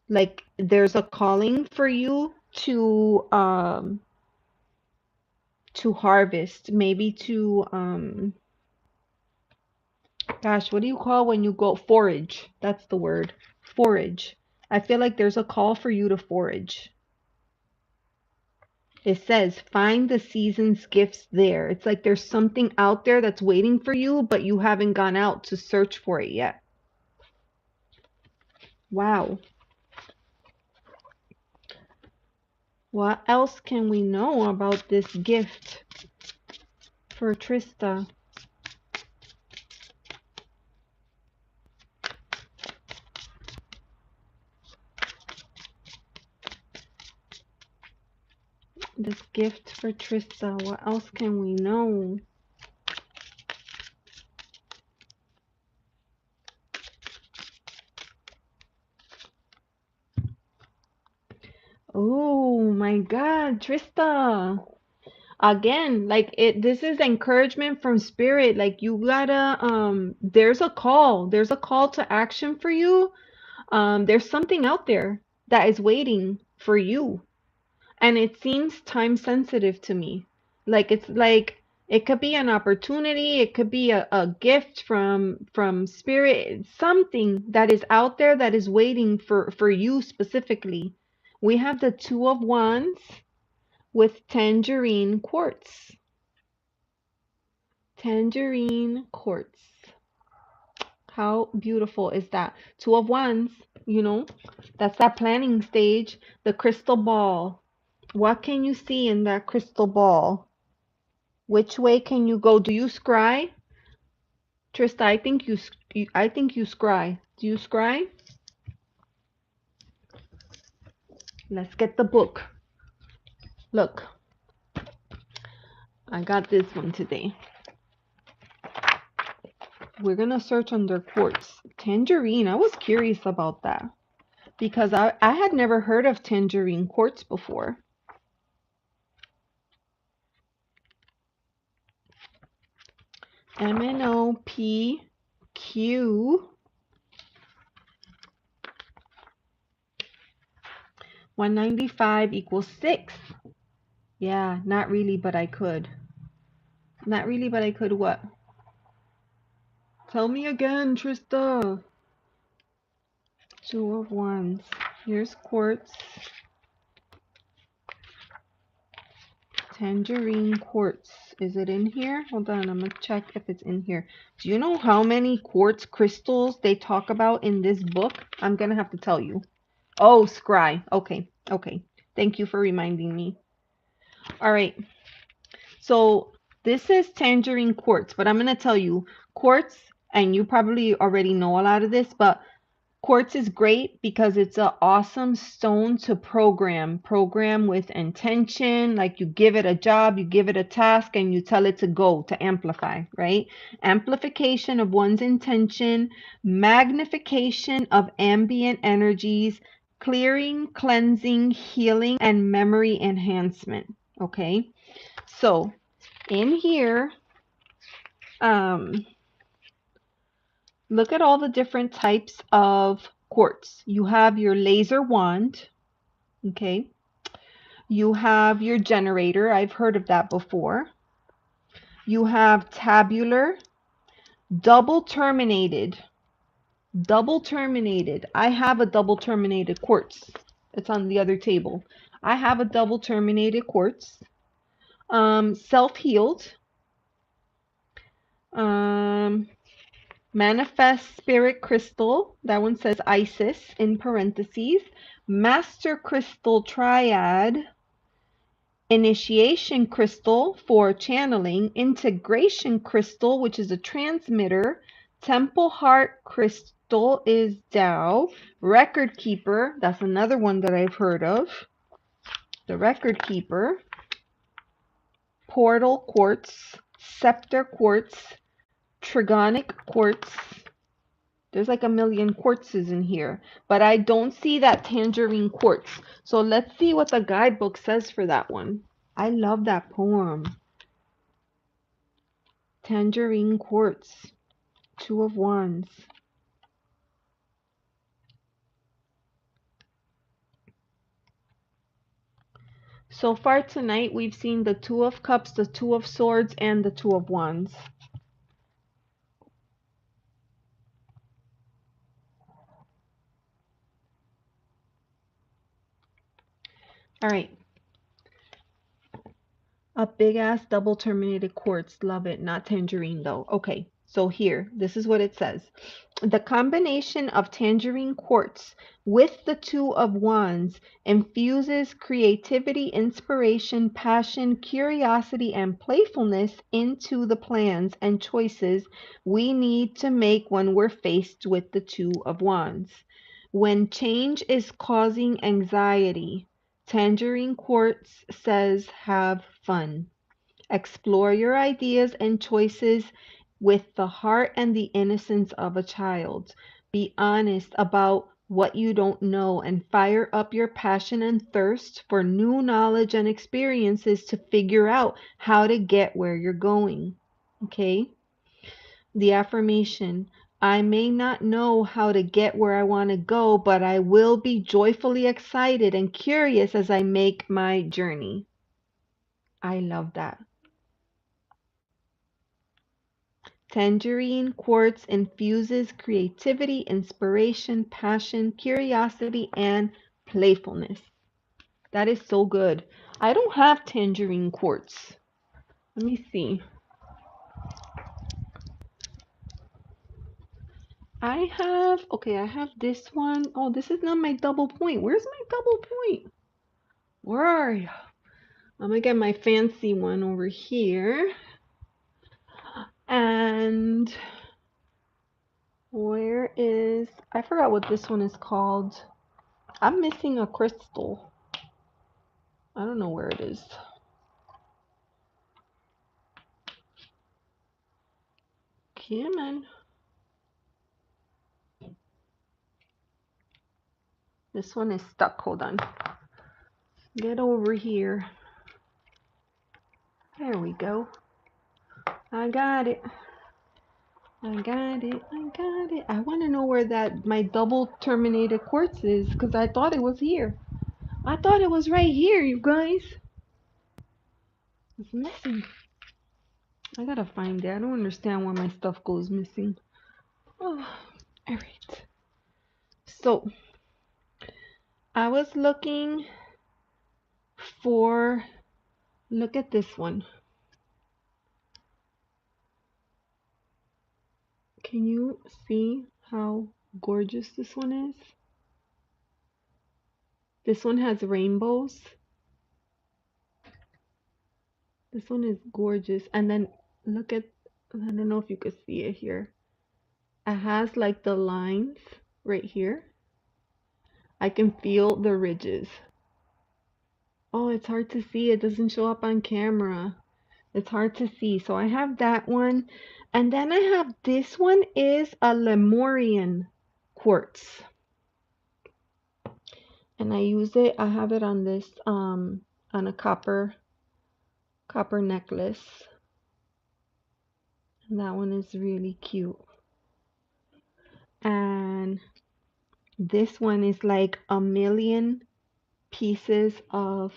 Like there's a calling for you to harvest, maybe to gosh, what do you call when you go forage? That's the word. Forage. I feel like there's a call for you to forage. It says, find the season's gifts there. It's like there's something out there that's waiting for you, but you haven't gone out to search for it yet. Wow. What else can we know about this gift for Trista? This gift for Trista. What else can we know? Oh my God, Trista. Again, like this is encouragement from spirit. Like you gotta there's a call. There's a call to action for you. There's something out there that is waiting for you. And it seems time sensitive to me. Like it's like it could be an opportunity, it could be a gift from spirit, something that is out there that is waiting for you specifically. We have the Two of Wands with tangerine quartz. Tangerine quartz. How beautiful is that? Two of Wands, that's that planning stage, the crystal ball. What can you see in that crystal ball? Which way can you go? Do you scry? Trista, I think you scry. Do you scry? Let's get the book. Look, I got this one today. We're gonna search under quartz. Tangerine, I was curious about that because I had never heard of tangerine quartz before. MnOPQ 195 equals 6. Yeah, not really, but I could. Not really, but I could what? Tell me again, Trista. 2 of wands. Here's quartz. Tangerine quartz. Is it in here? Hold on, I'm gonna check if it's in here. Do you know how many quartz crystals they talk about in this book? I'm gonna have to tell you. Oh, scry. Okay, okay. Thank you for reminding me. All right. So this is tangerine quartz, but I'm gonna tell you quartz, and you probably already know a lot of this, but quartz is great because it's an awesome stone to program with intention. Like you give it a job, you give it a task, and you tell it to go, to amplify, right? Amplification of one's intention, magnification of ambient energies, clearing, cleansing, healing, and memory enhancement. Okay, so in here, look at all the different types of quartz. You have your laser wand, okay? You have your generator. I've heard of that before. You have tabular, double terminated. Double terminated. I have a double terminated quartz. It's on the other table. I have a double terminated quartz. Self-healed. Manifest Spirit Crystal, that one says Isis in parentheses. Master Crystal Triad. Initiation Crystal for channeling. Integration Crystal, which is a transmitter. Temple Heart Crystal is Tao. Record Keeper, that's another one that I've heard of. The Record Keeper. Portal Quartz. Scepter Quartz. Trigonic Quartz. There's like a million quartzes in here, but I don't see that tangerine quartz. So let's see what the guidebook says for that one. I love that poem. Tangerine quartz. 2 of wands. So far tonight, we've seen the 2 of cups, the 2 of swords, and the 2 of wands. All right. A big ass double terminated quartz. Love it. Not tangerine though. Okay. So here, this is what it says. The combination of tangerine quartz with the 2 of wands infuses creativity, inspiration, passion, curiosity, and playfulness into the plans and choices we need to make when we're faced with the 2 of wands. When change is causing anxiety, tangerine quartz says have fun. Explore your ideas and choices with the heart and the innocence of a child. Be honest about what you don't know and fire up your passion and thirst for new knowledge and experiences to figure out how to get where you're going. Okay? The affirmation: I may not know how to get where I want to go, but I will be joyfully excited and curious as I make my journey. I love that. Tangerine quartz infuses creativity, inspiration, passion, curiosity, and playfulness. That is so good. I don't have tangerine quartz. Let me see. I have this one. Oh, this is not my double point. Where's my double point? Where are you? I'm gonna get my fancy one over here. And where is, I forgot what this one is called. I'm missing a crystal. I don't know where it is. Come on. This one is stuck. Hold on. Get over here. There we go. I got it. I got it. I got it. I want to know where that my double terminated quartz is because I thought it was here. I thought it was right here, you guys. It's missing. I gotta find it. I don't understand why my stuff goes missing. Oh, all right. So I was looking for. Look at this one. Can you see how gorgeous this one is? This one has rainbows. This one is gorgeous. And then look at, I don't know if you could see it here. It has like the lines right here. I can feel the ridges. Oh, it's hard to see. It doesn't show up on camera. It's hard to see. So I have that one. And then I have this one is a Lemurian quartz. And I use it, I have it on this on a copper necklace. And that one is really cute. And this one is like a million pieces of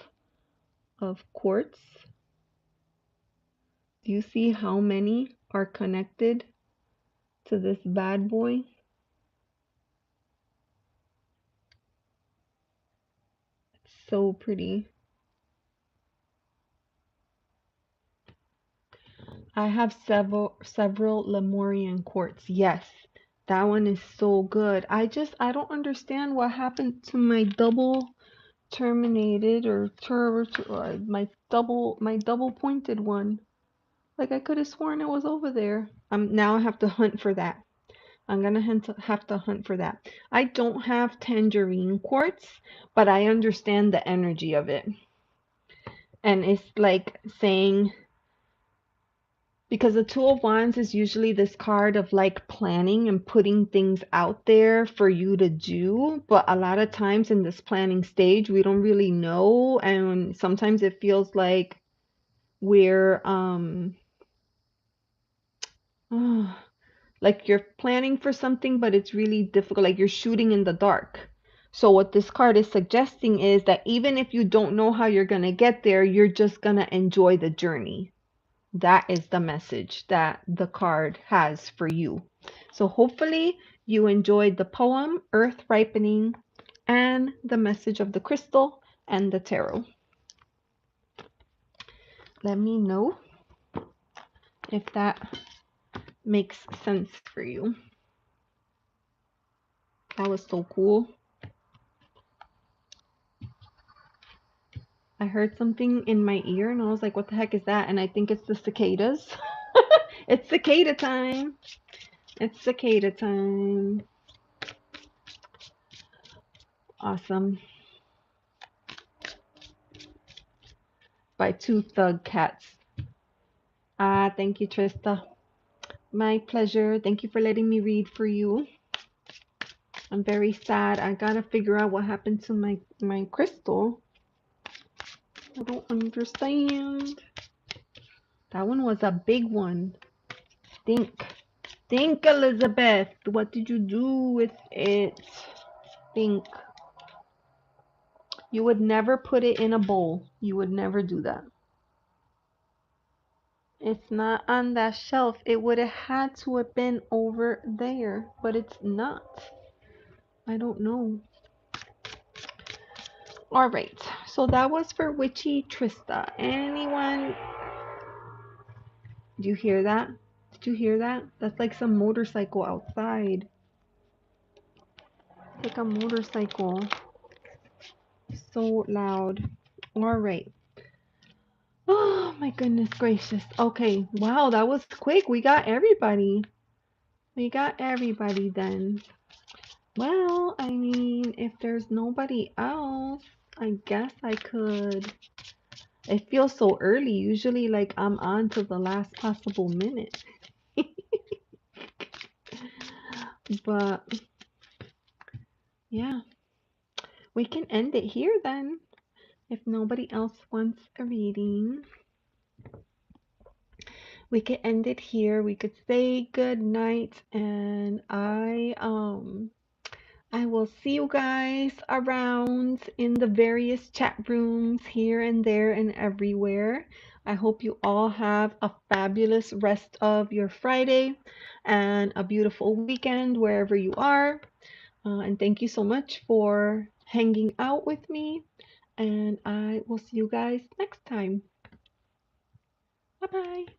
quartz. Do you see how many are connected to this bad boy? It's so pretty. I have several Lemurian quartz. Yes, that one is so good. I don't understand what happened to my double terminated or my double pointed one. Like I could have sworn it was over there. Now I have to hunt for that. I'm gonna have to hunt for that. I don't have tangerine quartz, but I understand the energy of it. And it's like saying, because the Two of Wands is usually this card of like planning and putting things out there for you to do. But a lot of times in this planning stage, we don't really know. And sometimes it feels like we're, like you're planning for something, but it's really difficult. Like you're shooting in the dark. So what this card is suggesting is that even if you don't know how you're going to get there, you're just going to enjoy the journey. That is the message that the card has for you. So hopefully you enjoyed the poem, Earth Ripening, and the message of the crystal and the tarot. Let me know if that makes sense for you. That was so cool. I heard something in my ear and I was like, what the heck is that? And I think it's the cicadas. It's cicada time. It's cicada time. Awesome. By two thug cats. Ah, thank you, Trista. My pleasure. Thank you for letting me read for you. I'm very sad. I gotta figure out what happened to my crystal. I don't understand. That one was a big one. Think. Think, Elizabeth. What did you do with it? Think. You would never put it in a bowl. You would never do that. It's not on that shelf. It would have had to have been over there, but it's not. I don't know. All right. So that was for Witchy Trista. Anyone? Did you hear that? Did you hear that? That's like some motorcycle outside. Like a motorcycle. So loud. All right. Oh my goodness gracious. Okay. Wow, that was quick. We got everybody. We got everybody then. Well, I mean, if there's nobody else, I guess I could. It feels so early. Usually, like, I'm on to the last possible minute. But, yeah. we can end it here then. If nobody else wants a reading, we could end it here. We could say good night, and I will see you guys around in the various chat rooms here and there and everywhere. I hope you all have a fabulous rest of your Friday and a beautiful weekend wherever you are. And thank you so much for hanging out with me. And I will see you guys next time. Bye bye.